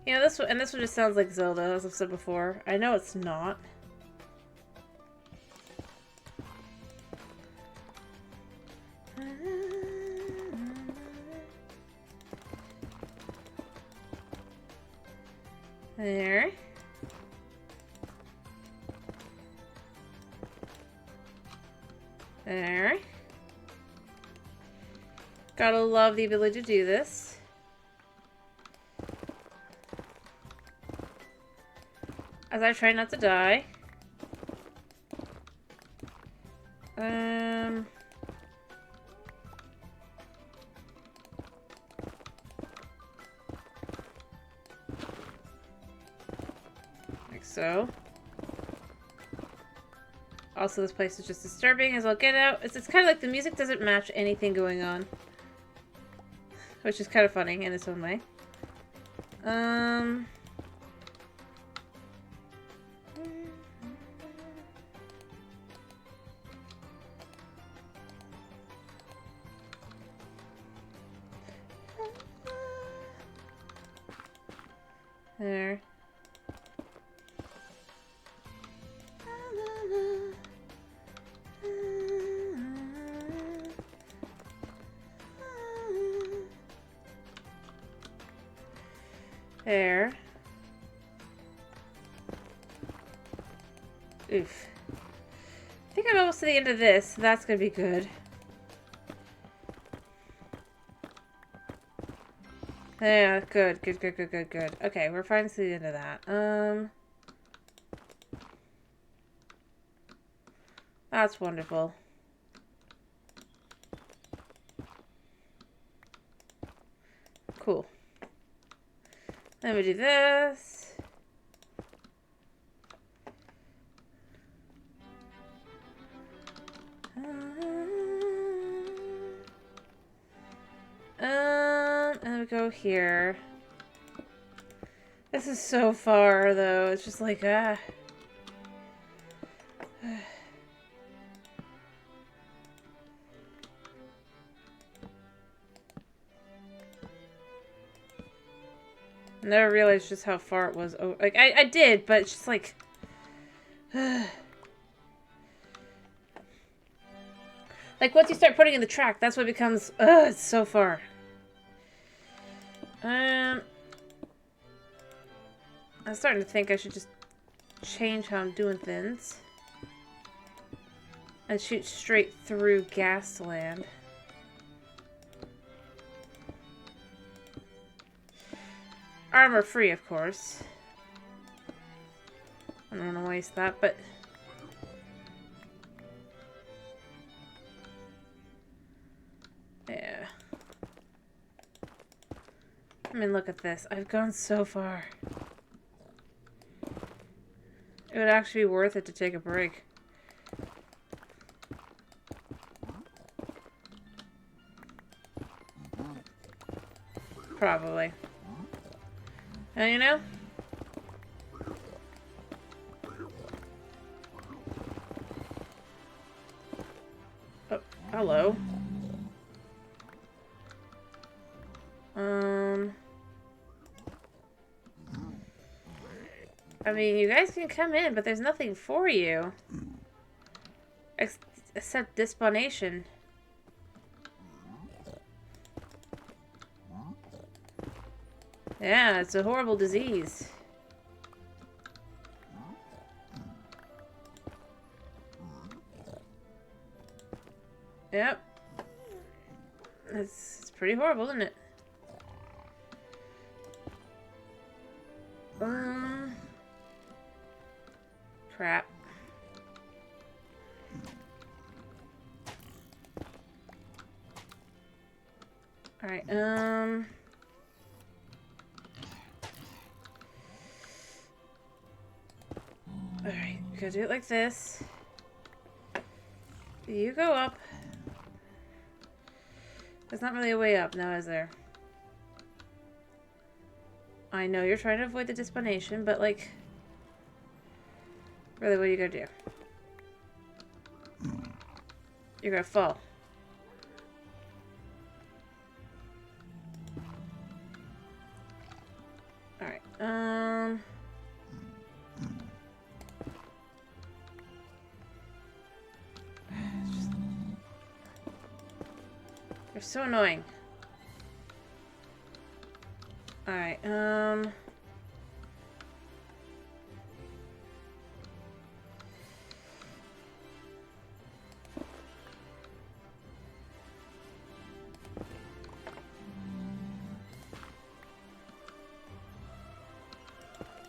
you know, this one just sounds like Zelda, as I've said before. I know it's not. There. There. Gotta love the ability to do this. As I try not to die. so. Also, this place is just disturbing as I'll get out. It's kind of like the music doesn't match anything going on. Which is kind of funny in its own way. There. There. Oof. I think I'm almost to the end of this. So that's gonna be good. Yeah, good, good, good, good, good, good. Okay, we're finally to the end of that. That's wonderful. Cool. Then we do this. And we go here. This is so far, though. It's just like, ah. Never realized just how far it was. Oh, like, I did, but it's just like... like, once you start putting in the track, that's what becomes... it's so far. I'm starting to think I should just change how I'm doing things. And shoot straight through Gasland. Armor free, of course. I don't want to waste that, but... yeah. I mean, look at this. I've gone so far. It would actually be worth it to take a break. Probably. And you know? Oh, hello. I mean, you guys can come in, but there's nothing for you. Except Disponation. Yeah, it's a horrible disease. Yep. It's pretty horrible, isn't it? Crap. Alright, Alright, we gotta do it like this. You go up. There's not really a way up now, is there? I know you're trying to avoid the Disponation, but like... really, what are you gonna do? You're gonna fall. Alright, You're so annoying. Alright,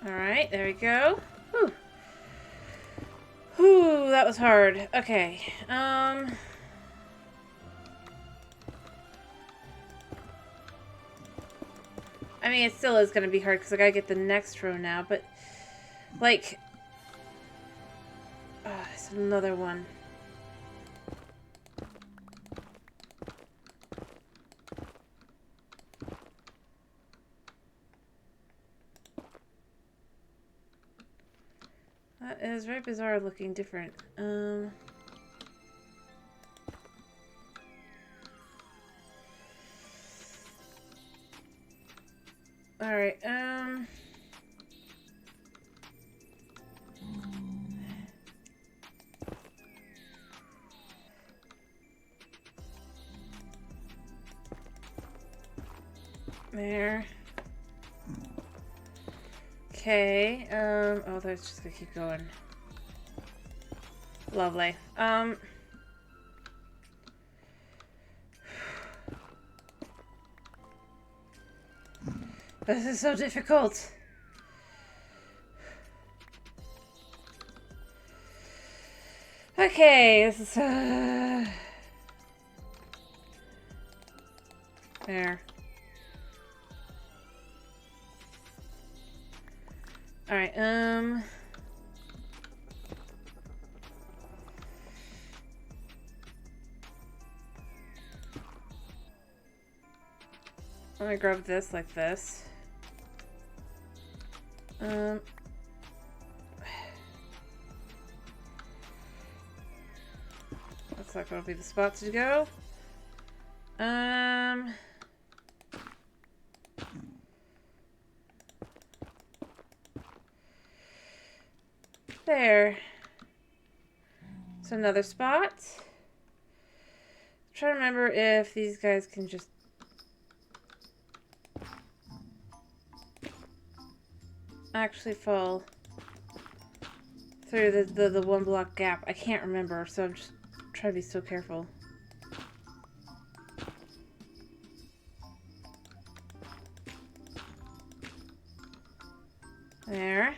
Alright, there we go. Whew. Whew, that was hard. Okay, I mean, it still is going to be hard because I gotta get the next row now, but Like... it's another one. That is very bizarre looking different. Alright, there. Okay, oh, that's just gonna keep going. Lovely. This is so difficult. Okay, this is, there. Alright, let me grab this like this. That's not gonna be the spot to go. There. It's another spot. I'm trying to remember if these guys can just actually fall through the one block gap. I can't remember, so I'm just trying to be so careful. There.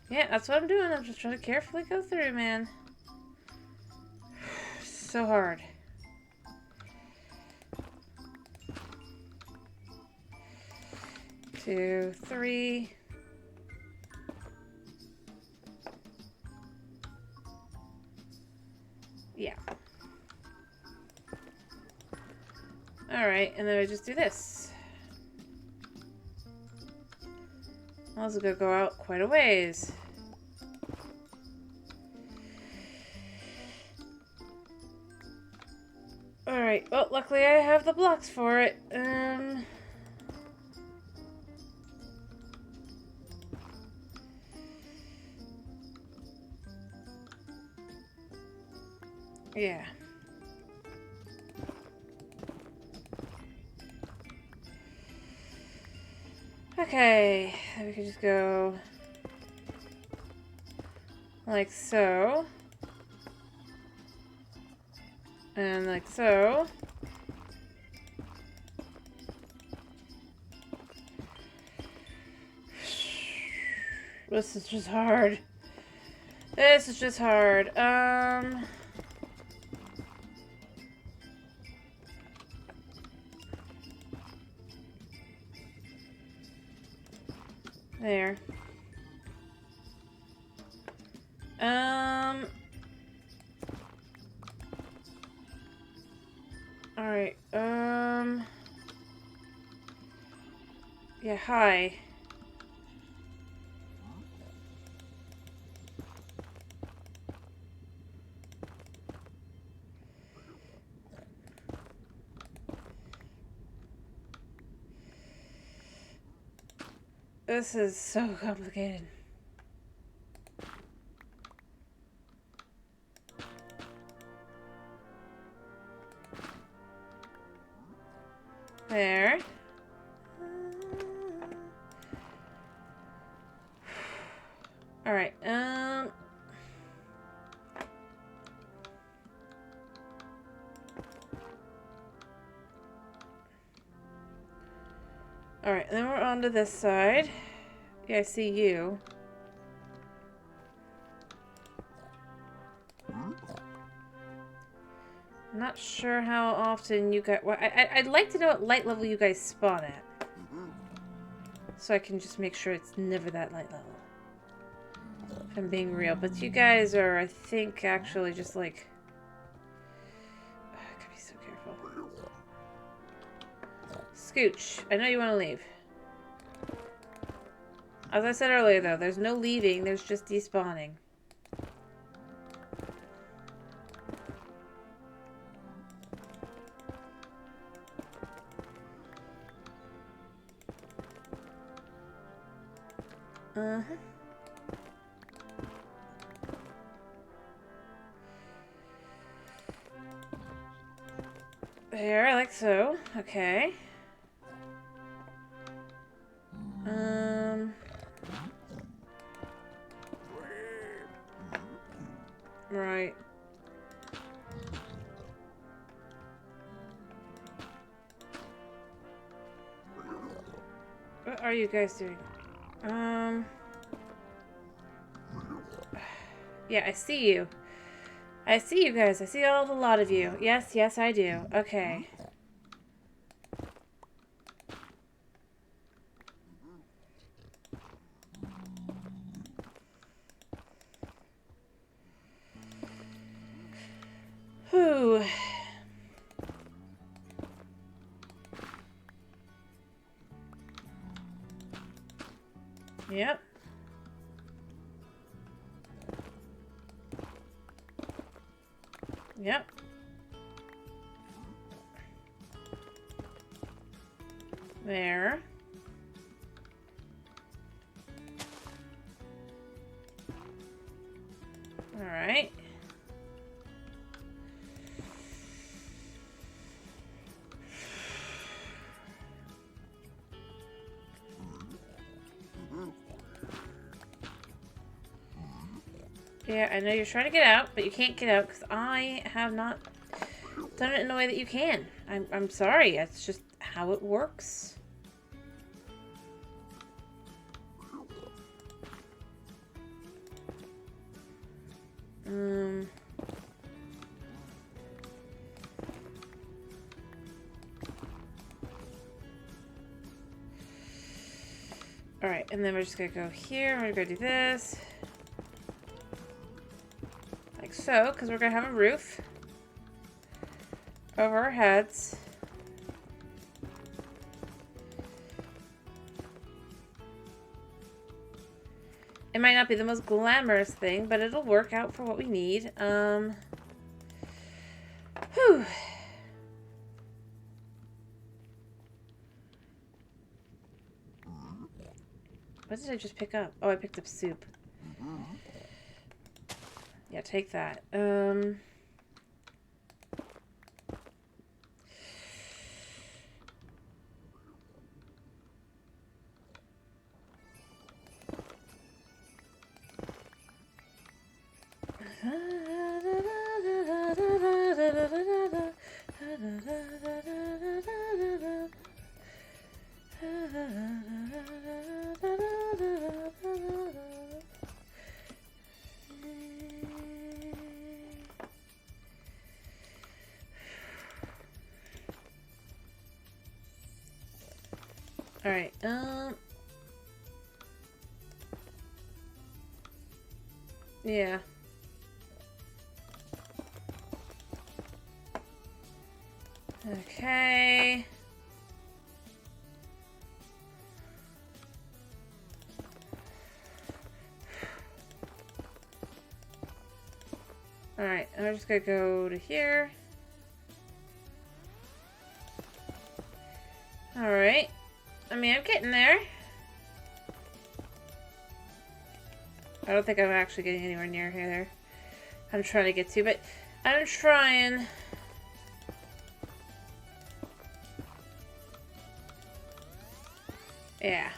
Yeah, that's what I'm doing. I'm just trying to carefully go through, man. So hard. Two, three. Yeah. Alright, and then I just do this. Well, this is gonna go out quite a ways. Alright, well, luckily I have the blocks for it. Yeah. Okay, we can just go like so. And like so. This is just hard. This is just hard. There. Alright, yeah, hi. This is so complicated. There. Alright, Alright, then we're on to this side. Yeah, I see you. I'm not sure how often you guys... Well, I'd like to know what light level you guys spawn at. So I can just make sure it's never that light level. If I'm being real. But you guys are, I think, actually just like... I gotta be so careful. Scooch, I know you want to leave. As I said earlier, though, there's no leaving, there's just despawning. Uh-huh. There, like so. Okay. Right. What are you guys doing? Yeah, I see you. I see you guys. I see all the lot of you. Yes, yes, I do. Okay. Whew. Yep. Yep. There. All right. Yeah, I know you're trying to get out, but you can't get out because I have not done it in a way that you can. I'm sorry. That's just how it works. Alright, and then we're just gonna go here. We're gonna do this. Like so, because we're gonna have a roof over our heads. It might not be the most glamorous thing, but it'll work out for what we need. Whew. What did I just pick up? Oh, I picked up soup. Yeah, take that. All right. Yeah. Okay. All right. I'm just gonna go to here. All right. I mean, I'm getting there. I don't think I'm actually getting anywhere near here. I'm trying to get to, but I'm trying. Yeah.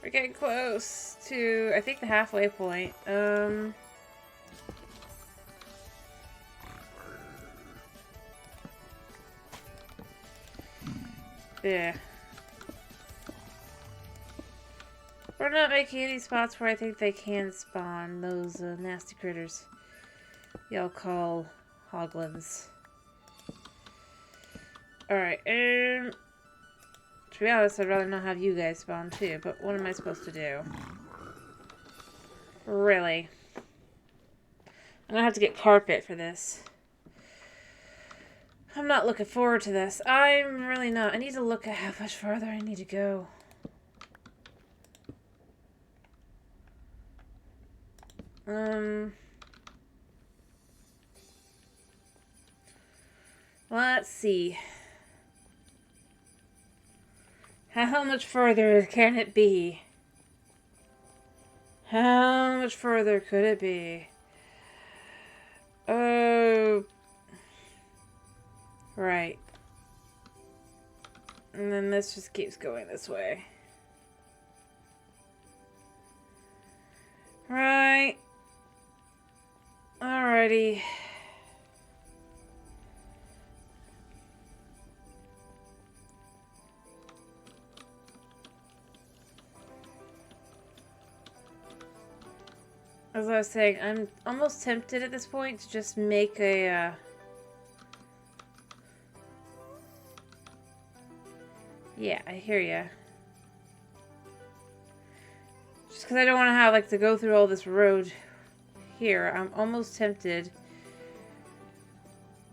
We're getting close to, I think, the halfway point. Yeah. We're not making any spots where I think they can spawn those nasty critters y'all call hoglins. Alright, To be honest, I'd rather not have you guys spawn too, but what am I supposed to do? Really? I'm gonna have to get carpet for this. I'm not looking forward to this. I'm really not. I need to look at how much farther I need to go. Let's see. How much further can it be? How much further could it be? Oh. Right. And then this just keeps going this way. Right. Alrighty. As I was saying, I'm almost tempted at this point to just make a, Yeah, I hear ya. Just because I don't want to have, like, to go through all this road here. I'm almost tempted.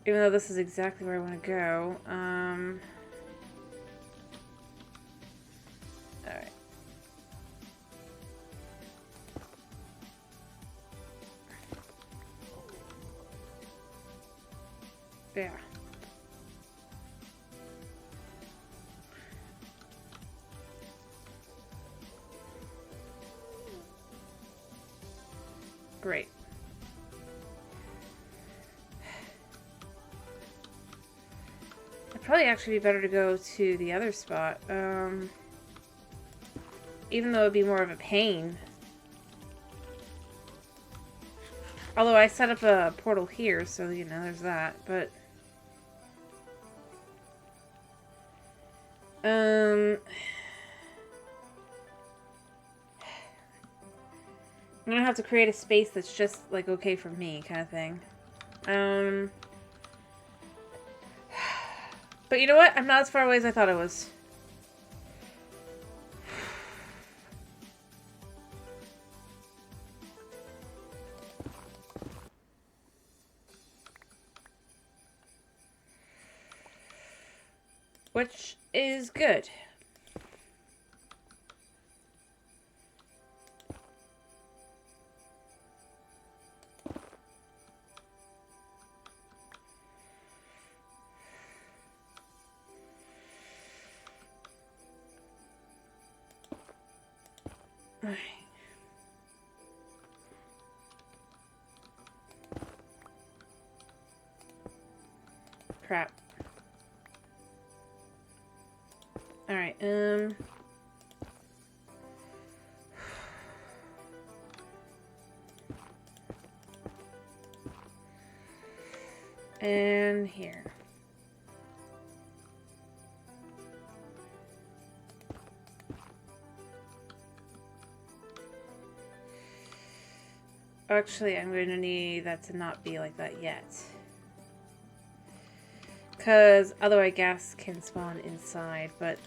Even though this is exactly where I want to go. Alright. Yeah. Great. It'd probably actually be better to go to the other spot. Even though it'd be more of a pain. Although I set up a portal here, so, you know, there's that, but... I'm gonna have to create a space that's just, like, okay for me, kind of thing. But you know what? I'm not as far away as I thought I was. Which is good. Alright. Crap. Alright, and here. Actually, I'm going to need that to not be like that yet. Because otherwise gas can spawn inside, but...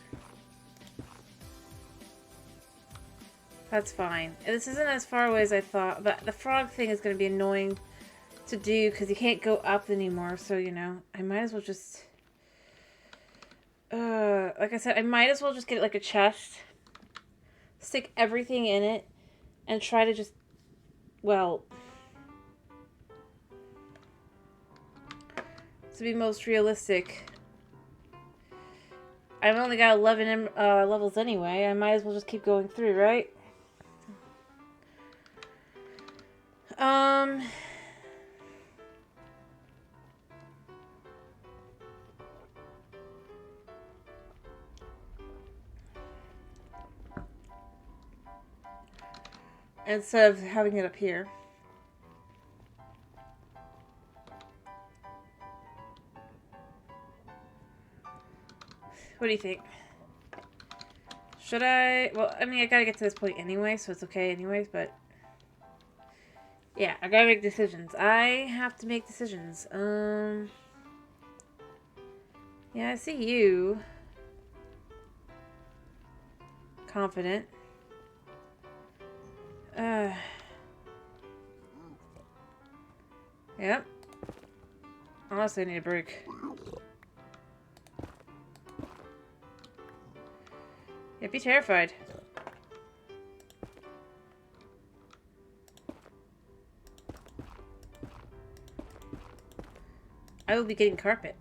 that's fine. This isn't as far away as I thought, but the frog thing is going to be annoying to do because you can't go up anymore, so, you know, I might as well just... like I said, I might as well just get, like, a chest, stick everything in it, and try to just... well, to be most realistic, I've only got 11 levels anyway. I might as well just keep going through, right? Instead of having it up here. What do you think? Should I? Well, I mean, I gotta get to this point anyway, so it's okay anyways, but... yeah, I gotta make decisions. I have to make decisions. Yeah, I see you. confident. Yep. Honestly, I need a break. Yeah, be terrified. I will be getting carpet.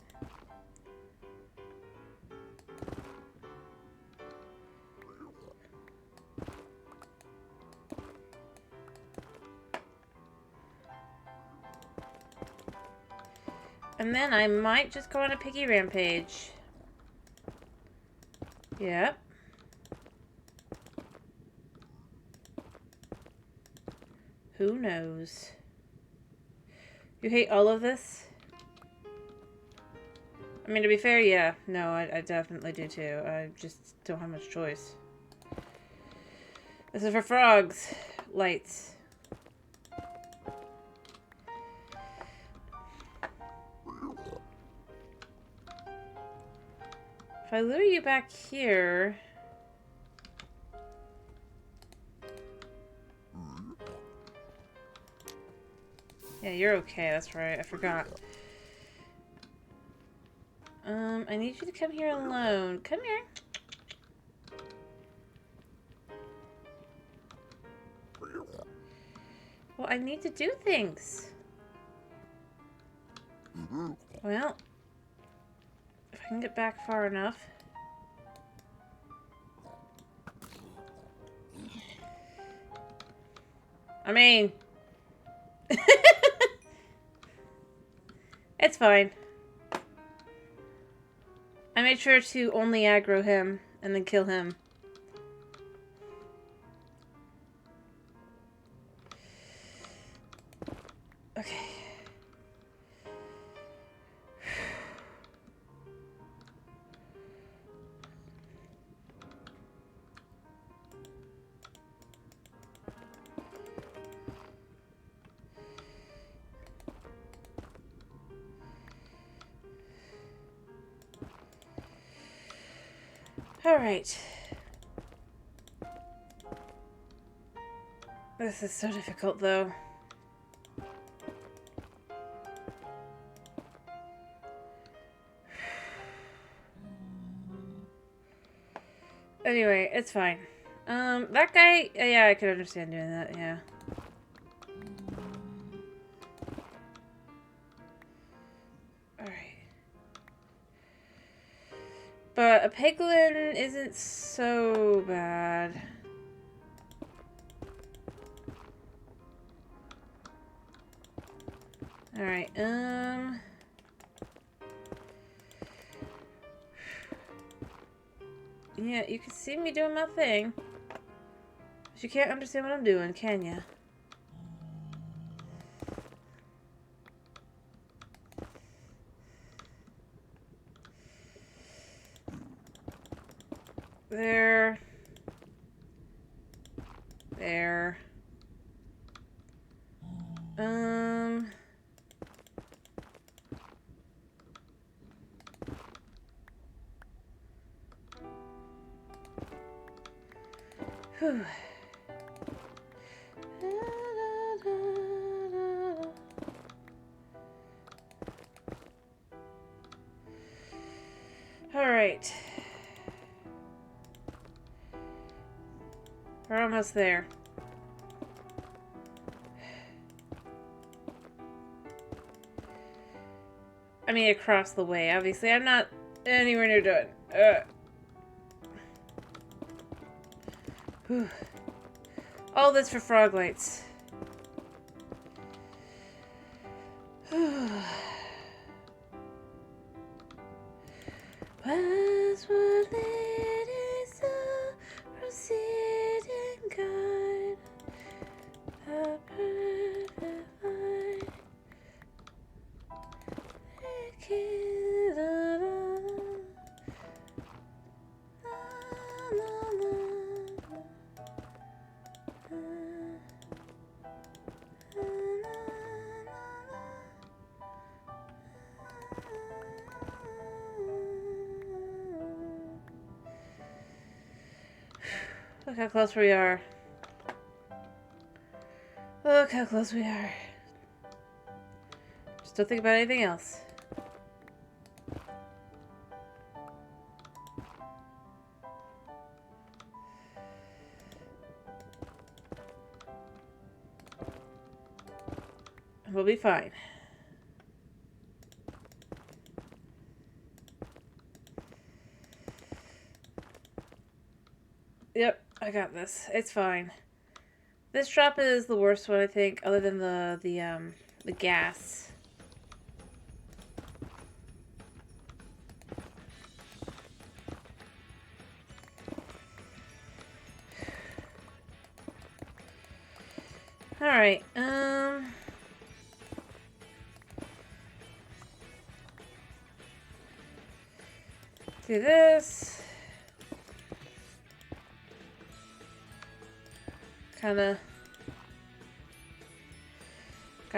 And then I might just go on a piggy rampage. Yep. Who knows? You hate all of this? I mean, to be fair, yeah. No, I definitely do too. I just don't have much choice. This is for frogs. Lights. If I lure you back here... Yeah, you're okay. That's right. I forgot. I need you to come here alone. Come here. Well, I need to do things. Well, if I can get back far enough. I mean... It's fine. I made sure to only aggro him and then kill him. Okay. All right. This is so difficult, though. Anyway, it's fine. That guy, yeah, I could understand doing that, yeah. Alright. But a piglin isn't so bad. Alright, yeah, you can see me doing my thing. But you can't understand what I'm doing, can ya? There. There. Whew. All right. We're almost there. I mean, across the way. Obviously, I'm not anywhere near done. Whew. All this for frog lights. Westward leading soul, proceeding guide, the perfect light. Look how close we are. Look how close we are. Just don't think about anything else. We'll be fine. Yep, I got this. It's fine. This drop is the worst one, I think, other than the gas. All right. Do this. Gotta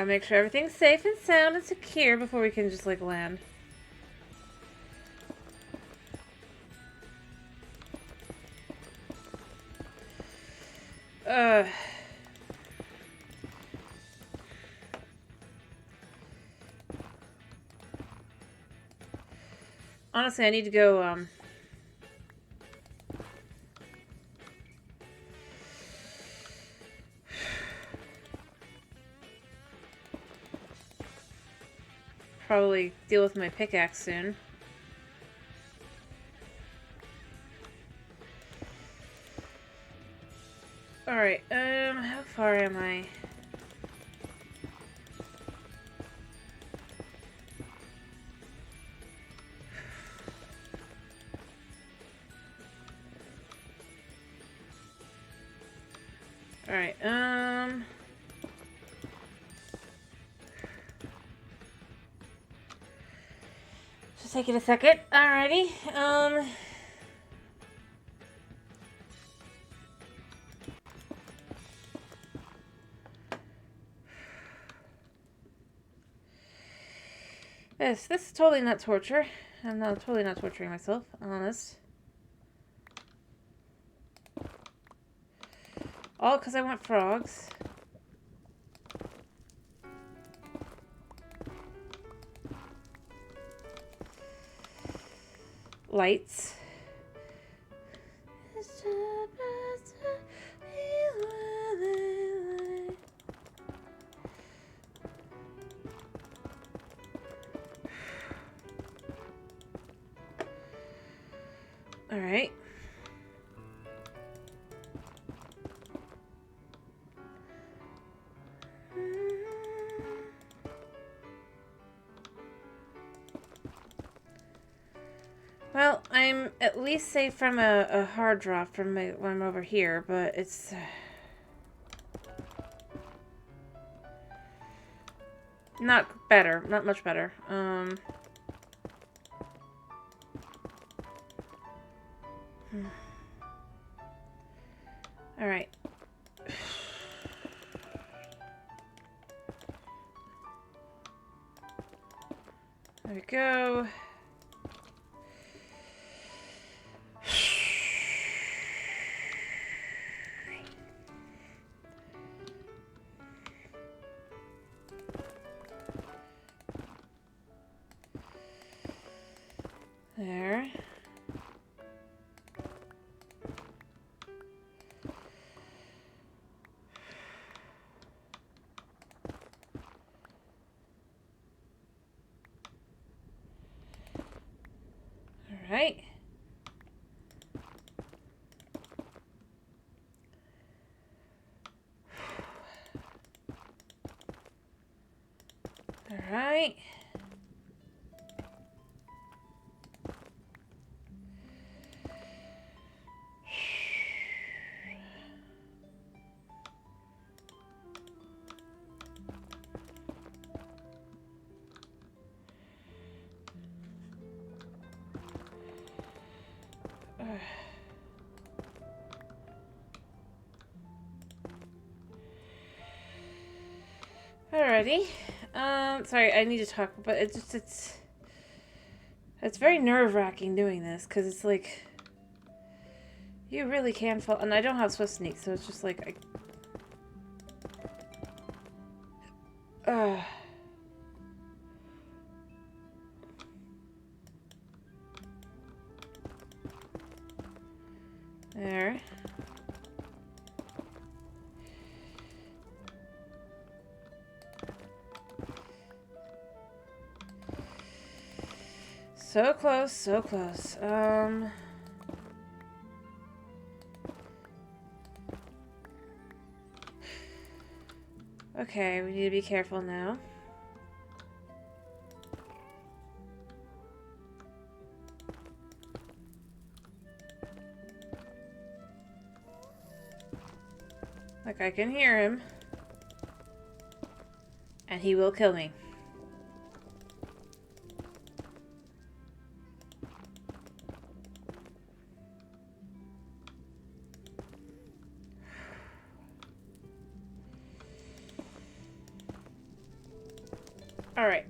make sure everything's safe and sound and secure before we can just, like, land. Honestly, I need to go, probably deal with my pickaxe soon. Alright, how far am I? Alright, just taking a second. Alrighty, this is totally not torture. I'm not totally not torturing myself, honest. All because I want frogs. Lights. All right. Well, I'm at least safe from a hard drop from when I'm over here, but it's... not better. Not much better. Alright. There we go. There. All right. All right. Alrighty. Sorry, I need to talk, but it's very nerve-wracking doing this, because it's like, You really can fall. And I don't have Swift Sneak, so it's just like... There. So close, so close. Okay, we need to be careful now. Like, I can hear him. And he will kill me. Alright.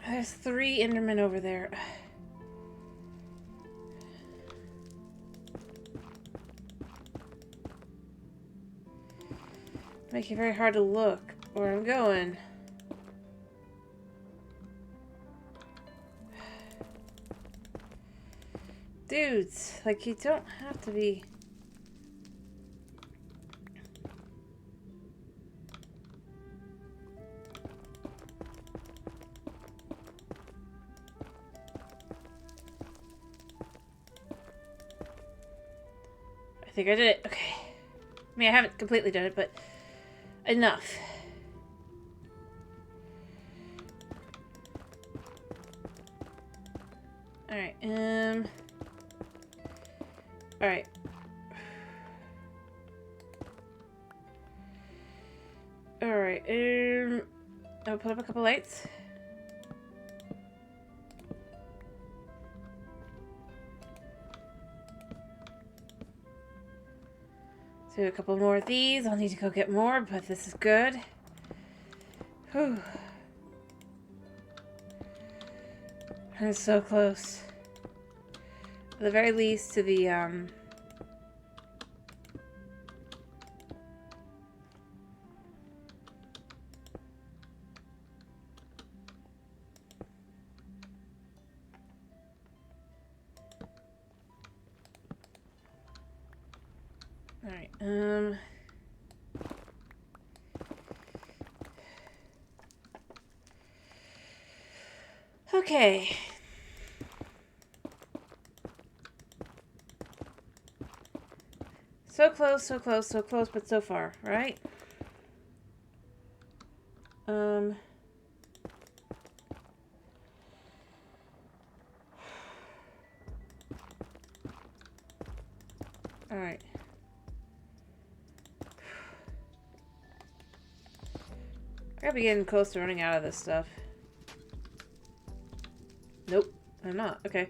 There's 3 Endermen over there. Make it very hard to look where I'm going. Dudes, like, you don't have to be... I think I did it. Okay. I mean, I haven't completely done it, but enough. Alright, Alright. Alright, I'll put up a couple lights. Do a couple more of these. I'll need to go get more, but this is good. Whew. I'm so close. At the very least to the, Alright, okay. So close, so close, so close, but so far, right? Alright. I gotta be getting close to running out of this stuff. Nope, I'm not. Okay.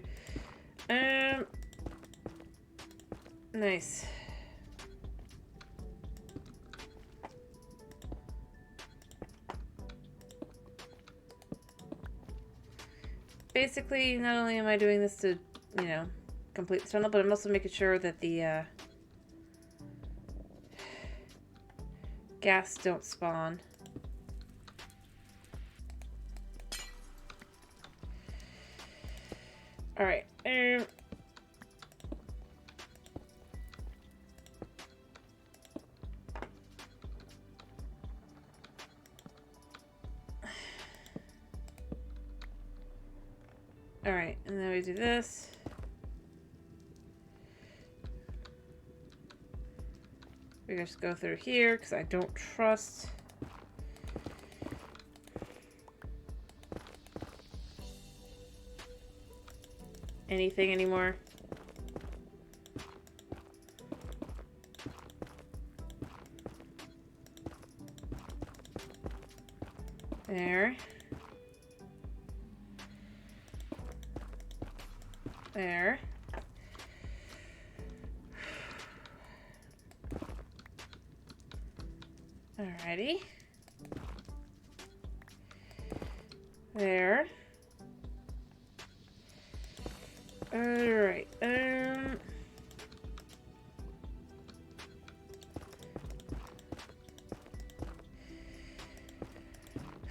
Nice. Basically, not only am I doing this to, you know, complete the tunnel, but I'm also making sure that the, gas don't spawn. Alright, Alright, and then we do this. We just go through here, because I don't trust... anything anymore. There. There. Alrighty. There. Alright,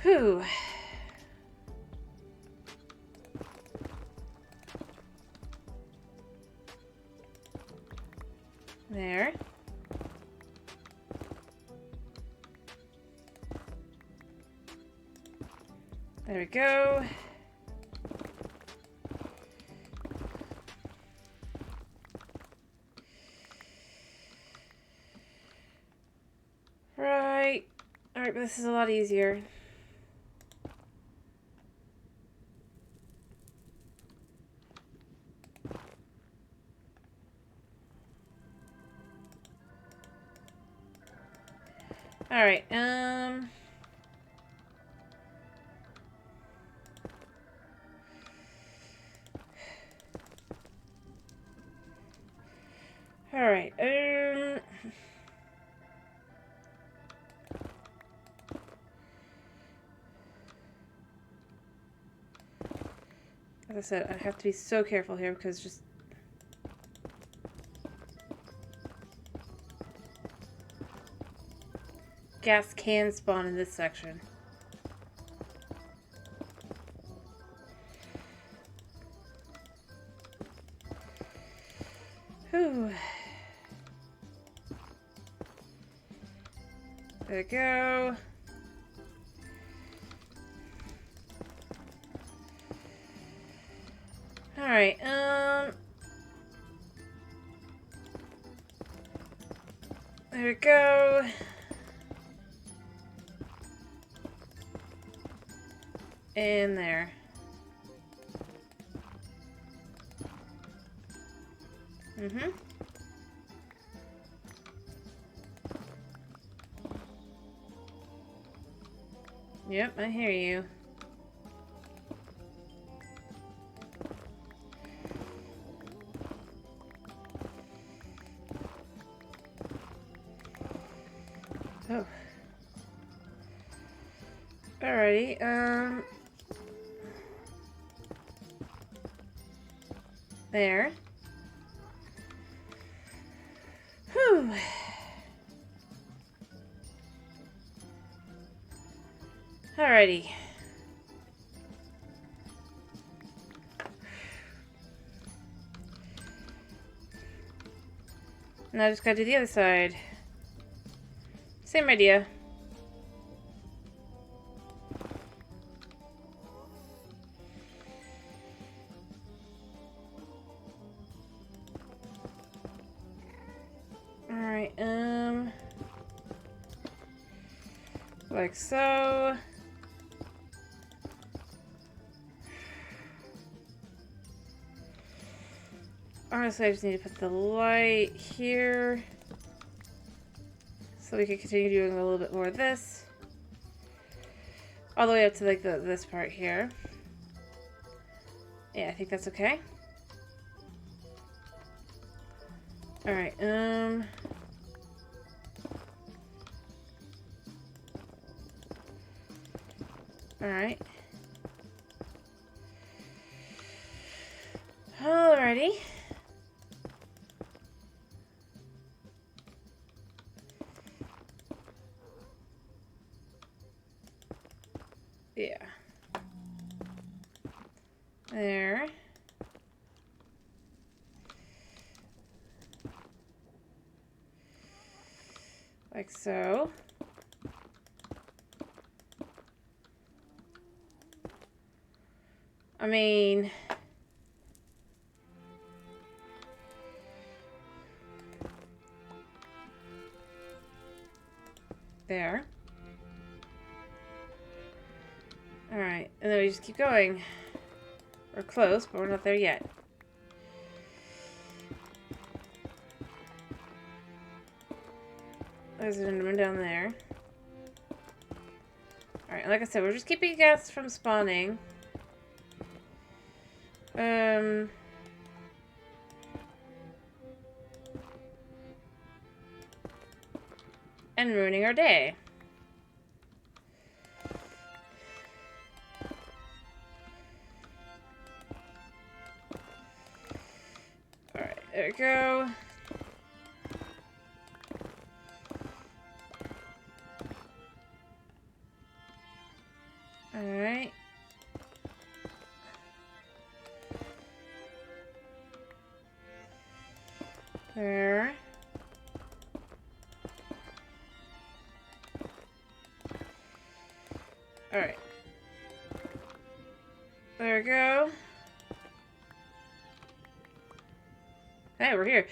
whew. There. There we go. Right. Alright, but this is a lot easier. Alright, Alright, as I said, I have to be so careful here because just... gas can spawn in this section. Whew. There we go. Alright, there we go. And there. Mm-hmm. Yep, I hear you. Oh. Alrighty, there. Whew. Alrighty. Now I just gotta do the other side. Same idea. Alright, like so. Honestly, I just need to put the light here so we can continue doing a little bit more of this. All the way up to like this part here. Yeah, I think that's okay. Alright, alright. Alrighty. Yeah. There. Like so. I mean... there. Alright, and then we just keep going. We're close, but we're not there yet. There's an enderman down there. Alright, like I said, we're just keeping gas from spawning. And ruining our day. There we go. Alright. There. Alright. There we go. Hey, we're here.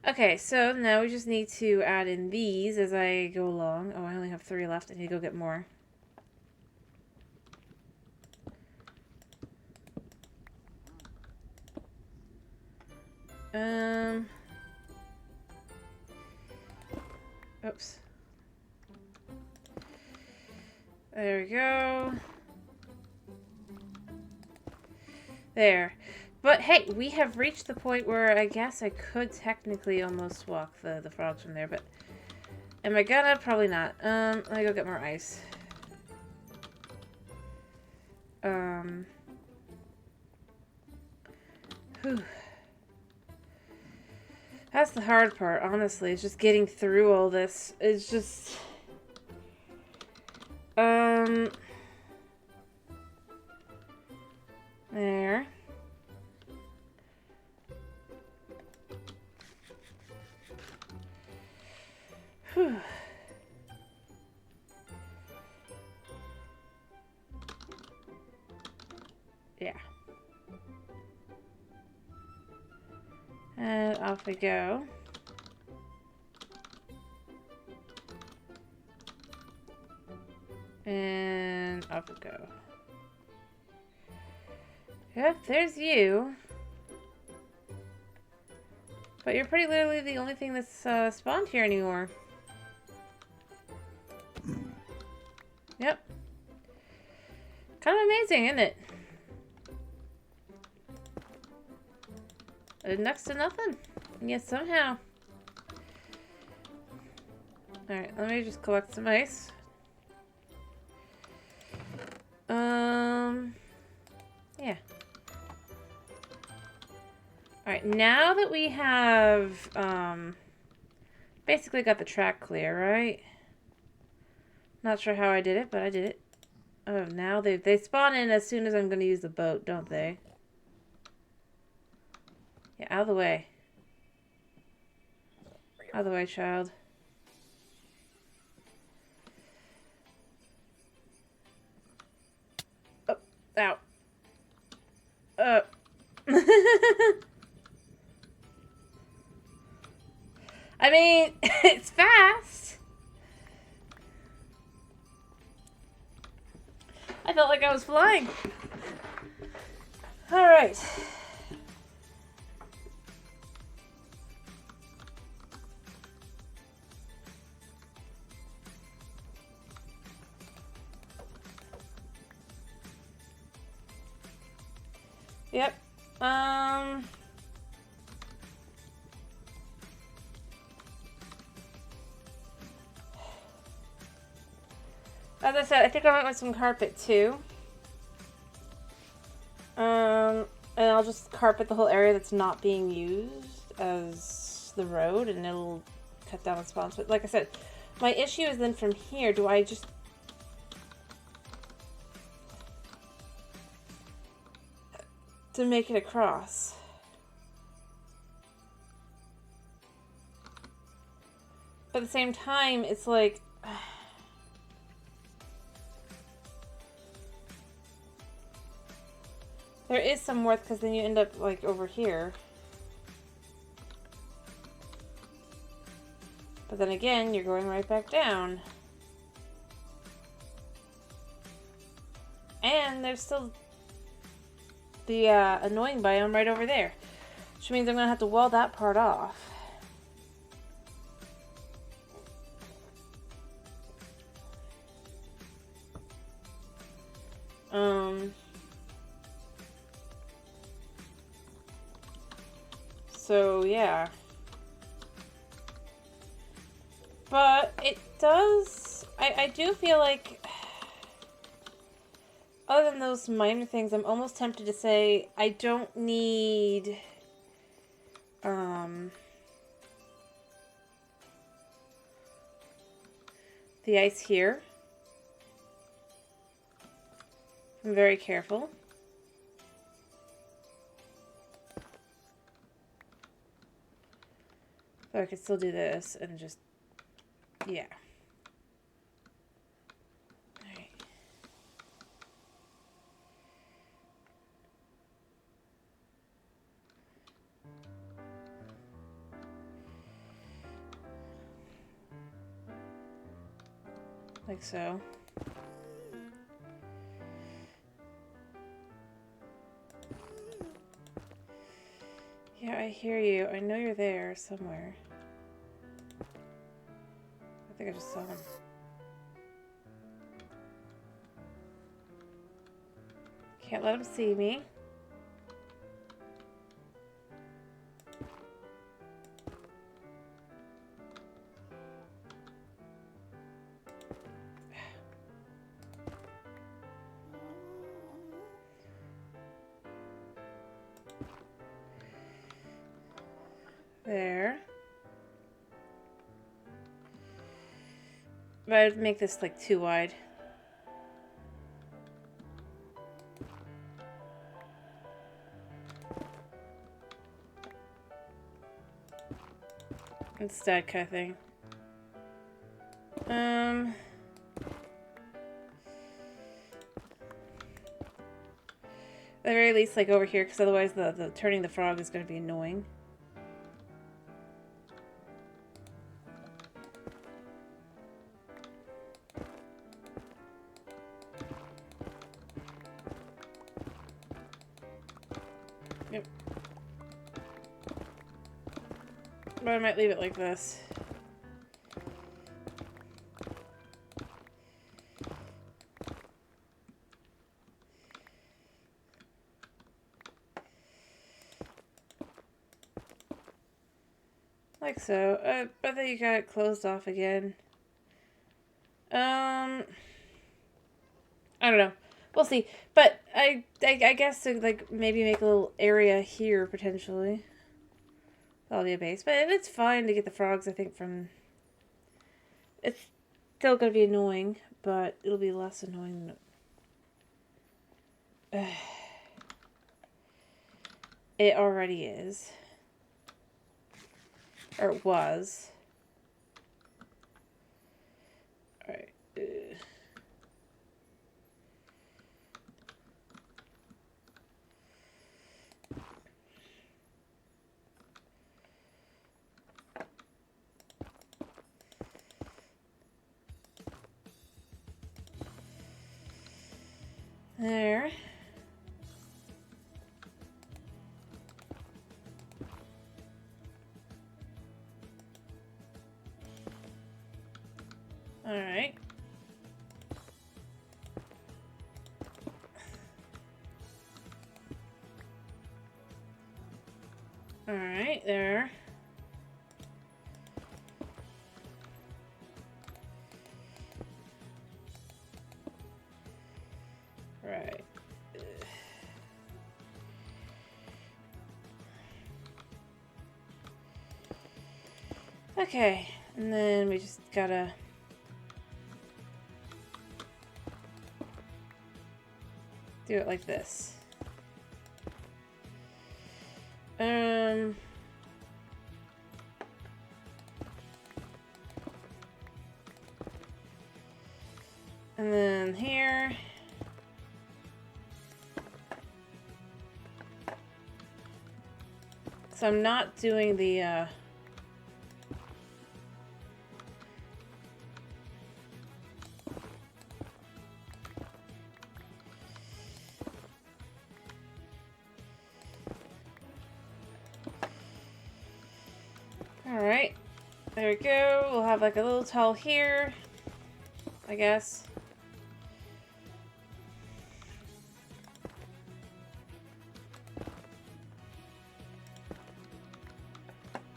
Okay, so now we just need to add in these as I go along. Oh, I only have 3 left. I need to go get more. Oops. There we go. There. But hey, we have reached the point where I guess I could technically almost walk the frogs from there, but am I gonna? Probably not. Let me go get more ice. Whew. That's the hard part, honestly. It's just getting through all this. It's just... There. Whew. Yeah. And off we go. And off we go. Yep, there's you. But you're pretty literally the only thing that's spawned here anymore. Yep. Kind of amazing, isn't it? Next to nothing. Yet somehow. Alright, let me just collect some ice. Yeah. Alright, now that we have, basically got the track clear, right? Not sure how I did it, but I did it. Oh, now they spawn in as soon as I'm going to use the boat, don't they? Yeah, out of the way. Out of the way, child. Oh, ow. I mean, it's fast. I felt like I was flying. All right. Yep. As I said, I think I went with some carpet too. And I'll just carpet the whole area that's not being used as the road, and it'll cut down the spawns. But like I said, my issue is then from here, do I just... to make it across. But at the same time, it's like... there is some worth, because then you end up, like, over here. But then again, you're going right back down. And there's still the annoying biome right over there. Which means I'm going to have to wall that part off. So, yeah. But it does... I do feel like... other than those minor things, I'm almost tempted to say I don't need the ice here. I'm very careful. But I could still do this and just, yeah. Alright. Like so. Yeah, I hear you. I know you're there somewhere. I think I just saw him. Can't let him see me. There. But I'd make this like too wide. Instead kind of thing. At the very least, like over here, because otherwise the turning the frog is going to be annoying. Yep. But I might leave it like this. Like so. I think you got it closed off again. I don't know. We'll see. But I guess to like maybe make a little area here potentially. That'll be a base. But it's fine to get the frogs, I think, from... It's still gonna be annoying, but it'll be less annoying than... It already is. Or it was. Alright. There. Alright. Alright, there. Right. Okay, and then we just gotta... do it like this. And then here. So I'm not doing the Alright. There we go. We'll have like a little towel here, I guess.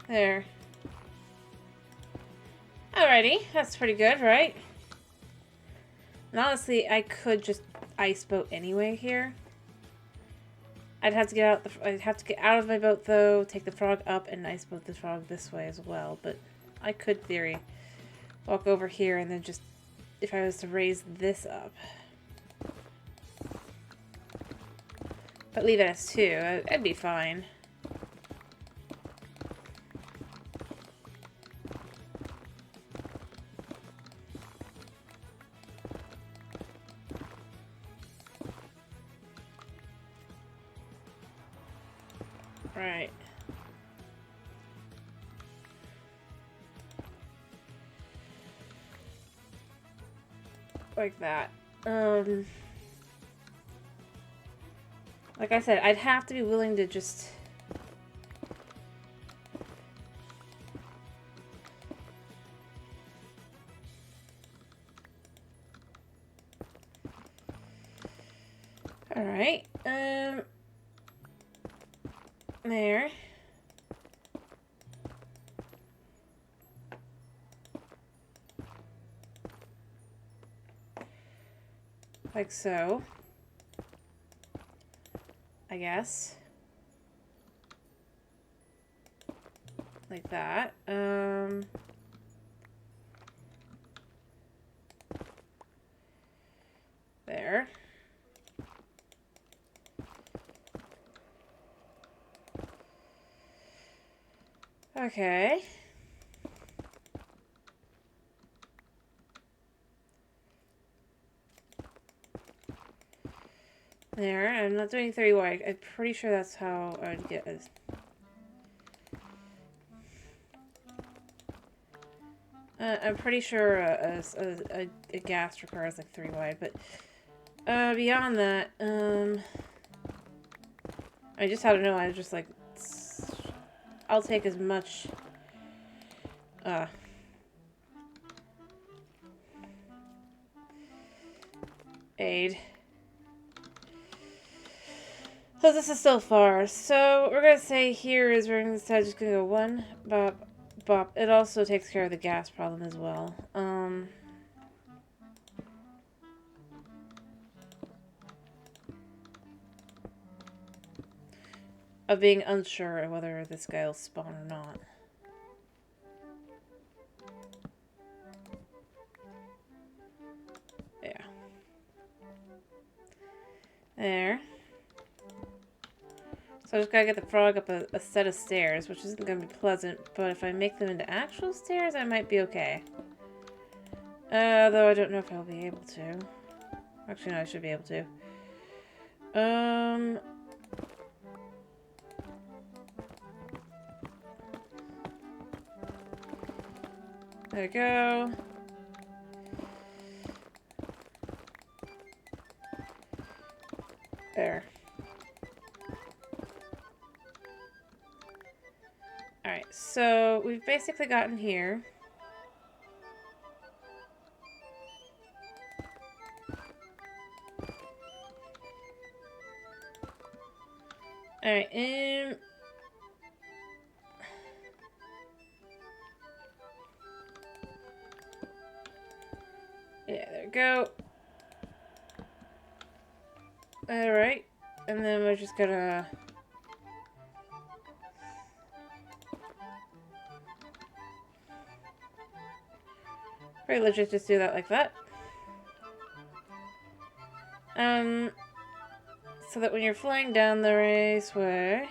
There. Alrighty, that's pretty good, right? And honestly, I could just ice boat anyway here. I'd have to get out of my boat though, take the frog up, and ice boat the frog this way as well. But I could, theory, walk over here and then just, if I was to raise this up, but leave it as 2, I'd be fine. Right. Like that. Like I said, I'd have to be willing to just... Alright, there. Like so. I guess. Like that. There. Okay. There. I'm not doing 30 wide. I'm pretty sure that's how I'd get it. I'm pretty sure a gas requires like 3 wide, but beyond that, I just had to know. I was just like, I'll take as much aid. So this is still far. So what we're gonna say here is we're instead just gonna go 1 bop bop. It also takes care of the gas problem as well. Of being unsure of whether this guy will spawn or not. Yeah. There. So I just gotta get the frog up a set of stairs, which isn't gonna be pleasant, but if I make them into actual stairs, I might be okay. Though I don't know if I'll be able to. Actually, no, I should be able to. There we go. There. Alright, so we've basically gotten here. Alright, yeah, there we go. Alright, and then we're just gonna... Pretty legit just do that like that. So that when you're flying down the raceway...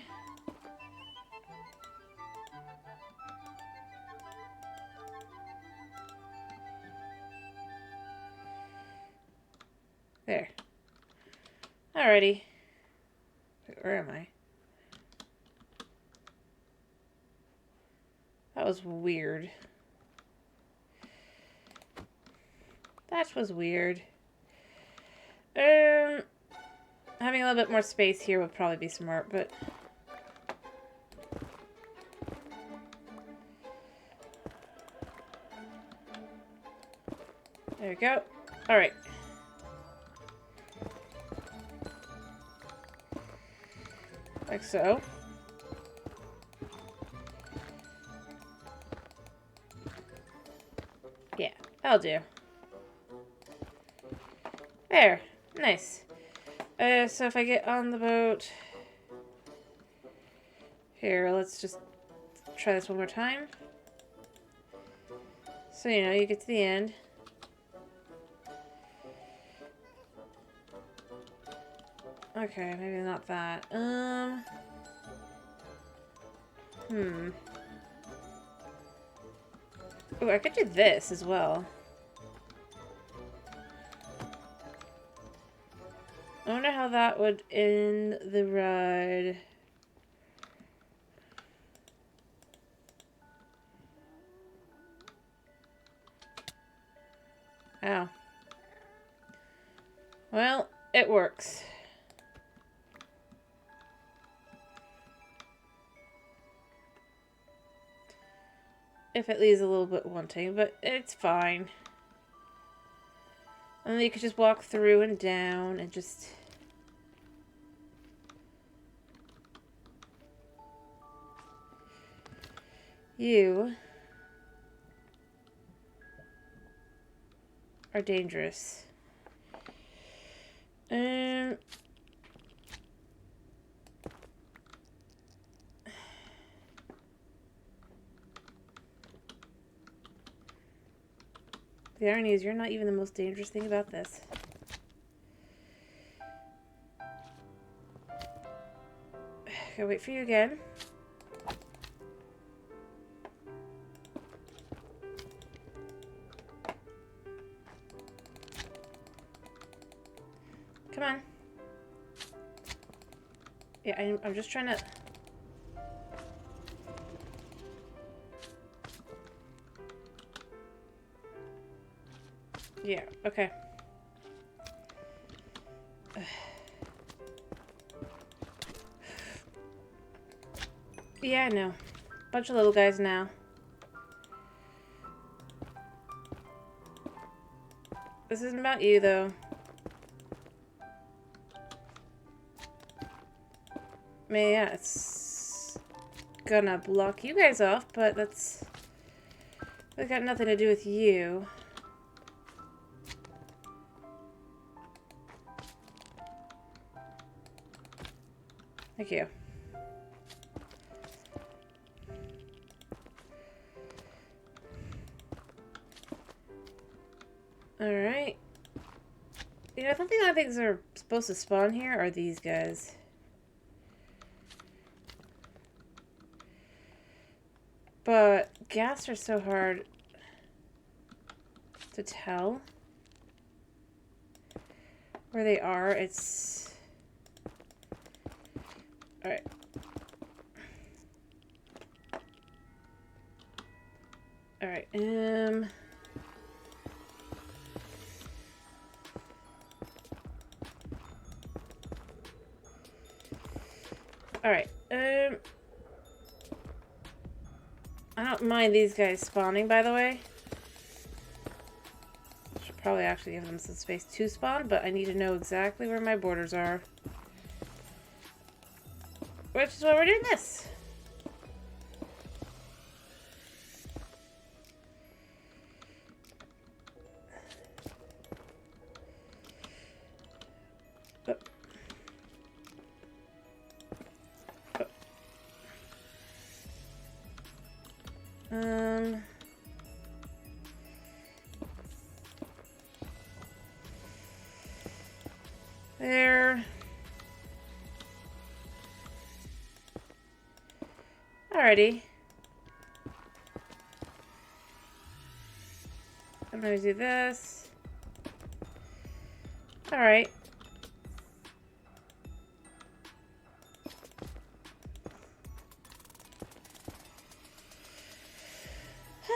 There. Alrighty. Where am I? That was weird. That was weird. Having a little bit more space here would probably be smart, but... There we go. Alright. Like so. Yeah, that'll do. There. Nice. So if I get on the boat... Here, let's just try this one more time. So, you know, you get to the end. Okay, maybe not that. Oh, I could do this as well. I wonder how that would end the ride. Ow. Well, it works. If it leaves a little bit wanting, but it's fine. And then you could just walk through and down and just... You are dangerous. The irony is you're not even the most dangerous thing about this. Gotta wait for you again. Come on. Yeah, I'm just trying to... Yeah, okay. Yeah, I know. Bunch of little guys now. This isn't about you, though. I mean, yeah, it's gonna block you guys off, but that's got nothing to do with you. Thank you. Alright. You know, I don't think the only things that are supposed to spawn here are these guys. But ghast are so hard to tell where they are. It's... Alright. Alright, Alright, I don't mind these guys spawning, by the way. Should probably actually give them some space to spawn, but I need to know exactly where my borders are. Which is why we're doing this. There. Alrighty. I'm gonna do this. Alright.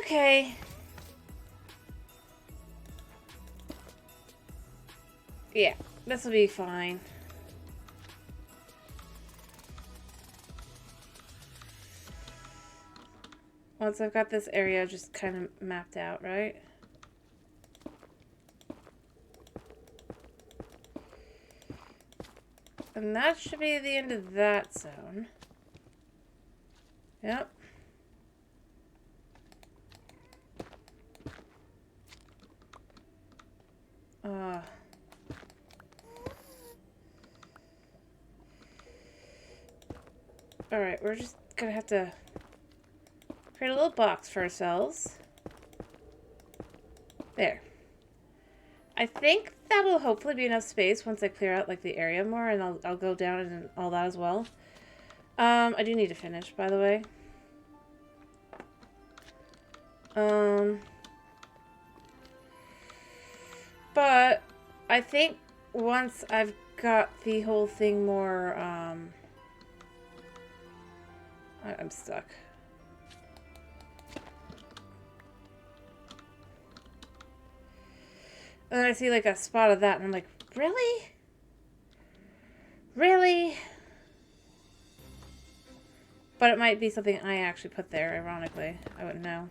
Okay. Yeah, this will be fine. Once I've got this area just kind of mapped out, right? And that should be the end of that zone. Yep. Alright, we're just gonna have to create a little box for ourselves. There. I think that'll hopefully be enough space once I clear out like the area more, and I'll go down and all that as well. I do need to finish, by the way. But I think once I've got the whole thing more, I'm stuck. And then I see like a spot of that and I'm like, really? Really? But it might be something I actually put there, ironically. I wouldn't know.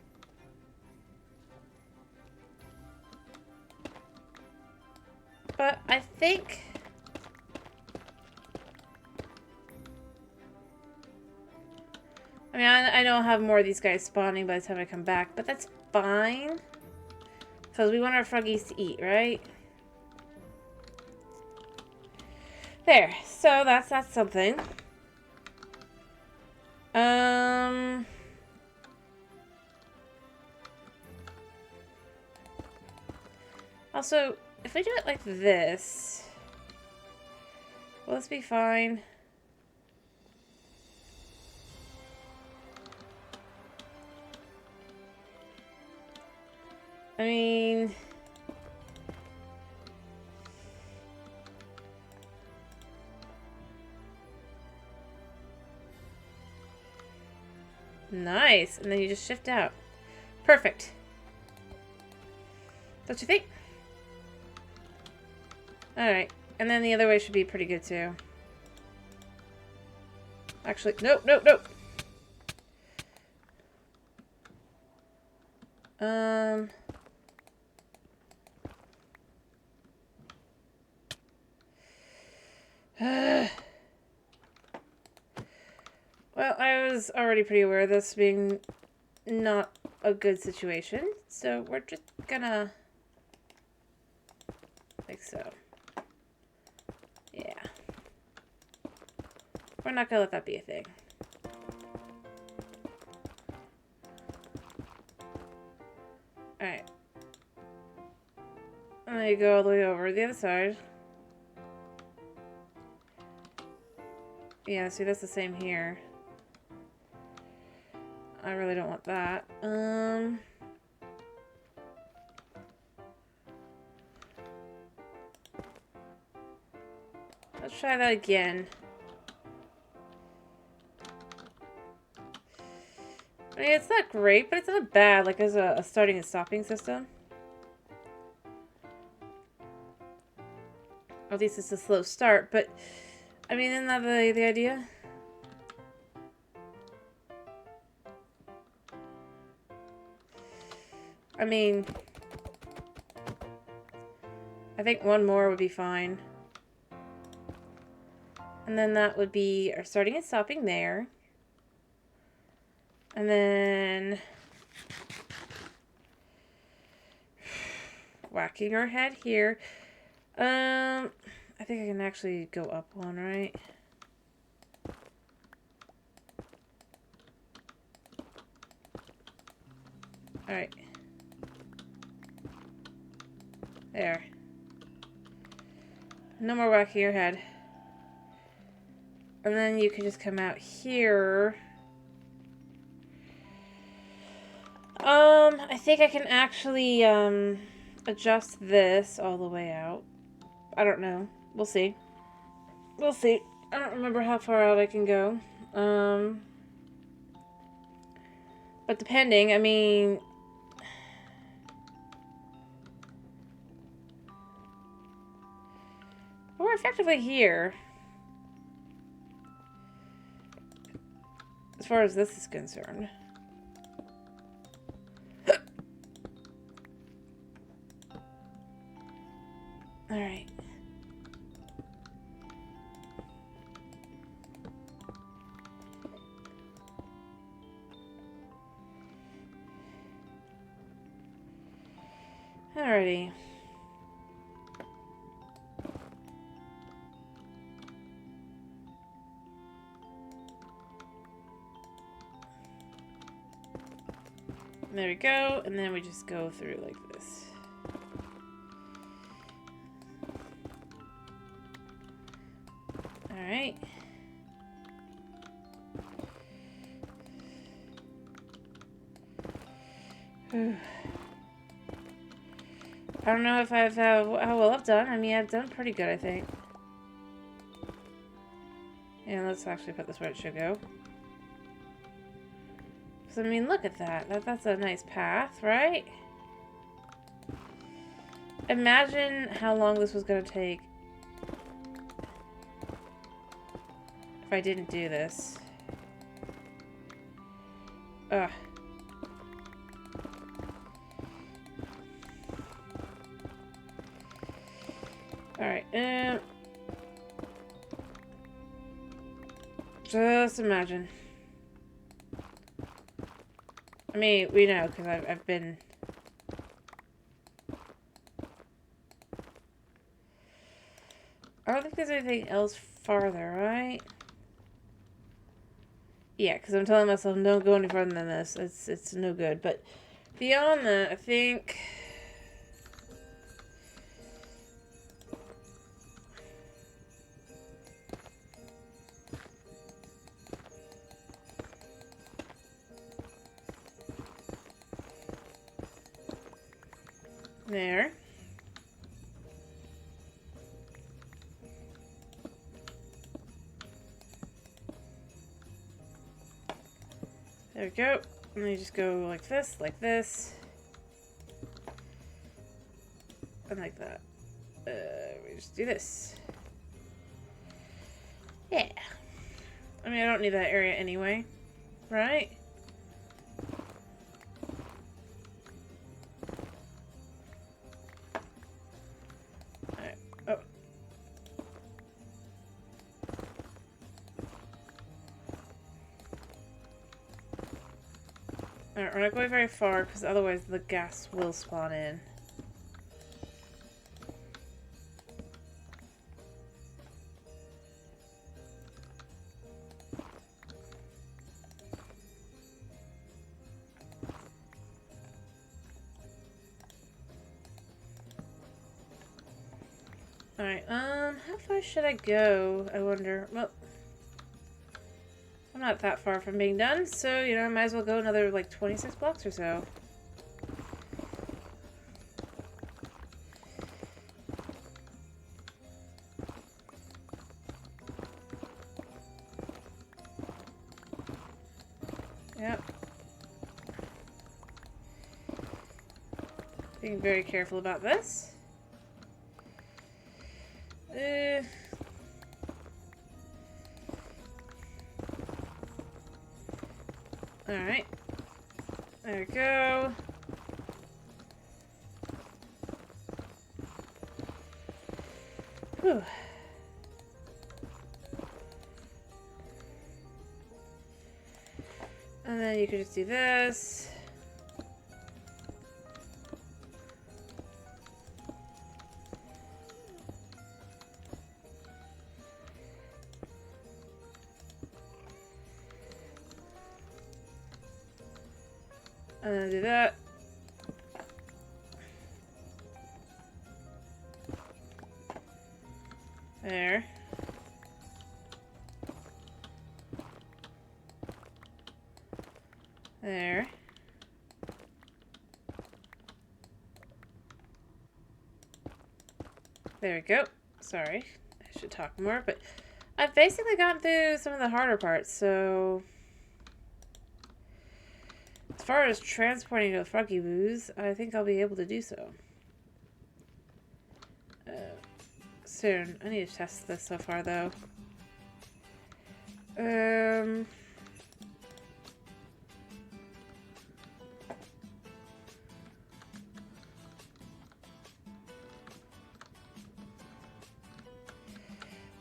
But I think... I mean, I know I'll have more of these guys spawning by the time I come back, but that's fine. Because we want our froggies to eat, right? There. So that's something. Also, if we do it like this, will this be fine? I mean... Nice. And then you just shift out. Perfect. Don't you think? Alright. And then the other way should be pretty good too. Actually, nope, nope, nope. Well, I was already pretty aware of this being not a good situation, so we're just gonna... like so. Yeah. We're not gonna let that be a thing. Alright. And then you go all the way over to the other side. Yeah, see, that's the same here. I really don't want that. Let's try that again. I mean, it's not great, but it's not bad, like as a starting and stopping system. At least it's a slow start, but I mean, isn't that the idea? I mean, I think one more would be fine. And then that would be our starting and stopping there. And then whacking our head here. I think I can actually go up one, right? Alright. There. No more whacking your head. And then you can just come out here. I think I can actually, adjust this all the way out. I don't know. We'll see. We'll see. I don't remember how far out I can go. But depending, I mean... we're effectively here. As far as this is concerned. Alright. Alrighty. There we go, and then we just go through like this. Alright. I don't know if I've how well I've done. I mean, I've done pretty good, I think. And let's actually put this where it should go. So, I mean, look at that. That's a nice path, right? Imagine how long this was going to take if I didn't do this. Ugh. Alright, just imagine. I mean, we know, because I've been... I don't think there's anything else farther, right? Yeah, because I'm telling myself, don't go any further than this. It's no good, but beyond that, I think... There. There we go. And then you just go like this, and like that. We just do this. Yeah. I mean, I don't need that area anyway, right? Alright. Oh. Alright, we're not going very far because otherwise the gas will spawn in. Alright, how far should I go? I wonder. Well, I'm not that far from being done, so, you know, I might as well go another, like, 26 blocks or so. Yep. Being very careful about this. Alright. There we go. Whew. And then you could just do this. And then do that. There. There. There we go. Sorry. I should talk more, but I've basically gotten through some of the harder parts, so... As far as transporting to the Froggy Woos, I think I'll be able to do so. Soon. I need to test this so far, though.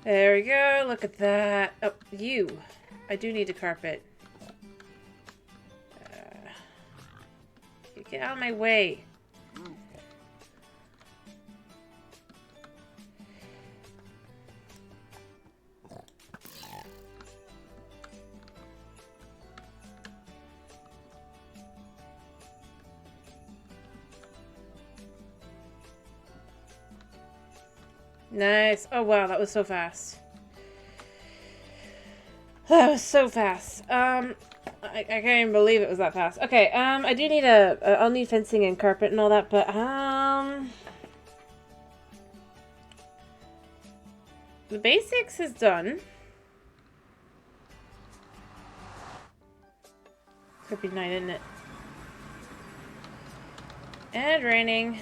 There we go. Look at that. Oh, you. I do need a carpet. Get out of my way. Nice. Oh, wow, that was so fast. That was so fast. I can't even believe it was that fast. Okay, I do need I'll need fencing and carpet and all that, but, the basics is done. Could be night, isn't it? And raining.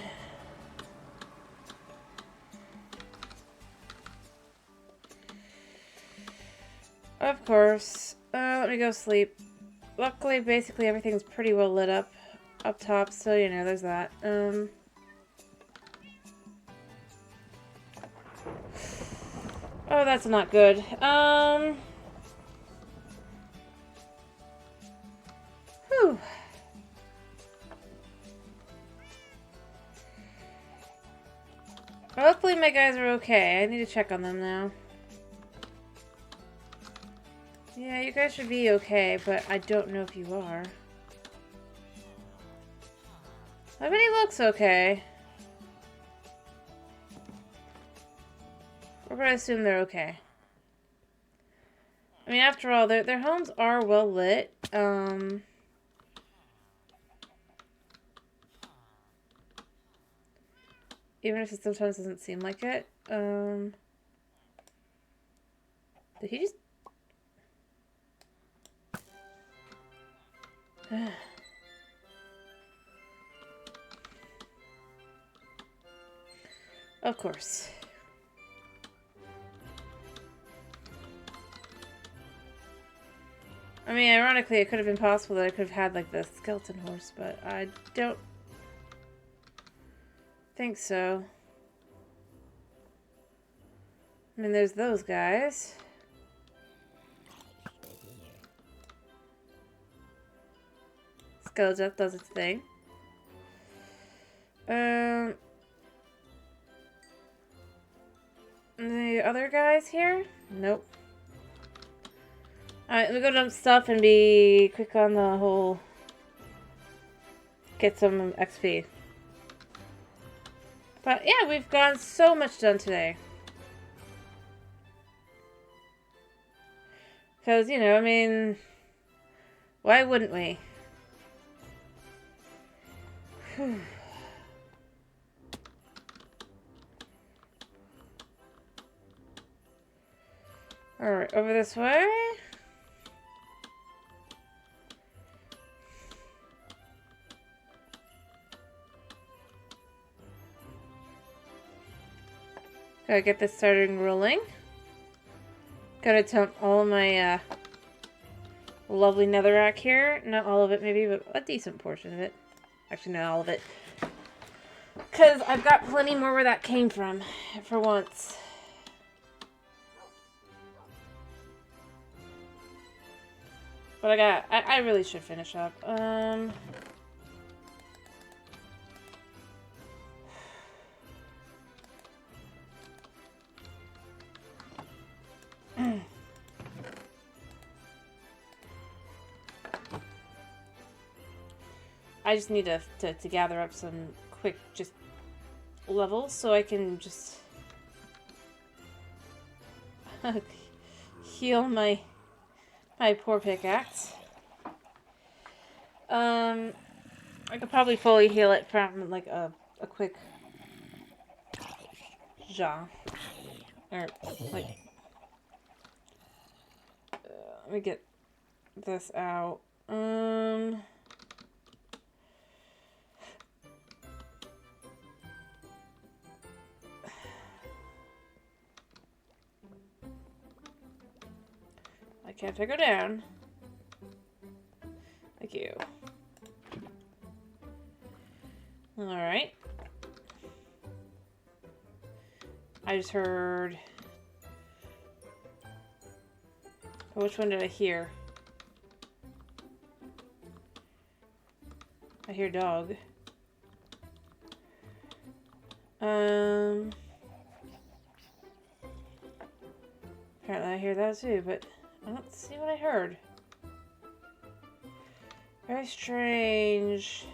Of course. Let me go sleep. Luckily, basically everything's pretty well lit up top, so you know, there's that. Oh, that's not good. Whew. Hopefully my guys are okay. I need to check on them now. Yeah, you guys should be okay, but I don't know if you are. Everybody looks okay. We're gonna assume they're okay. I mean, after all, their homes are well lit. Even if it sometimes doesn't seem like it. Did he just... Of course. I mean, ironically, it could have been possible that I could have had, like, the skeleton horse, but I don't think so. I mean, there's those guys. Skeleton does its thing. The other guys here? Nope. Alright, let me go dump stuff and be quick on the whole... Get some XP. But yeah, we've gotten so much done today. Because, you know, I mean... Why wouldn't we? Whew. Alright, over this way. Gotta get this started rolling. Gotta dump all of my lovely netherrack here. Not all of it, maybe, but a decent portion of it. Actually, not all of it. Because I've got plenty more where that came from, for once. But I really should finish up. I just need to gather up some quick just levels so I can just heal my poor pickaxe. I could probably fully heal it from like a quick ja. Or like let me get this out. Can't I go down? Thank you. Alright. I just heard... Which one did I hear? I hear dog. Apparently I hear that too, but... I don't see what I heard. Very strange.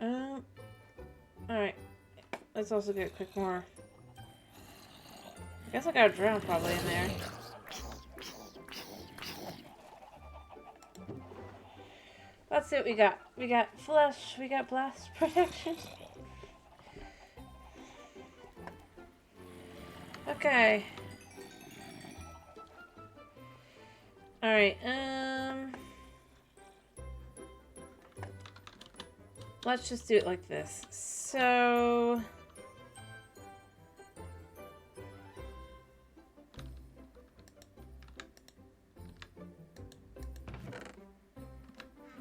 Alright. let's also get a quick more. I guess I gotta drown probably in there. Let's see what we got. We got flesh, we got blast protection. Okay. Alright, let's just do it like this. So...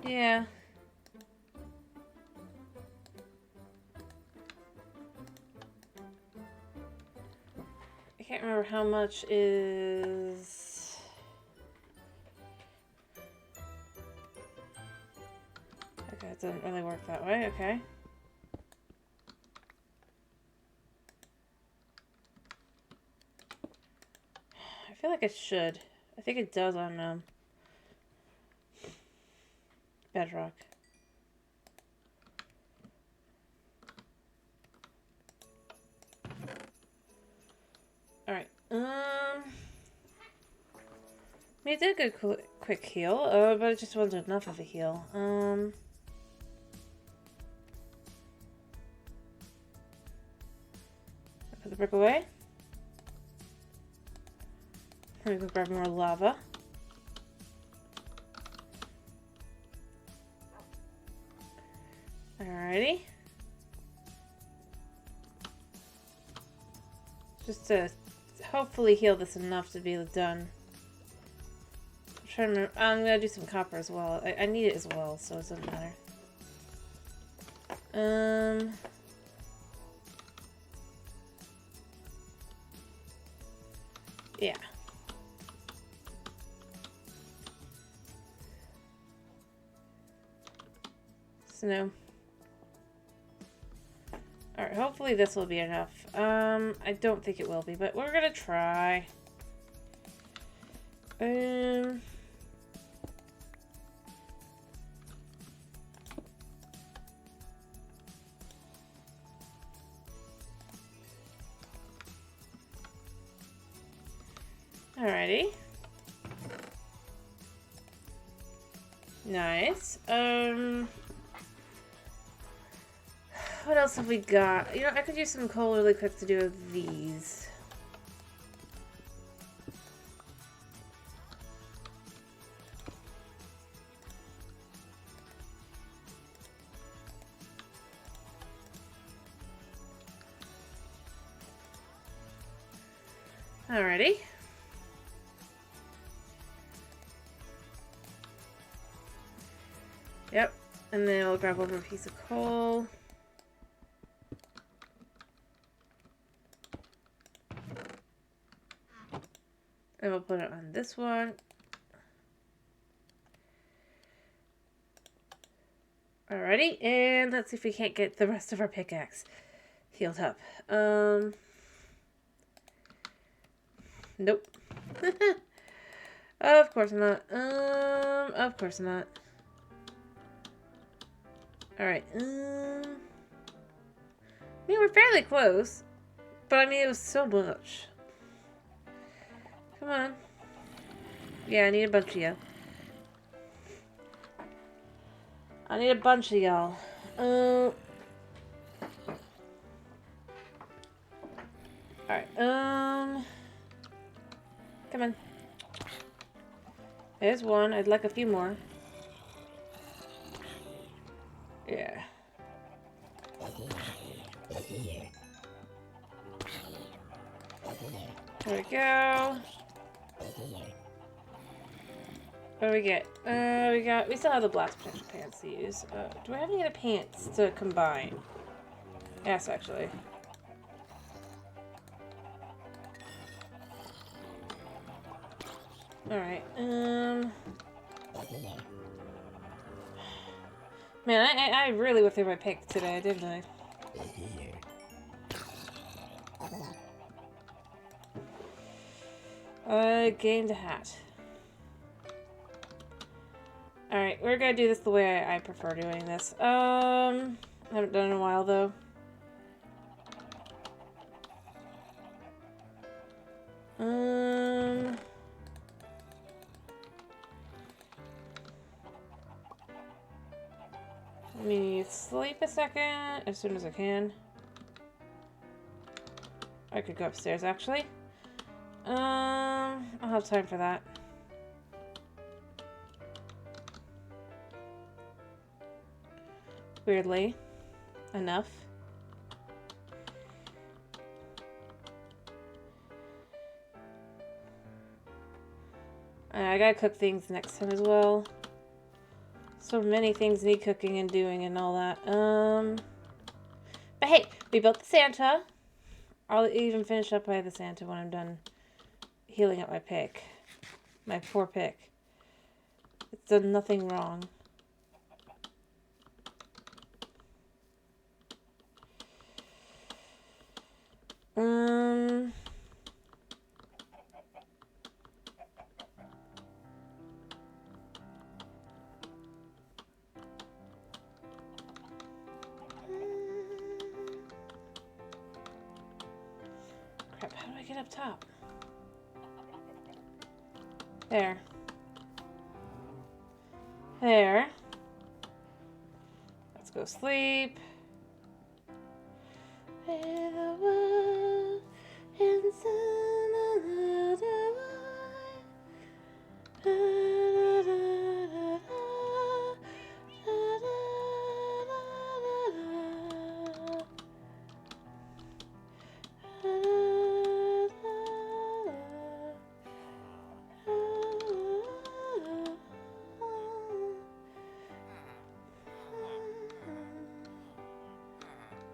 yeah. I can't remember how much is... okay, it doesn't really work that way, okay. I feel like it should. I think it does on, Bedrock. Alright, I mean, it did a good quick heal, but it just wasn't enough of a heal. Put the brick away. Let me go grab more lava. Alrighty. Just to hopefully heal this enough to be done. I'm trying to remember. I'm gonna do some copper as well. I need it as well, so it doesn't matter. Yeah. So no. Alright, hopefully this will be enough. I don't think it will be, but we're gonna try. Alrighty. Nice. What else have we got? You know, I could use some coal really quick to do these. Alrighty. Yep. And then we'll grab over a piece of coal. And we'll put it on this one. Alrighty, and let's see if we can't get the rest of our pickaxe healed up. Nope. Of course not. Of course not. Alright, I mean, we're fairly close. But I mean, it was so much. Come on. Yeah, I need a bunch of you. I need a bunch of y'all. Alright, come on. There's one. I'd like a few more. Yeah. There we go. What do we get? We still have the blast protection pants to use. Do I have any other pants to combine? Yes, actually. Alright, man, I really went through my pick today, didn't I? I gained a hat. Alright, we're gonna do this the way I prefer doing this. I haven't done it in a while, though. Let me sleep a second as soon as I can. I could go upstairs, actually. I'll have time for that. Weirdly enough. I gotta cook things next time as well. So many things need cooking and doing and all that. But hey, we built the Santa. I'll even finish up by the Santa when I'm done healing up my pick. My poor pick. It's done nothing wrong. Crap, how do I get up top? There. There. Let's go sleep.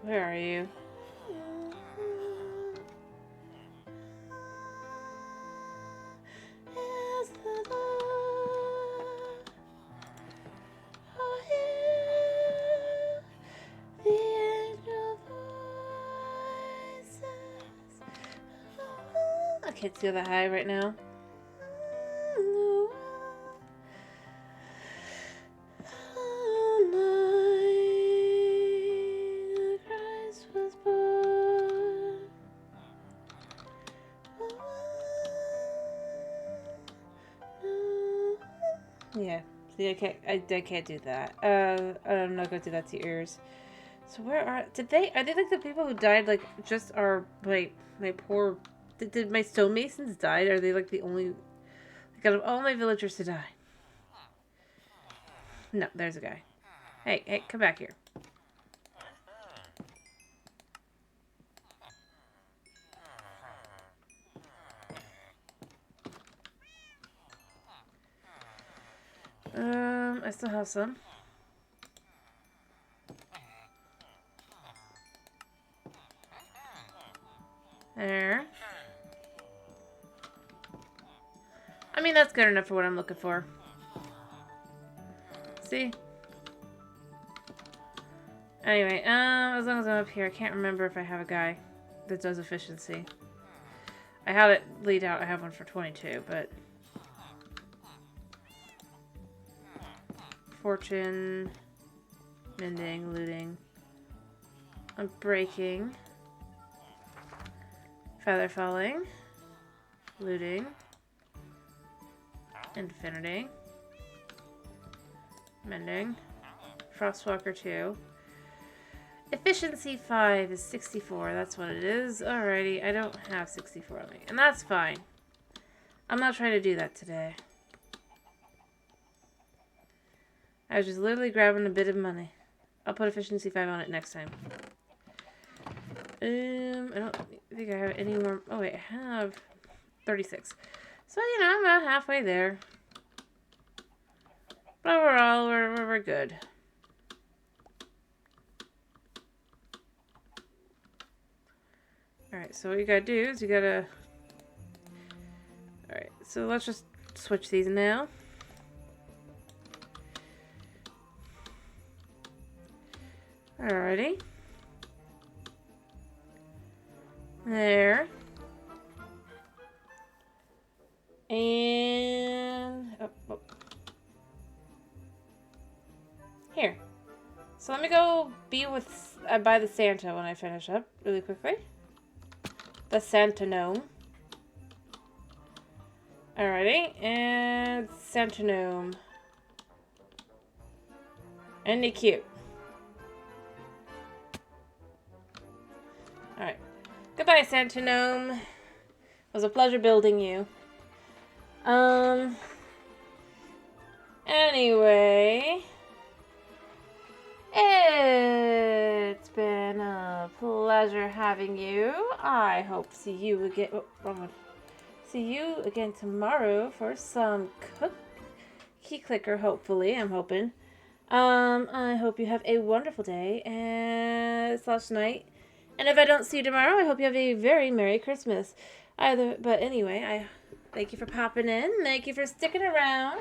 Where are you? I can't see that high right now. Yeah, see, I can't do that. I'm not gonna do that to your ears. So where are they like the people who died, like, just are, like, my poor, did my stonemasons die? Are they, like, the only, like, out of all my villagers to die? No, there's a guy. Hey, come back here. I still have some. There. I mean, that's good enough for what I'm looking for. See? Anyway, as long as I'm up here, I can't remember if I have a guy that does efficiency. I have it laid out. I have one for 22, but... Fortune, mending, looting, unbreaking, feather falling, looting, infinity, mending, frostwalker 2. Efficiency 5 is 64, that's what it is. Alrighty, I don't have 64 on me, and that's fine. I'm not trying to do that today. I was just literally grabbing a bit of money. I'll put efficiency 5 on it next time. I don't think I have any more. Oh wait, I have 36. So, you know, I'm about halfway there. But overall, we're good. Alright, so what you gotta do is you gotta... Alright, so let's just switch these now. Alrighty. There. And... Oh. Here. So let me go be with... by the Santa when I finish up really quickly. The Santa Gnome. Alrighty. And Santa Gnome. And they cute. Goodbye, Santa Gnome. It was a pleasure building you. Anyway, it's been a pleasure having you. I hope to see you again. Oh, wrong one. See you again tomorrow for some cookie clicker, hopefully. I'm hoping. I hope you have a wonderful day and slash night. And if I don't see you tomorrow, I hope you have a very Merry Christmas. But anyway, I thank you for popping in. Thank you for sticking around.